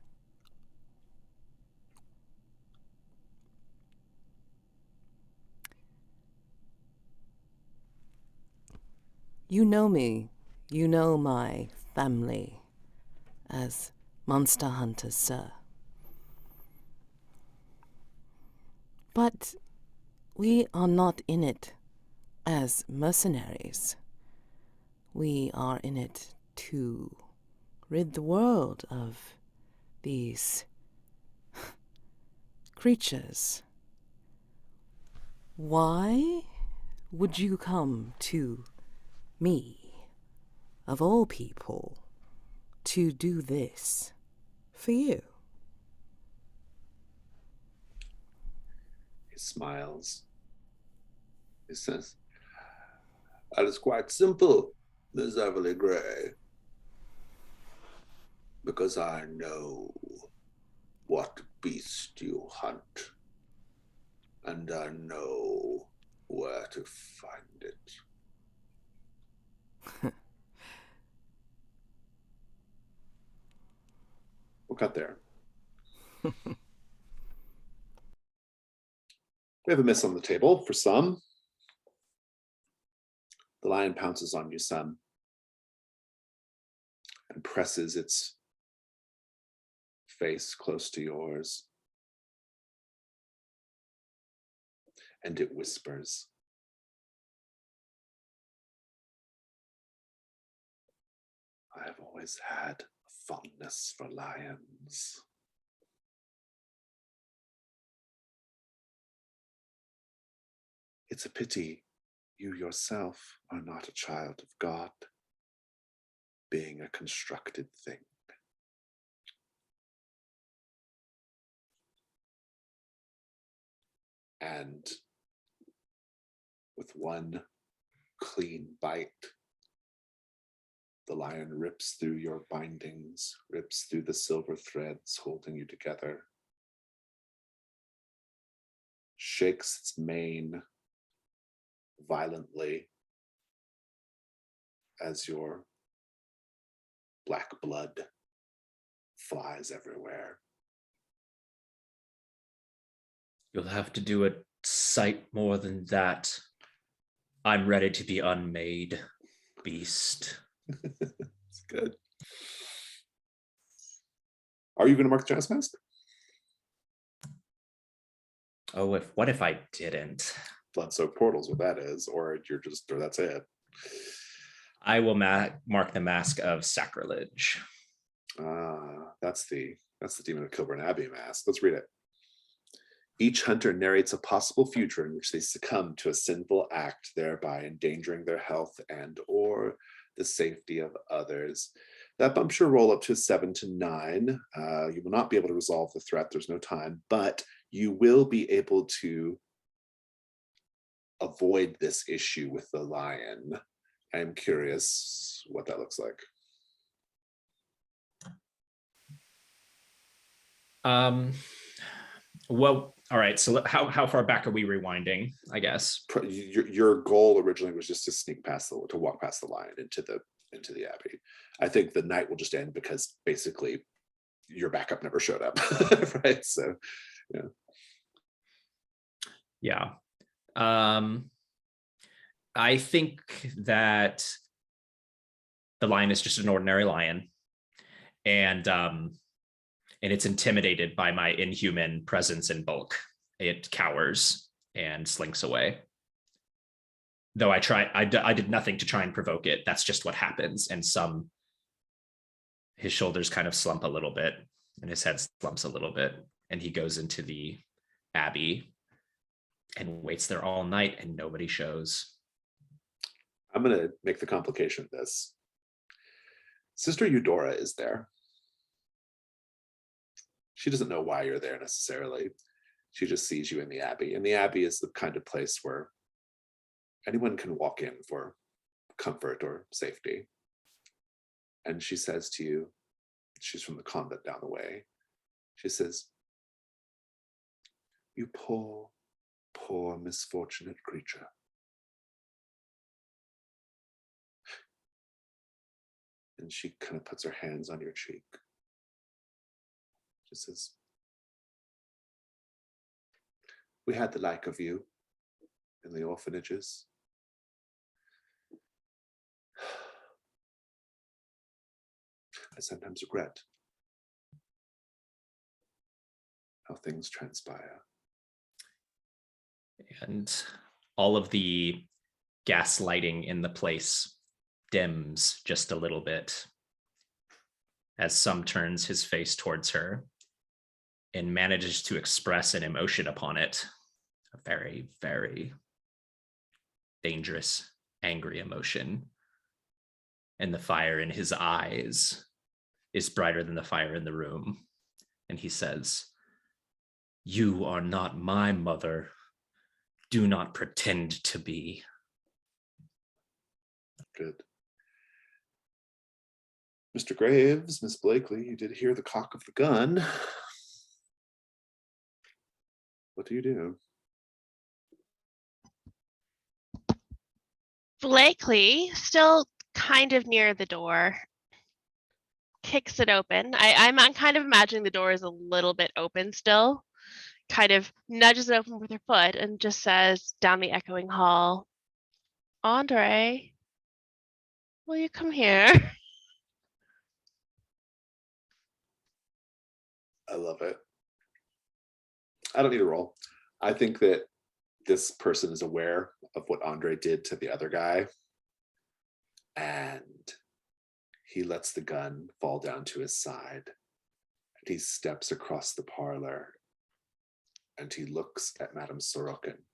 You know me. You know my family as monster hunters, sir. But we are not in it as mercenaries. We are in it to rid the world of these creatures. Why would you come to me, of all people, to do this for you? He smiles. He says, that is quite simple, Ms. Everly Gray. Because I know what beast you hunt, and I know where to find it. We'll cut there. We have a miss on the table for some. The lion pounces on you some and presses its face close to yours. And it whispers, I have always had a fondness for lions. It's a pity you yourself are not a child of God, being a constructed thing. And with one clean bite, the lion rips through your bindings, rips through the silver threads holding you together, shakes its mane violently as your black blood flies everywhere. You'll have to do a sight more than that. I'm ready to be unmade, beast. It's good. Are you going to mark the giant's mask? Oh, what if I didn't? Blood-soaked portals, what that is, or that's it. I will mark the mask of sacrilege. That's the demon of Kilburn Abbey mask. Let's read it. Each hunter narrates a possible future in which they succumb to a sinful act, thereby endangering their health and or the safety of others. That bumps your roll up to 7 to 9. You will not be able to resolve the threat. There's no time, but you will be able to avoid this issue with the lion. I am curious what that looks like. Well, all right. So how far back are we rewinding? I guess your goal originally was just to walk past the lion into the abbey. I think the night will just end because basically your backup never showed up, right? So, yeah. I think that the lion is just an ordinary lion, and it's intimidated by my inhuman presence and bulk. It cowers and slinks away. Though I did nothing to try and provoke it. That's just what happens. And his shoulders kind of slump a little bit, and his head slumps a little bit, and he goes into the abbey and waits there all night, and nobody shows. I'm going to make the complication of this. Sister Eudora is there. She doesn't know why you're there necessarily. She just sees you in the Abbey. And the Abbey is the kind of place where anyone can walk in for comfort or safety. And she says to you, she's from the convent down the way, she says, "You poor, poor misfortunate creature. And she kind of puts her hands on your cheek. She says, "We had the like of you in the orphanages. I sometimes regret how things transpire." And all of the gas lighting in the place dims just a little bit as Sum turns his face towards her and manages to express an emotion upon it. A very, very dangerous, angry emotion. And the fire in his eyes is brighter than the fire in the room. And he says, "You are not my mother. Do not pretend to be." Good. Mr. Graves, Miss Blakely, you did hear the cock of the gun. What do you do? Blakely, still kind of near the door, kicks it open. I'm kind of imagining the door is a little bit open still, kind of nudges it open with her foot and just says down the echoing hall, "Andre, will you come here?" I love it. I don't need a roll. I think that this person is aware of what Andre did to the other guy, and he lets the gun fall down to his side, and he steps across the parlor, and he looks at Madame Sorokin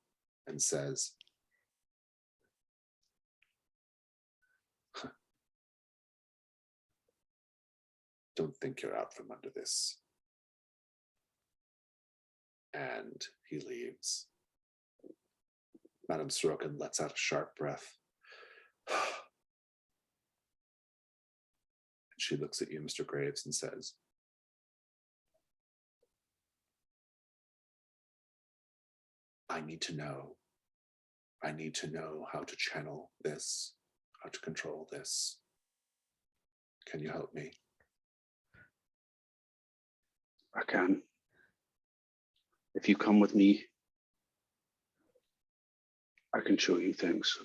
and says, "Don't think you're out from under this." And he leaves. Madame Sorokin lets out a sharp breath. And she looks at you, Mr. Graves, and says, "I need to know. I need to know how to channel this, how to control this. Can you help me?" I can. If you come with me, I can show you things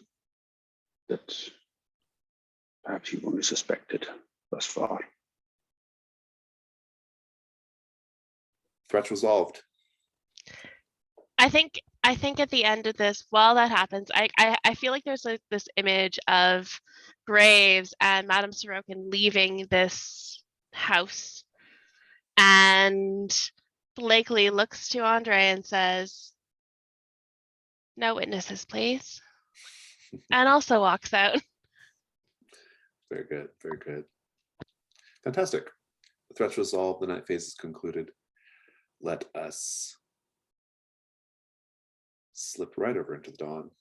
that perhaps you've only suspected thus far. Threat resolved. I think at the end of this, while that happens, I feel like there's like this image of Graves and Madame Sorokin leaving this house, and Blakely looks to Andre and says, "No witnesses, please," and also walks out. Very good, very good. Fantastic. The threat's resolved, the night phase is concluded. Let us slip right over into the dawn.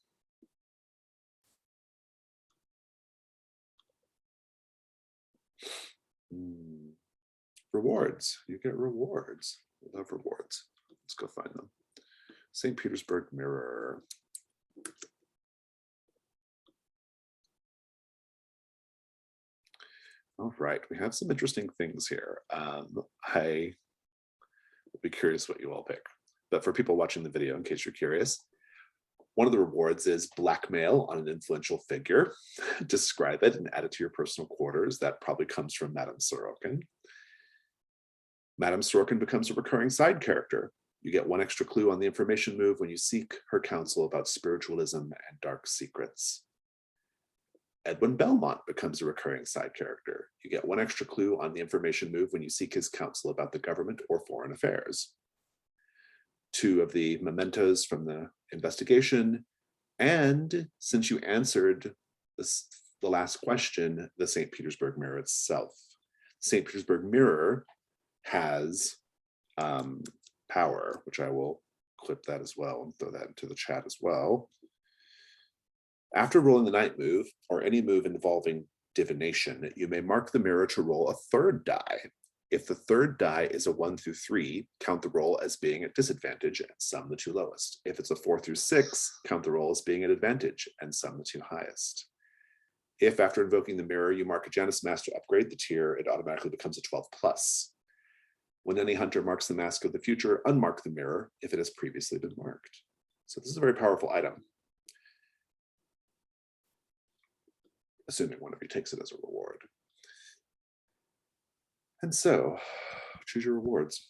Rewards. You get rewards. I love rewards. Let's go find them. St. Petersburg Mirror. All right, we have some interesting things here. I will be curious what you all pick. But for people watching the video, in case you're curious, one of the rewards is blackmail on an influential figure. Describe it and add it to your personal quarters. That probably comes from Madame Sorokin. Madame Sorokin becomes a recurring side character. You get one extra clue on the information move when you seek her counsel about spiritualism and dark secrets. Edwin Belmont becomes a recurring side character. You get one extra clue on the information move when you seek his counsel about the government or foreign affairs. 2 of the mementos from the investigation, and since you answered the last question, the St. Petersburg Mirror itself. St. Petersburg Mirror has power, which I will clip that as well and throw that into the chat as well. After rolling the night move, or any move involving divination, you may mark the mirror to roll a third die. If the third die is a 1 through 3, count the roll as being at disadvantage and sum the two lowest. If it's a 4 through 6, count the roll as being at advantage and sum the two highest. If after invoking the mirror, you mark a Janus mask to upgrade the tier, it automatically becomes a 12+. When any hunter marks the mask of the future, unmark the mirror if it has previously been marked. So this is a very powerful item, assuming one of you takes it as a reward. And so, choose your rewards.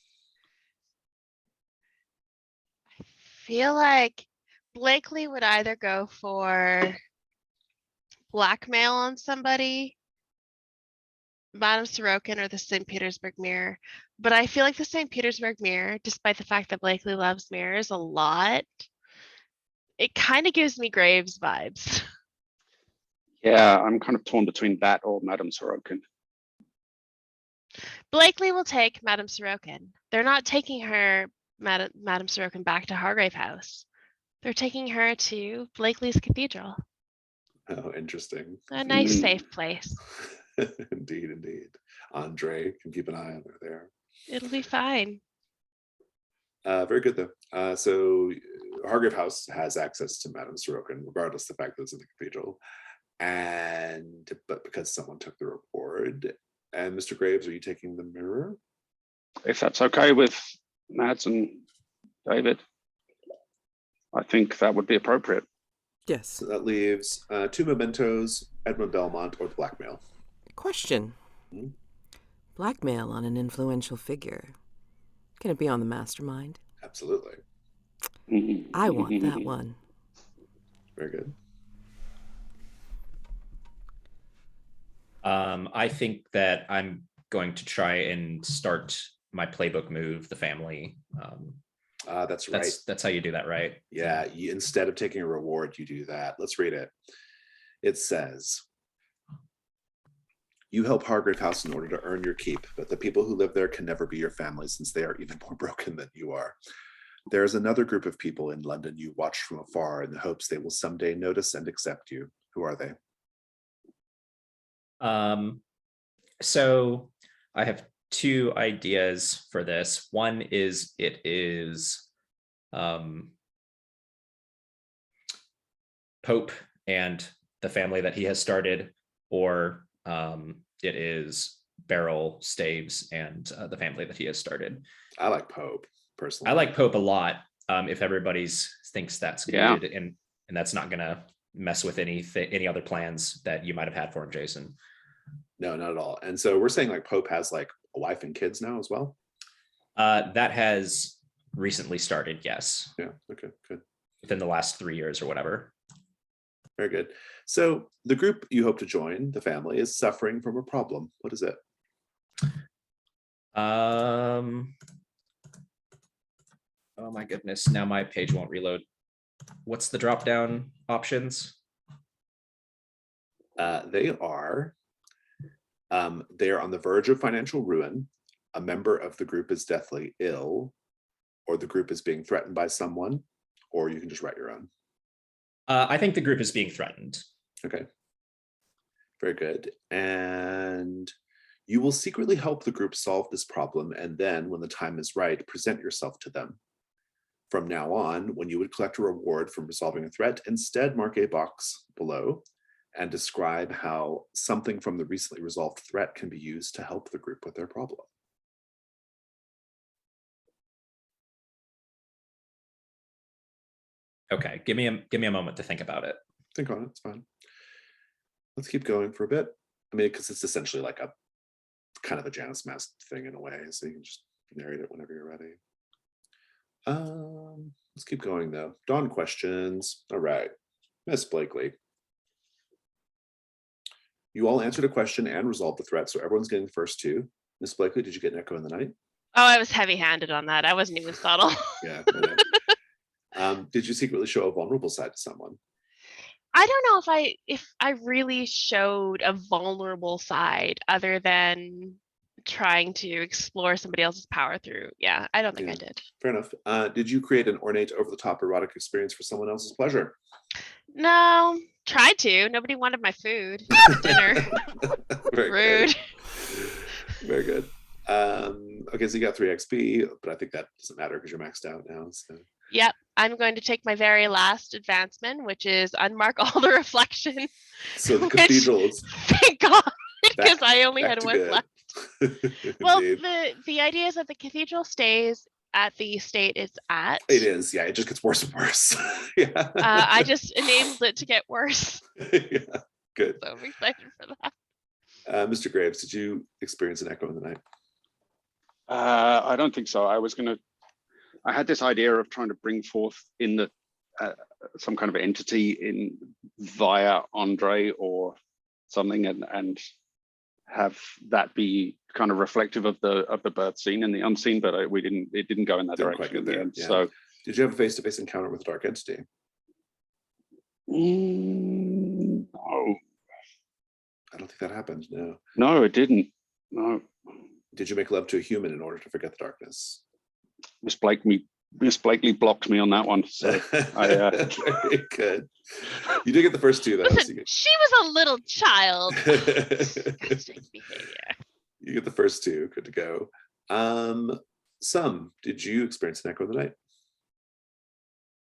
I feel like Blakely would either go for blackmail on somebody, Madame Sorokin, or the St. Petersburg Mirror. But I feel like the St. Petersburg Mirror, despite the fact that Blakely loves mirrors a lot, it kind of gives me Graves vibes. Yeah, I'm kind of torn between that or Madame Sorokin. Blakely will take Madame Sorokin. They're not taking her, Madame Sorokin, back to Hargrave House. They're taking her to Blakely's Cathedral. Oh, interesting. A nice, safe place. Indeed, indeed. Andre can keep an eye on her there. It'll be fine. Very good, though. So Hargrave House has access to Madame Sorokin, regardless of the fact that it's in the cathedral. But because someone took the reward. And Mr. Graves, are you taking the mirror? If that's okay with Mads and David, I think that would be appropriate. Yes. So that leaves 2 mementos, Edmund Belmont, or the blackmail. Question. Blackmail on an influential figure. Can it be on the mastermind? Absolutely. I want that one. Very good. I think that I'm going to try and start my playbook move, the family. That's right. That's how you do that, right? Yeah, instead of taking a reward, you do that. Let's read it. It says, you help Hargrave House in order to earn your keep, but the people who live there can never be your family since they are even more broken than you are. There is another group of people in London you watch from afar in the hopes they will someday notice and accept you. Who are they? So I have 2 ideas for this. One is it is Pope and the family that he has started, or it is Beryl, Staves, and the family that he has started. I like Pope, personally. I like Pope a lot. If everybody's thinks that's good, Yeah. and that's not gonna mess with any other plans that you might have had for him, Jason. No, not at all. And so we're saying like Pope has like a wife and kids now as well? That has recently started, yes. Yeah, okay, good. Within the last 3 years or whatever. Very good. So the group you hope to join, the family, is suffering from a problem. What is it? Oh my goodness, now my page won't reload. What's the drop down options? They are on the verge of financial ruin. A member of the group is deathly ill, or the group is being threatened by someone, or you can just write your own. I think the group is being threatened. Okay. Very good. And you will secretly help the group solve this problem, and then, when the time is right, present yourself to them. From now on, when you would collect a reward from resolving a threat, instead mark a box below and describe how something from the recently resolved threat can be used to help the group with their problem. Okay, give me a moment to think about it. Think on it, it's fine. Let's keep going for a bit. I mean, because it's essentially like a kind of a Janus mask thing in a way, so you can just narrate it whenever you're ready. Let's keep going though. Dawn questions. All right, Miss Blakely. You all answered a question and resolved the threat, so everyone's getting the first 2. Miss Blakely, did you get an echo in the night? Oh, I was heavy-handed on that. I wasn't even subtle. Yeah. Did you secretly show a vulnerable side to someone? I don't know if I really showed a vulnerable side other than trying to explore somebody else's power through. Yeah, I don't think I Yeah. did. Fair enough. Did you create an ornate, over-the-top erotic experience for someone else's pleasure? No, tried to. Nobody wanted my food at dinner. Very Rude. good. Very good. Okay, so you got 3 XP, but I think that doesn't matter because you're maxed out now. So Yep. I'm going to take my very last advancement, which is unmark all the reflection. the which, cathedral is thank God, because back, I only back had to 1 good. left. Well, Indeed. the idea is that the cathedral stays at the state it's at. It is, yeah. It just gets worse and worse. Yeah. I just enabled it to get worse. Yeah. Good. So I'm excited for that. Mr. Graves, did you experience an echo in the night? I don't think so. I had this idea of trying to bring forth in the some kind of entity in via Andre or something, and have that be kind of reflective of the birth scene and the unseen, but it didn't go in that Didn't quite direction get in the there, end. yeah. So Did you have a face-to-face encounter with a dark entity? no, I don't think that happened, no. no, it didn't. No, Did you make love to a human in order to forget the darkness? Miss Blakely blocked me on that one. So Very good. You did get the first 2 though. Listen, So you she was a little child. Disgusting behavior. You get the first 2. Good to go. Did you experience an echo of the night?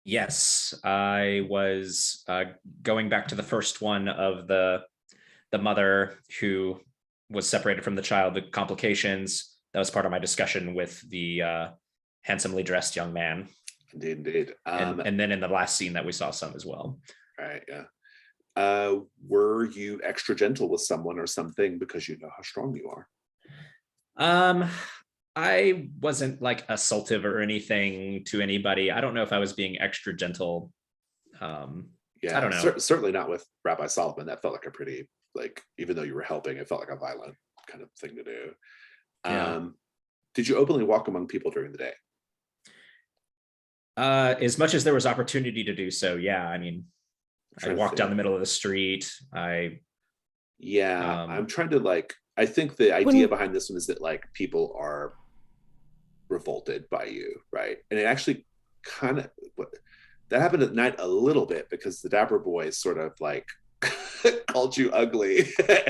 Yes, I was going back to the first one of the mother who was separated from the child, the complications. That was part of my discussion with the handsomely dressed young man. Indeed. And then in the last scene that we saw some as well. Right, yeah. Were you extra gentle with someone or something because you know how strong you are? I wasn't like assaultive or anything to anybody. I don't know if I was being extra gentle. Yeah, I don't know. Certainly not with Rabbi Solomon. That felt like a pretty, like, even though you were helping, it felt like a violent kind of thing to do. Yeah. Did you openly walk among people during the day? As much as there was opportunity to do so, yeah. I mean, I walked down the middle of the street. I'm trying to I think the idea behind this one is that like people are revolted by you, right? And it actually kind of that happened at night a little bit because the Dapper Boys sort of like called you ugly,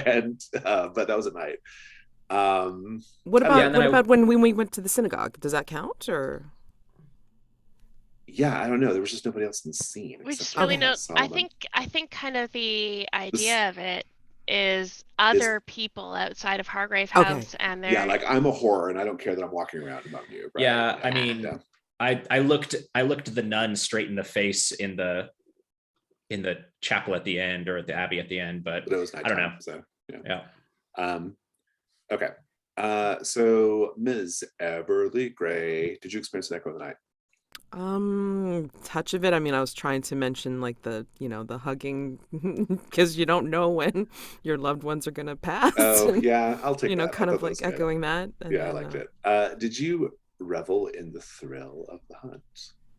and but that was at night. What about when we went to the synagogue? Does that count or? Yeah, I don't know. There was just nobody else in the scene. We just really know. I think kind of the idea of it is other people outside of Hargrave House, and they're like I'm a whore and I don't care that I'm walking around among you. Right? Yeah, I mean, I looked the nun straight in the face in the chapel at the end or at the abbey at the end, but it was nighttime, I don't know. So yeah. Okay. So Ms. Everly Gray, did you experience an echo of the night? Touch of it. I mean, I was trying to mention like the hugging because you don't know when your loved ones are gonna pass. Oh, yeah, I'll take that. Kind of like echoing that. Yeah, I liked it. Did you revel in the thrill of the hunt?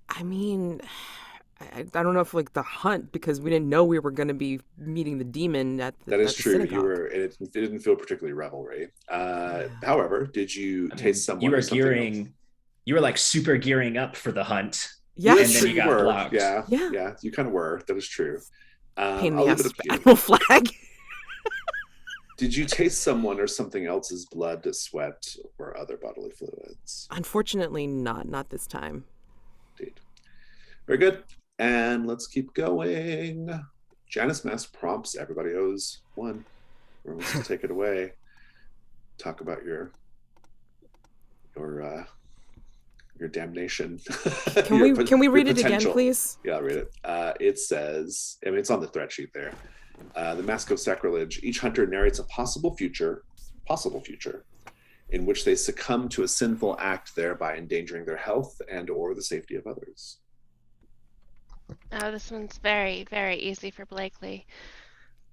I mean, I don't know if like the hunt, because we didn't know we were going to be meeting the demon at the That is true. Synagogue. You were, and it didn't feel particularly revelry. However, did you taste someone? You were like super gearing up for the hunt. Yeah, and then you got blocked. Yeah, you kind of were. That is true. Pain in the ass, Admiral Flag. Did you taste someone or something else's blood, sweat, or other bodily fluids? Unfortunately, not this time. Indeed. Very good. And let's keep going. Janice Mass prompts everybody owes 1. Who wants to take it away? Talk about your damnation. Can we read it again, please? Yeah, I'll read it. It says, I mean, it's on the threat sheet there. The Mask of Sacrilege. Each hunter narrates a possible future, in which they succumb to a sinful act, thereby endangering their health and or the safety of others. Oh, this one's very, very easy for Blakely.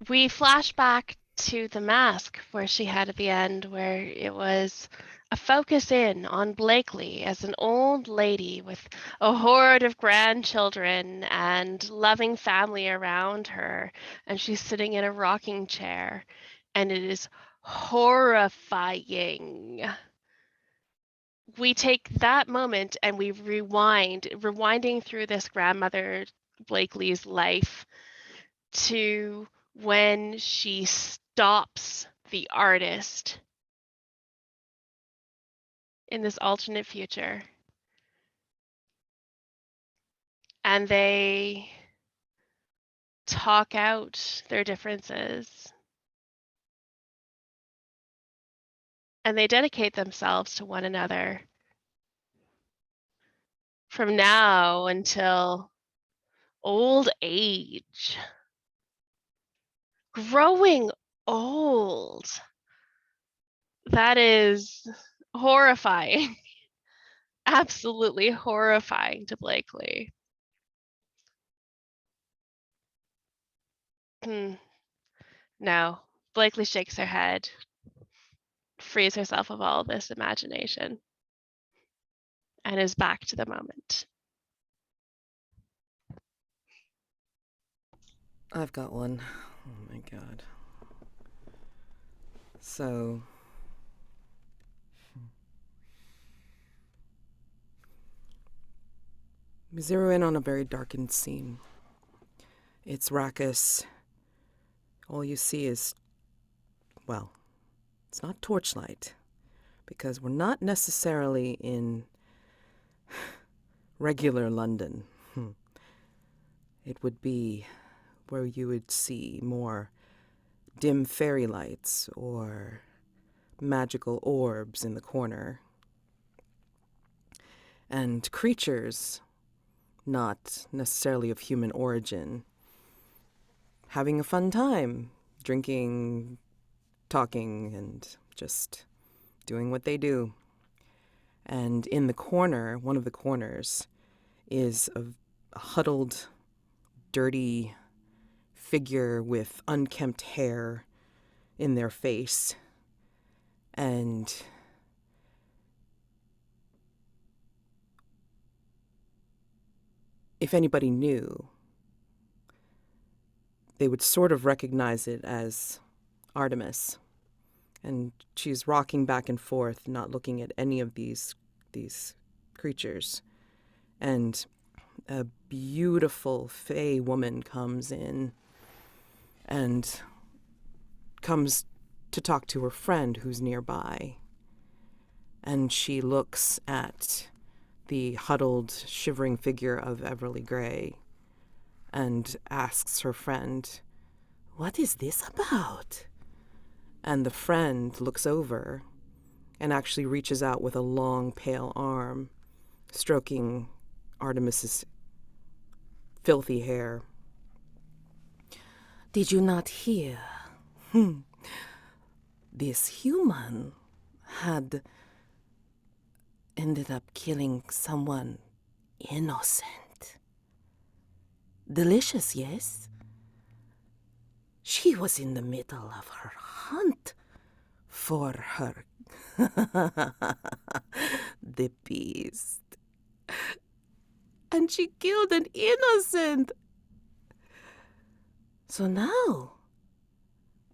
We flash back to the mask where she had at the end, where it was focus in on Blakely as an old lady with a horde of grandchildren and loving family around her, and she's sitting in a rocking chair, and it is horrifying. We take that moment and we rewinding through this grandmother Blakely's life to when she stops the artist in this alternate future. And they talk out their differences. And they dedicate themselves to one another from now until old age. Growing old. That is horrifying. Absolutely horrifying to Blakely. No, Blakely shakes her head, frees herself of all this imagination, and is back to the moment. I've got one. Oh my god. So we zero in on a very darkened scene. It's raucous. All you see is, well, it's not torchlight, because we're not necessarily in regular London. It would be where you would see more dim fairy lights or magical orbs in the corner. And creatures, not necessarily of human origin, having a fun time, drinking, talking, and just doing what they do. And in the corner, one of the corners, is a huddled, dirty figure with unkempt hair in their face. And if anybody knew, they would sort of recognize it as Artemis. And she's rocking back and forth, not looking at any of these creatures. And a beautiful fey woman comes in and comes to talk to her friend who's nearby. And she looks at the huddled, shivering figure of Everly Grey and asks her friend, "What is this about?" And the friend looks over and actually reaches out with a long, pale arm, stroking Artemis's filthy hair. "Did you not hear? This human had ended up killing someone innocent. Delicious, yes? She was in the middle of her hunt for her the beast. And she killed an innocent. So now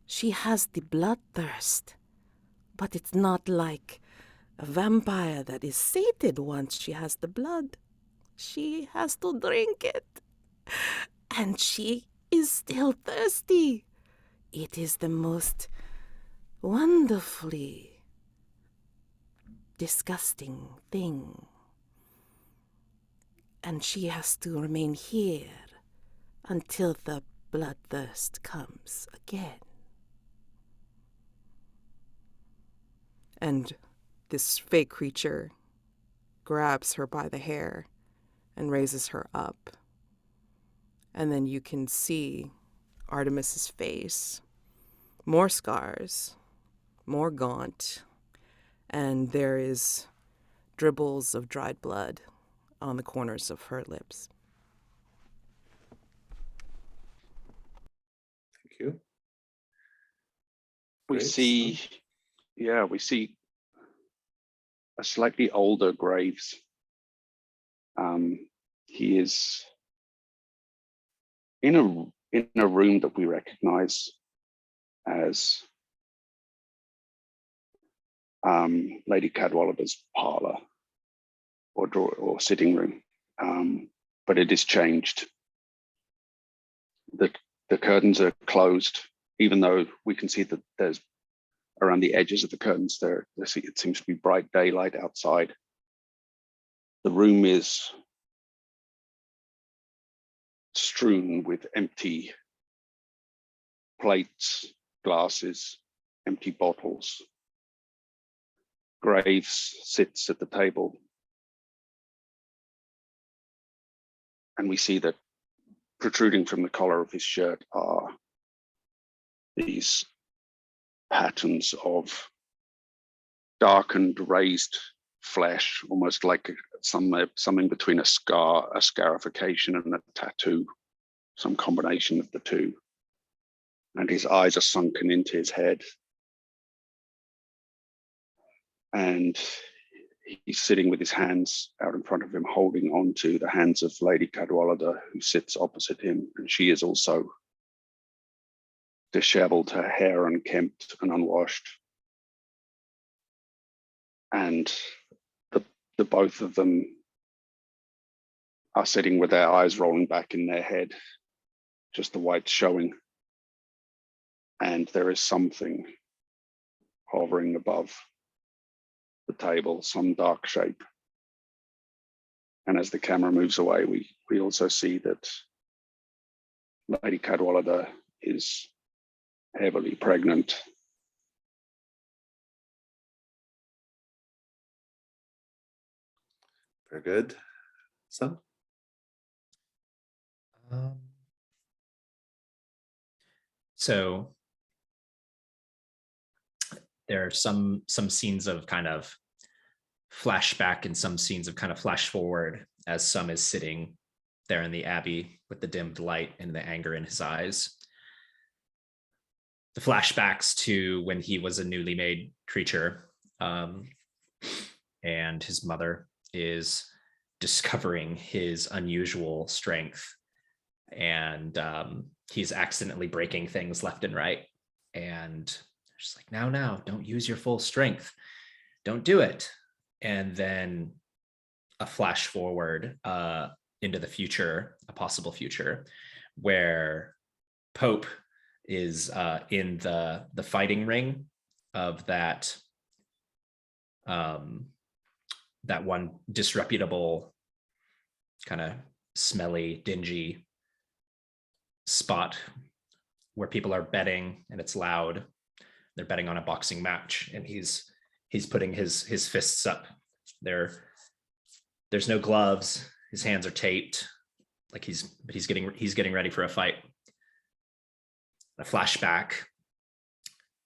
she has the bloodthirst, but it's not like a vampire that is sated once she has the blood. She has to drink it. And she is still thirsty. It is the most wonderfully disgusting thing. And she has to remain here until the bloodthirst comes again." And this fake creature grabs her by the hair and raises her up. And then you can see Artemis's face, more scars, more gaunt, and there is dribbles of dried blood on the corners of her lips. Thank you. We Great. see a slightly older Graves. He is in a room that we recognize as Lady Cadwallader's parlor or sitting room, but it is changed. The curtains are closed, even though we can see that there's around the edges of the curtains it seems to be bright daylight outside. The room is strewn with empty plates, glasses, empty bottles. Graves sits at the table, and we see that protruding from the collar of his shirt are these patterns of darkened, raised flesh, almost like something between a scarification and a tattoo, some combination of the two. And his eyes are sunken into his head. And he's sitting with his hands out in front of him, holding on to the hands of Lady Cadwallader, who sits opposite him. And she is also disheveled, her hair unkempt and unwashed. And the both of them are sitting with their eyes rolling back in their head, just the whites showing. And there is something hovering above the table, some dark shape. And as the camera moves away, we also see that Lady Cadwallader is heavily pregnant. Very good. Sam? So there are some scenes of kind of flashback and some scenes of kind of flash forward as Sum is sitting there in the Abbey with the dimmed light and the anger in his eyes. The flashbacks to when he was a newly made creature, and his mother is discovering his unusual strength, and he's accidentally breaking things left and right, and she's like, now, don't use your full strength, don't do it. And then a flash forward into the future, a possible future, where Pope is in the fighting ring of that one disreputable, kind of smelly, dingy spot where people are betting and it's loud. They're betting on a boxing match, and he's putting his fists up. There's no gloves. His hands are taped, like he's getting ready for a fight. A flashback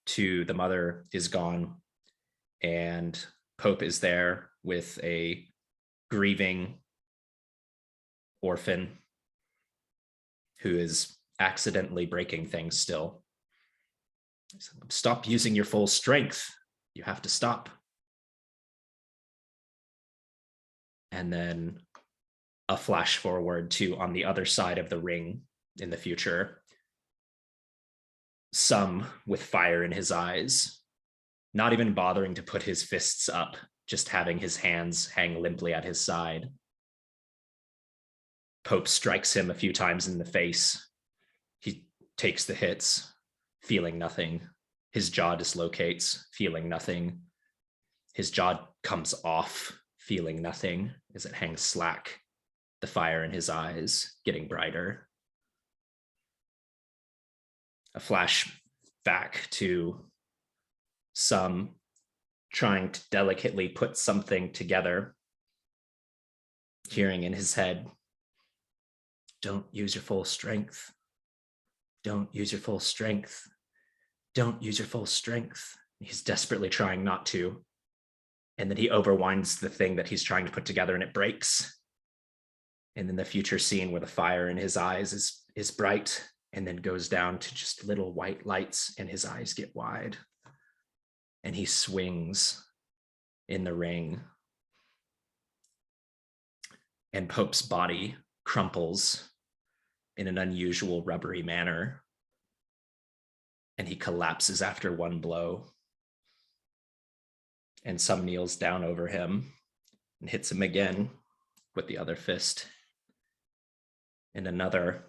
to the mother is gone, and Pope is there with a grieving orphan who is accidentally breaking things still. Stop using your full strength. You have to stop. And then a flash forward to on the other side of the ring in the future, Sum with fire in his eyes, not even bothering to put his fists up, just having his hands hang limply at his side. Pope strikes him a few times in the face. He takes the hits, feeling nothing. His jaw dislocates, feeling nothing. His jaw comes off, feeling nothing as it hangs slack. The fire in his eyes getting brighter. A flash back to Sum trying to delicately put something together, hearing in his head, don't use your full strength. Don't use your full strength. Don't use your full strength. He's desperately trying not to. And then he overwinds the thing that he's trying to put together and it breaks. And then the future scene where the fire in his eyes is bright and then goes down to just little white lights and his eyes get wide. And he swings in the ring. And Pope's body crumples in an unusual rubbery manner. And he collapses after one blow. And some kneels down over him and hits him again with the other fist. And another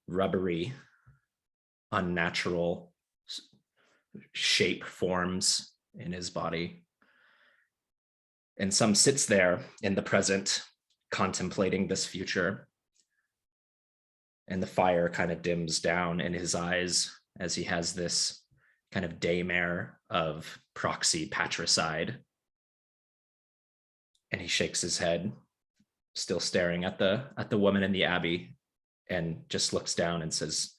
rubbery, unnatural shape forms in his body. And some sits there in the present, contemplating this future. And the fire kind of dims down in his eyes as he has this kind of daymare of proxy patricide. And he shakes his head, still staring at the woman in the abbey, and just looks down and says,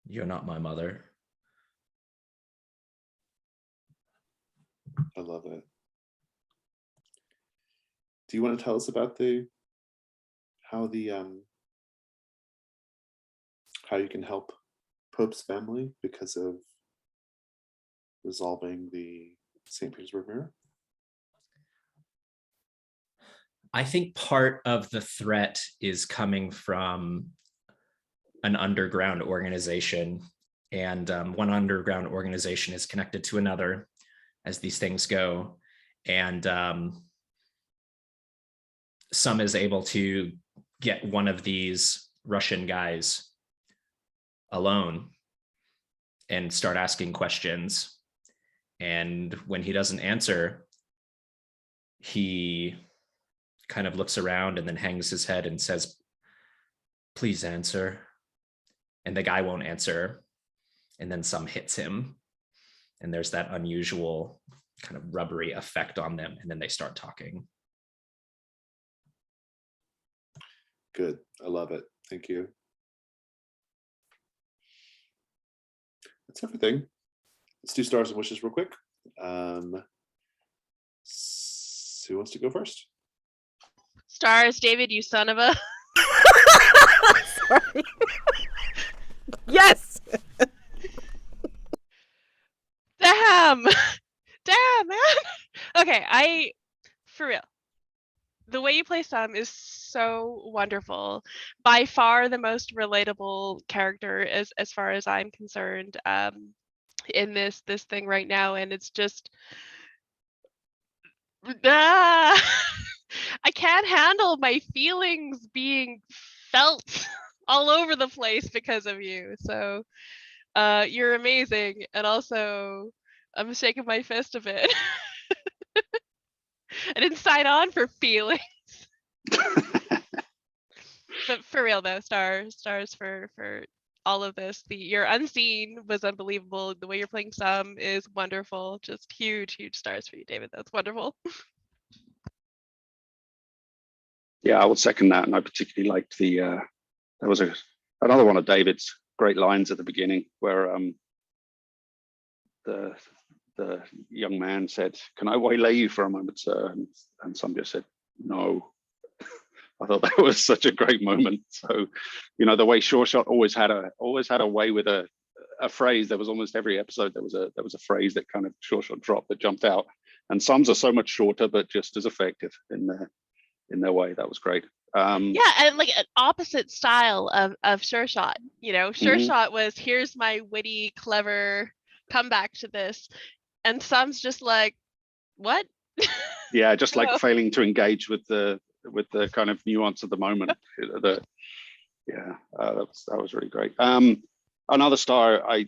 "You're not my mother." I love it. Do you want to tell us about how you can help Pope's family because of resolving the St. Petersburg Mirror? I think part of the threat is coming from an underground organization, and one underground organization is connected to another as these things go. And some is able to get one of these Russian guys alone and start asking questions. And when he doesn't answer, he kind of looks around and then hangs his head and says, "Please answer." And the guy won't answer. And then some hits him. And there's that unusual kind of rubbery effect on them. And then they start talking. Good. I love it. Thank you. That's everything. Let's do stars and wishes real quick. Who wants to go first? Stars, David, you son of a. Sorry. Yes. Damn, man. Okay, for real. The way you play Sam is so wonderful. By far the most relatable character as far as I'm concerned in this thing right now, and it's just I can't handle my feelings being felt all over the place because of you. So you're amazing, and also I'm shaking my fist a bit. I didn't sign on for feelings. But for real though, stars for all of this. Your unseen was unbelievable. The way you're playing Sam is wonderful. Just huge stars for you, David. That's wonderful. Yeah, I would second that, and I particularly liked there was another one of David's great lines at the beginning where the young man said, "Can I waylay you for a moment, sir?" And some just said, "No." I thought that was such a great moment. So, the way Sure Shot always had a way with a phrase. There was almost every episode there was a phrase that kind of Sure Shot dropped that jumped out. And some's are so much shorter, but just as effective in their way. That was great. Yeah, and like an opposite style of Sure Shot. Sure Shot was, here's my witty, clever comeback to this, and some's just like, what? Yeah, just like failing to engage with the kind of nuance of the moment. That was really great. Another star I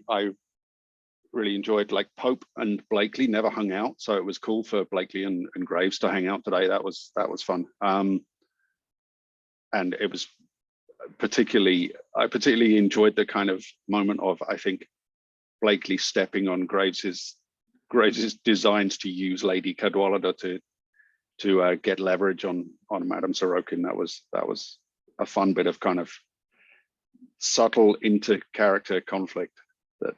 really enjoyed, like Pope and Blakely never hung out, so it was cool for Blakely and Graves to hang out today. That was fun. And it was I particularly enjoyed the kind of moment of, I think, Blakely stepping on Graves's designs to use Lady Cadwallader to get leverage on Madame Sorokin. That was a fun bit of kind of subtle inter-character conflict that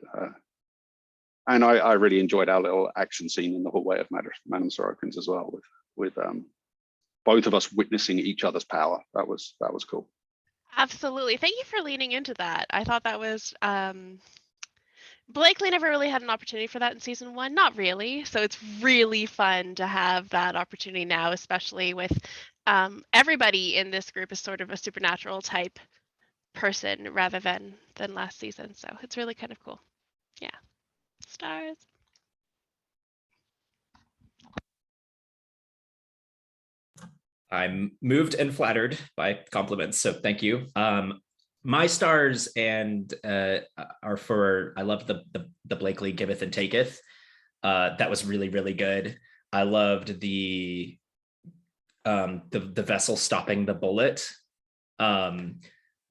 and I really enjoyed our little action scene in the hallway of Madame Sorokin's as well, with both of us witnessing each other's power. That was cool. Absolutely. Thank you for leaning into that. I thought that was Blakely never really had an opportunity for that in season 1, not really. So it's really fun to have that opportunity now, especially with everybody in this group is sort of a supernatural type person rather than last season. So it's really kind of cool. Yeah. Stars. I'm moved and flattered by compliments, so thank you. My stars and are for, I love the Blakely giveth and taketh. That was really, really good. I loved the vessel stopping the bullet. I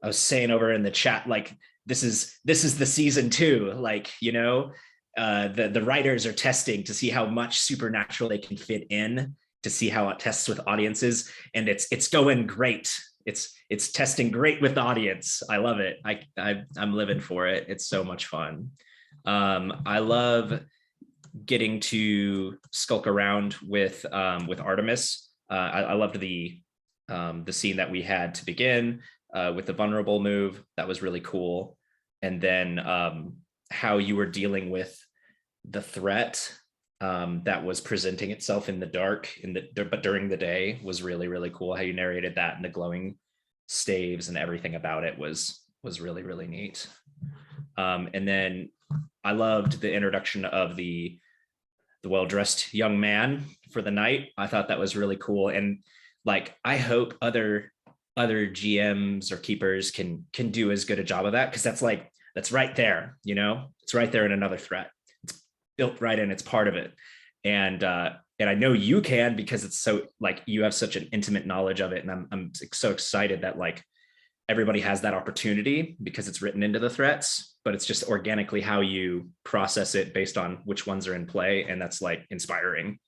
was saying over in the chat, like, this is the season 2, like, you know, the writers are testing to see how much supernatural they can fit in, to see how it tests with audiences, and it's going great. It's testing great with the audience. I love it. I'm living for it. It's so much fun. I love getting to skulk around with Artemis. I loved the scene that we had to begin with the vulnerable move. That was really cool. And then how you were dealing with the threat that was presenting itself in the dark, but during the day, was really, really cool. How you narrated that, and the glowing staves and everything about it was really, really neat. And then I loved the introduction of the well-dressed young man for the night. I thought that was really cool. And like, I hope other GMs or keepers can do as good a job of that, because that's right there, you know, it's right there in another threat. It's built right in, it's part of it. And I know you can, because it's so, like, you have such an intimate knowledge of it. And I'm so excited that, like, everybody has that opportunity because it's written into the threats, but it's just organically how you process it based on which ones are in play. And that's, like, inspiring.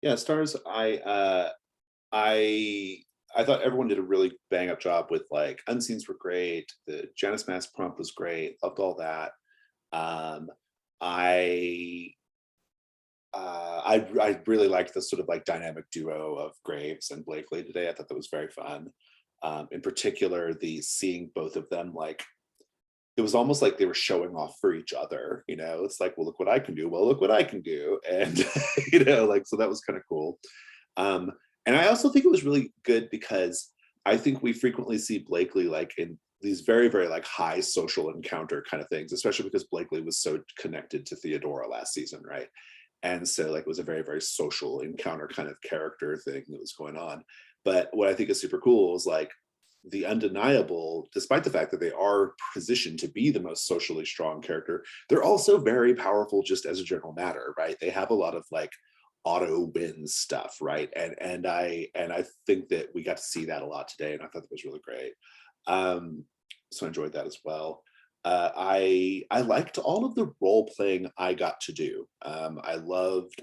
Yeah, stars. I thought everyone did a really bang up job with, like, Unseens were great. The Janice Mask prompt was great. Loved all that. I really liked the sort of, like, dynamic duo of Graves and Blakely today. I thought that was very fun. In particular, the seeing both of them, like, it was almost like they were showing off for each other. You know, it's like, well, look what I can do. Well, look what I can do. And, you know, like, so that was kind of cool. And I also think it was really good because I think we frequently see Blakely, like, in these very, very, like, high social encounter kind of things, especially because Blakely was so connected to Theodora last season, right? And so, like, it was a very, very social encounter kind of character thing that was going on. But what I think is super cool is, like, the undeniable, despite the fact that they are positioned to be the most socially strong character, they're also very powerful just as a general matter, right? They have a lot of, like, auto win stuff, right? And I think that we got to see that a lot today, and I thought that was really great. So I enjoyed that as well. I liked all of the role playing I got to do. I loved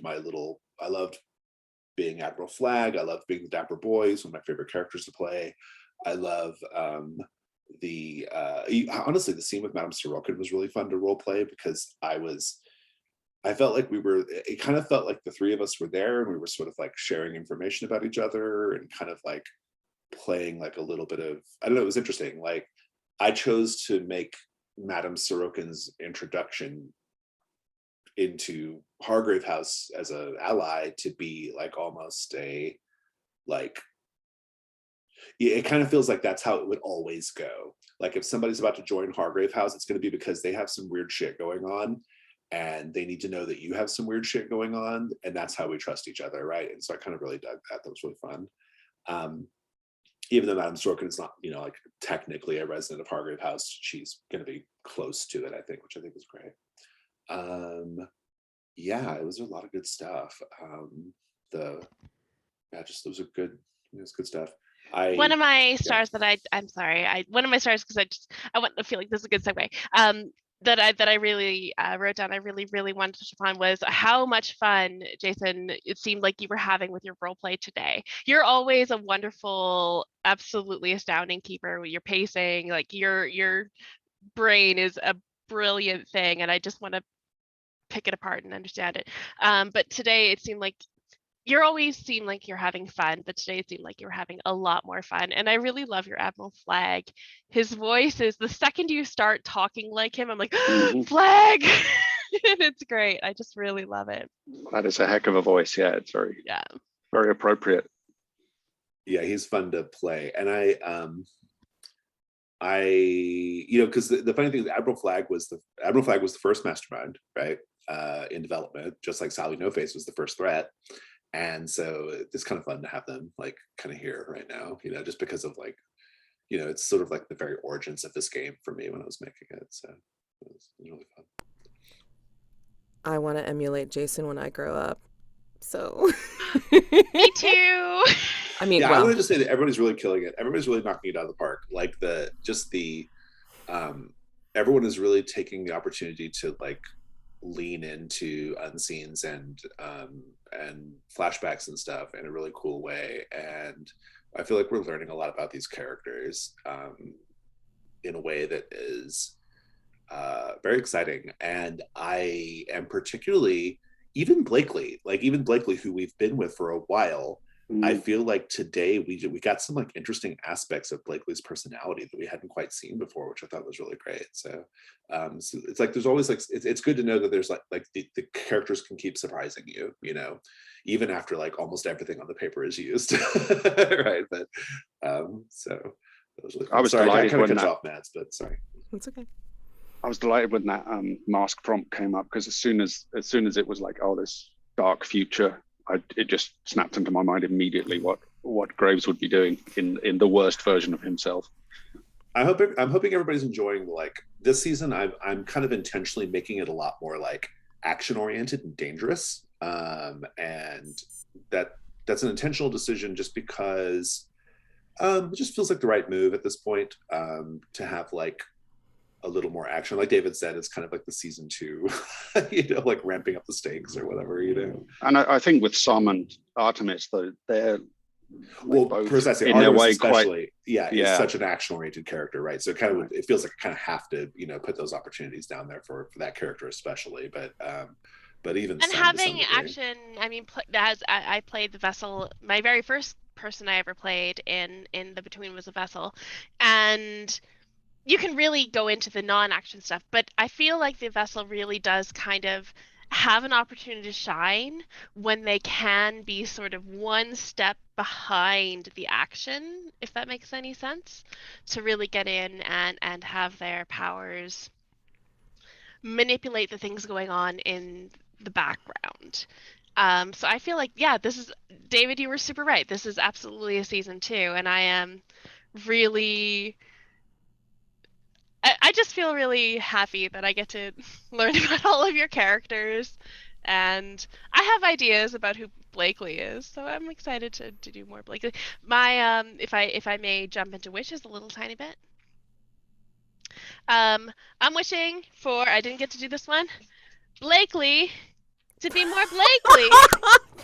being Admiral Flag. I loved being the Dapper Boys, one of my favorite characters to play. I love honestly, the scene with Madame Sorokin was really fun to role play, because I felt like it kind of felt like the three of us were there, and we were sort of, like, sharing information about each other and kind of, like, playing, like, a little bit of, I don't know, it was interesting. Like, I chose to make Madame Sorokin's introduction into Hargrave House as an ally to be, like, almost a, like, it kind of feels like that's how it would always go. Like, if somebody's about to join Hargrave House, it's going to be because they have some weird shit going on, and they need to know that you have some weird shit going on, and that's how we trust each other, right? And so I kind of really dug that. That was really fun. Even though Madame Sorokin is not, you know, like, technically a resident of Hargrave House, she's going to be close to it, I think, which I think was great. Yeah, it was a lot of good stuff. It was good stuff. One of my stars that I'm sorry, one of my stars, because I want to feel like this is a good segue. That I really wrote down, I really, really wanted to touch upon, was how much fun, Jason, it seemed like you were having with your role play today. You're always a wonderful, absolutely astounding keeper with your pacing. Like, your brain is a brilliant thing, and I just want to pick it apart and understand it. But today it seemed like you always seem like you're having fun, but today it seemed like you were having a lot more fun. And I really love your Admiral Flag. His voice is, the second you start talking like him, I'm like, Flag! And it's great. I just really love it. That is a heck of a voice. Yeah, it's very appropriate. Yeah, he's fun to play. And because the funny thing is Admiral Flag was the first mastermind, right? In development, just like Sally No Face was the first threat. And so it's kind of fun to have them like kind of here right now, just because of like, it's sort of like the very origins of this game for me when I was making it. So it was really fun. I want to emulate Jason when I grow up. So me too. I mean, I wanted to say that everybody's really killing it. Everybody's really knocking it out of the park. Like everyone is really taking the opportunity to like lean into unseens and flashbacks and stuff in a really cool way. And I feel like we're learning a lot about these characters in a way that is very exciting. And I am particularly, even Blakely, who we've been with for a while, I feel like today we got some like interesting aspects of Blakely's personality that we hadn't quite seen before, which I thought was really great. So, so it's like there's always like it's good to know that there's like the characters can keep surprising you, even after like almost everything on the paper is used, right? But so that was really cool. I was delighted I kind of when cut you off, Mads, but sorry. It's okay. I was delighted when that mask prompt came up, because as soon as it was like, oh, this dark future, it just snapped into my mind immediately what Graves would be doing in the worst version of himself. I'm hoping everybody's enjoying like this season. I'm kind of intentionally making it a lot more like action oriented and dangerous, and that's an intentional decision just because it just feels like the right move at this point, to have like a little more action. Like David said, it's kind of like the season 2, like ramping up the stakes or whatever, And I think with Sam and Artemis, though, they're precisely in their way especially, is such an action-oriented character, right? So it feels like I kind of have to, put those opportunities down there for that character especially. But even and having action, I mean, as I played the Vessel, my very first person I ever played in the Between was a Vessel, and you can really go into the non-action stuff, but I feel like the Vessel really does kind of have an opportunity to shine when they can be sort of one step behind the action, if that makes any sense, to really get in and have their powers manipulate the things going on in the background. So I feel like, this is, David, you were super right. This is absolutely a season 2, and I am really... I just feel really happy that I get to learn about all of your characters, and I have ideas about who Blakely is, so I'm excited to do more Blakely. My if I may jump into wishes a little tiny bit. I'm wishing for, I didn't get to do this one, Blakely to be more Blakely.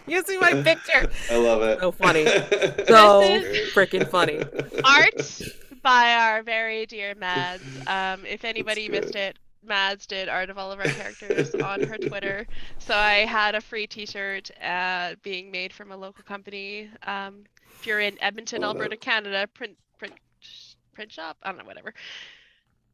You see my picture. I love it. So funny. So freaking funny. Art by our very dear Mads. If anybody missed it, Mads did art of all of our characters on her Twitter. So I had a free t-shirt being made from a local company. If you're in Edmonton, Alberta, Canada, print shop, I don't know, whatever.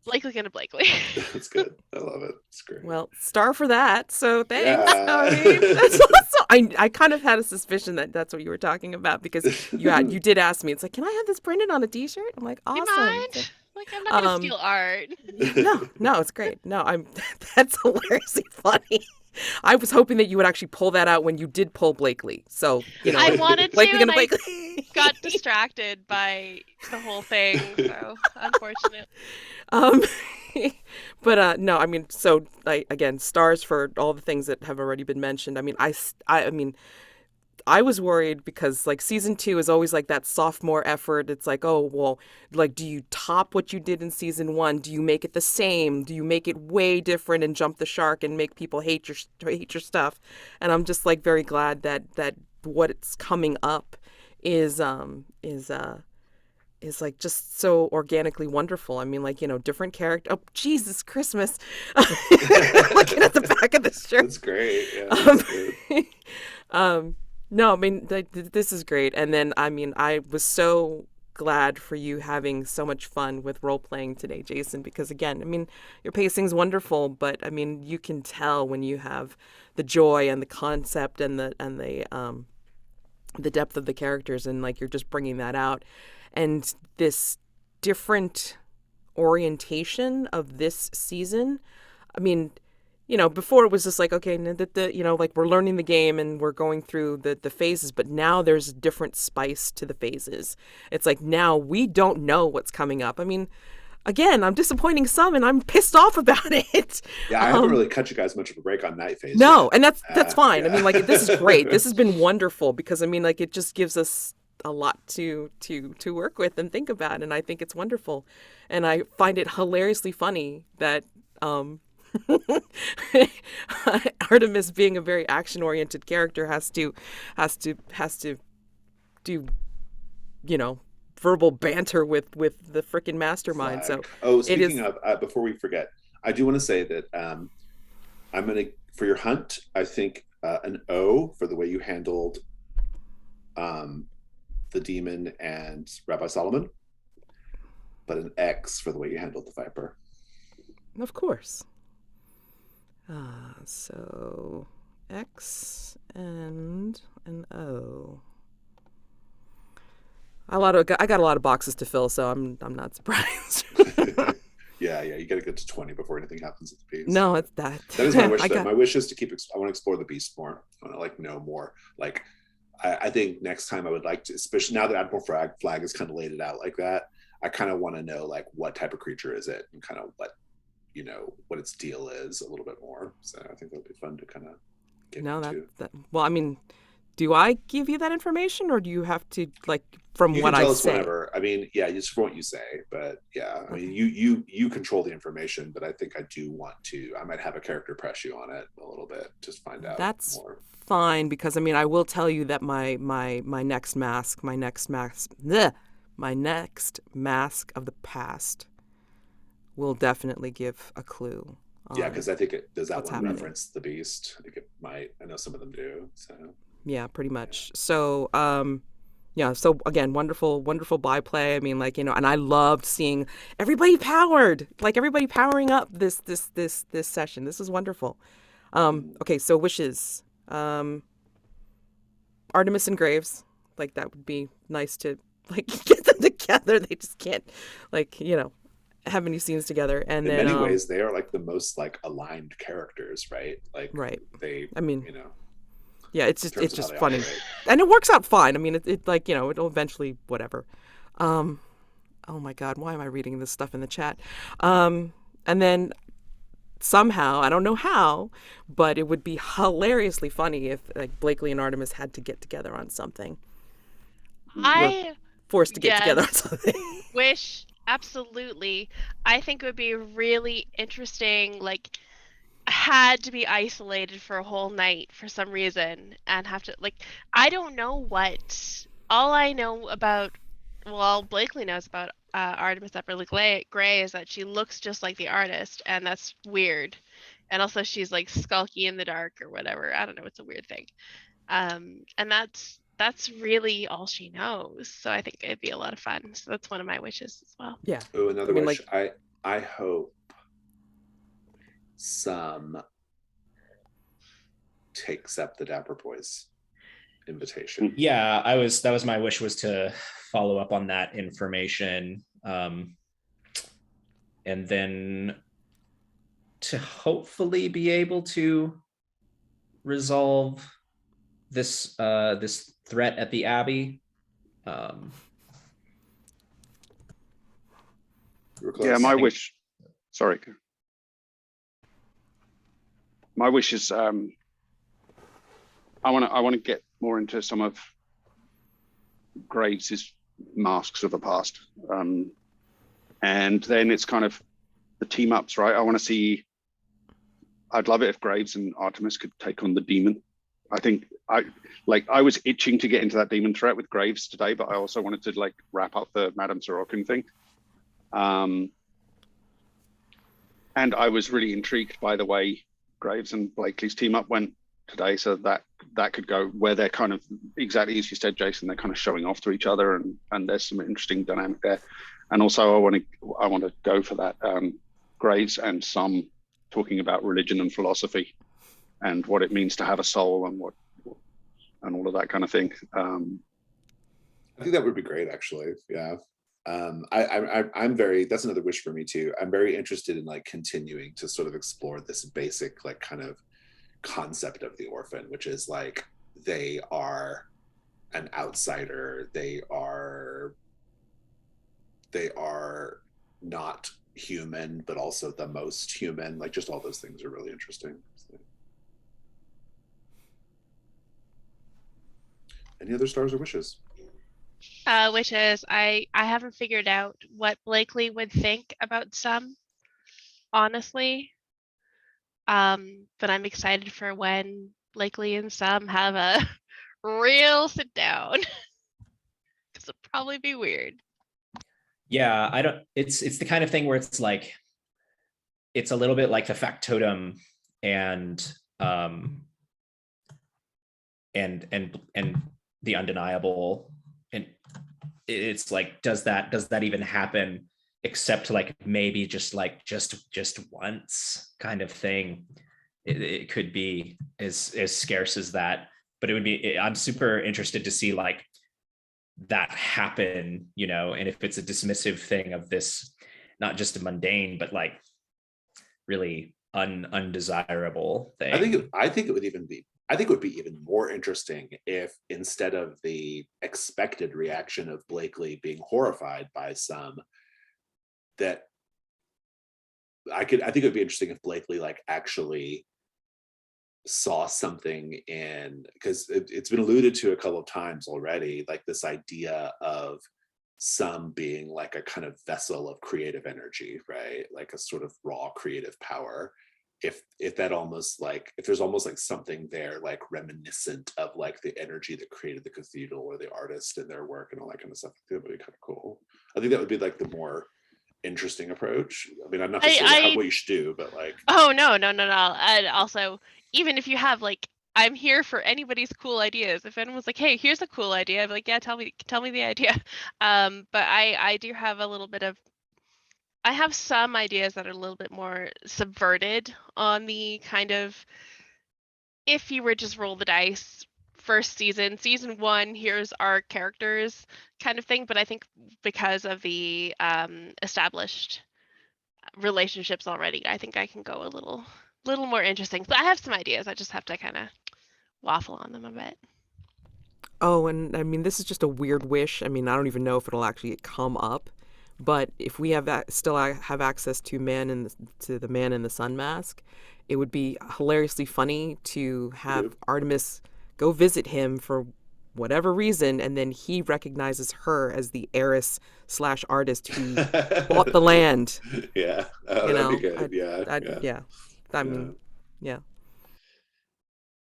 Blakely gonna Blakely. That's good. I love it. It's great. Well, star for that. So thanks. Yeah. I mean, that's awesome. I kind of had a suspicion that that's what you were talking about, because you did ask me. It's like, can I have this printed on a T-shirt? I'm like, awesome. You mind? Like, I'm not gonna steal art. No, it's great. No, that's hilariously funny. I was hoping that you would actually pull that out when you did pull Blakely. So, I wanted to, Blakely and Blakely. I got distracted by the whole thing. So, unfortunate. But no, I mean, so again, stars for all the things that have already been mentioned. I mean, I mean, I was worried because like season 2 is always like that sophomore effort. It's like, oh, well, like, do you top what you did in season 1? Do you make it the same? Do you make it way different and jump the shark and make people hate your stuff? And I'm just like very glad that what's coming up is like just so organically wonderful. I mean, like, different character. Oh, Jesus, Christmas. Looking at the back of this shirt. That's great. Yeah, that's good. No, I mean, this is great. And then, I mean, I was so glad for you having so much fun with role playing today, Jason, because again, I mean, your pacing's wonderful, but I mean, you can tell when you have the joy and the concept and the depth of the characters, and like you're just bringing that out, and this different orientation of this season. I mean, before it was just like, okay, like we're learning the game and we're going through the phases, but now there's a different spice to the phases. It's like now we don't know what's coming up. I mean, again, I'm disappointing some and I'm pissed off about it. Yeah, I haven't really cut you guys much of a break on night phase. No, yet. and that's fine. Yeah. I mean, like this is great. This has been wonderful because I mean, like it just gives us a lot to work with and think about, and I think it's wonderful. And I find it hilariously funny that Artemis, being a very action-oriented character, has to do verbal banter with the freaking mastermind. Flag. So speaking of, before we forget, I do want to say that I'm gonna, for your hunt, I think an O for the way you handled the demon and Rabbi Solomon, but an X for the way you handled the Viper. Of course. So X and an O. I got a lot of boxes to fill, so I'm not surprised. Yeah, you got to get to 20 before anything happens at the piece. No, it's that. That is my wish. My wish is to I want to explore the beast more. I want to know more. Like, I think next time I would like to, especially now that Admiral Flag has kind of laid it out like that, I kind of want to know like what type of creature is it and kind of what its deal is a little bit more. So I think that'll be fun to kind of get into. Well, I mean, do I give you that information, or do you have to, like, from you what can tell I us say? Whenever. I mean, yeah, just from what you say. But yeah, I mean, you control the information, but I think I do want to. I might have a character press you on it a little bit, just find out. That's more. Fine, because I mean, I will tell you that my next mask of the past will definitely give a clue. Yeah, because I think it does that one happening. reference the beast. I think it might. I know some of them do. So yeah, pretty much. So so again, wonderful byplay. I mean, like, and I loved seeing everybody powering up this session. This was wonderful. Okay, so wishes. Artemis and Graves, like that would be nice to like get them together. They just can't, like, have any scenes together. And in then many ways they are like the most like aligned characters, right? Like right. They, I mean, yeah, it's just funny, operate. And it works out fine. I mean, it like, it'll eventually whatever. Oh my God, why am I reading this stuff in the chat? And then somehow, I don't know how, but it would be hilariously funny if like Blakely and Artemis had to get together on something. I forced to get together on something. Wish, absolutely. I think it would be really interesting, like, had to be isolated for a whole night for some reason and have to, like, I don't know what. All I know about, well, Blakely knows about Artemis Epperly Gray is that she looks just like the artist, and that's weird. And also she's like skulky in the dark or whatever. I don't know, it's a weird thing. And that's really all she knows. So I think it'd be a lot of fun. So that's one of my wishes as well. Yeah. Oh, another wish. Like, I hope some takes up the Dapper Boys invitation. Yeah, that was my wish, was to follow up on that information, and then to hopefully be able to resolve this this threat at the Abbey. Yeah, my wish. Sorry. My wish is I want to get more into some of Graves' masks of the past, and then it's kind of the team ups, right? I want to see. I'd love it if Graves and Artemis could take on the demon. I think I was itching to get into that demon threat with Graves today, but I also wanted to like wrap up the Madame Sorokin thing. And I was really intrigued by the way Graves and Blakely's team up went today, so that could go where they're kind of exactly as you said, Jason. They're kind of showing off to each other, and there's some interesting dynamic there. And also, I want to go for that Graves and some talking about religion and philosophy and what it means to have a soul and what and all of that kind of thing. I think that would be great, actually. Yeah. I'm very, that's another wish for me too. I'm very interested in like continuing to sort of explore this basic like kind of concept of the orphan, which is like they are an outsider, they are not human but also the most human, like just all those things are really interesting. So. Any other stars or wishes? Wishes. I haven't figured out what Blakely would think about some, honestly. But I'm excited for when Blakely and some have a real sit down. Because it'll probably be weird. Yeah, I don't. It's the kind of thing where it's like, it's a little bit like the factotum and the undeniable, and it's like, does that even happen, except like maybe just once kind of thing. It could be as scarce as that, but it would be, I'm super interested to see like that happen, you know, and if it's a dismissive thing of this, not just a mundane but like really undesirable thing. I think it would be even more interesting if instead of the expected reaction of Blakely being horrified by some, that I think it would be interesting if Blakely like actually saw something in, because it's been alluded to a couple of times already, like this idea of some being like a kind of vessel of creative energy, right? Like a sort of raw creative power. If that almost like, if there's almost like something there like reminiscent of like the energy that created the cathedral or the artist and their work and all that kind of stuff, that would be kind of cool. I think that would be like the more interesting approach. I mean, I'm not saying what you should do, but like, oh no. And also, even if you have like, I'm here for anybody's cool ideas. If anyone's like, hey, here's a cool idea, I'm like, yeah, tell me the idea. But I do have a little bit of, I have some ideas that are a little bit more subverted on the kind of, if you were just roll the dice, first season 1, here's our characters kind of thing. But I think because of the established relationships already, I think I can go a little more interesting. So I have some ideas. I just have to kind of waffle on them a bit. Oh, and I mean, this is just a weird wish. I mean, I don't even know if it'll actually come up. But if we have still have access to the Man in the Sun Mask, it would be hilariously funny to have Artemis go visit him for whatever reason, and then he recognizes her as the heiress / artist who bought the land. Yeah, that'd be good. Yeah. I mean, yeah.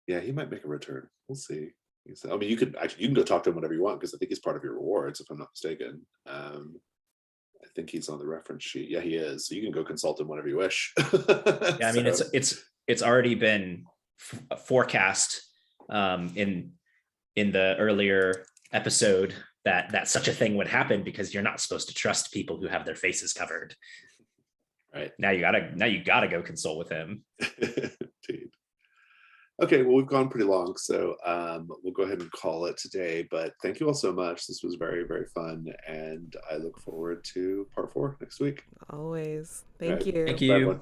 Yeah, he might make a return. We'll see. I mean, you can go talk to him whenever you want, because I think he's part of your rewards, if I'm not mistaken. I think he's on the reference sheet. Yeah, he is. So you can go consult him whenever you wish. Yeah, I mean, it's already been forecast in the earlier episode that such a thing would happen, because you're not supposed to trust people who have their faces covered. Right. Now you gotta go consult with him. Indeed. Okay, well, we've gone pretty long, so we'll go ahead and call it today. But thank you all so much. This was very, very fun, and I look forward to part 4 next week. Always. Thank right. you. Thank you. Bye, everyone.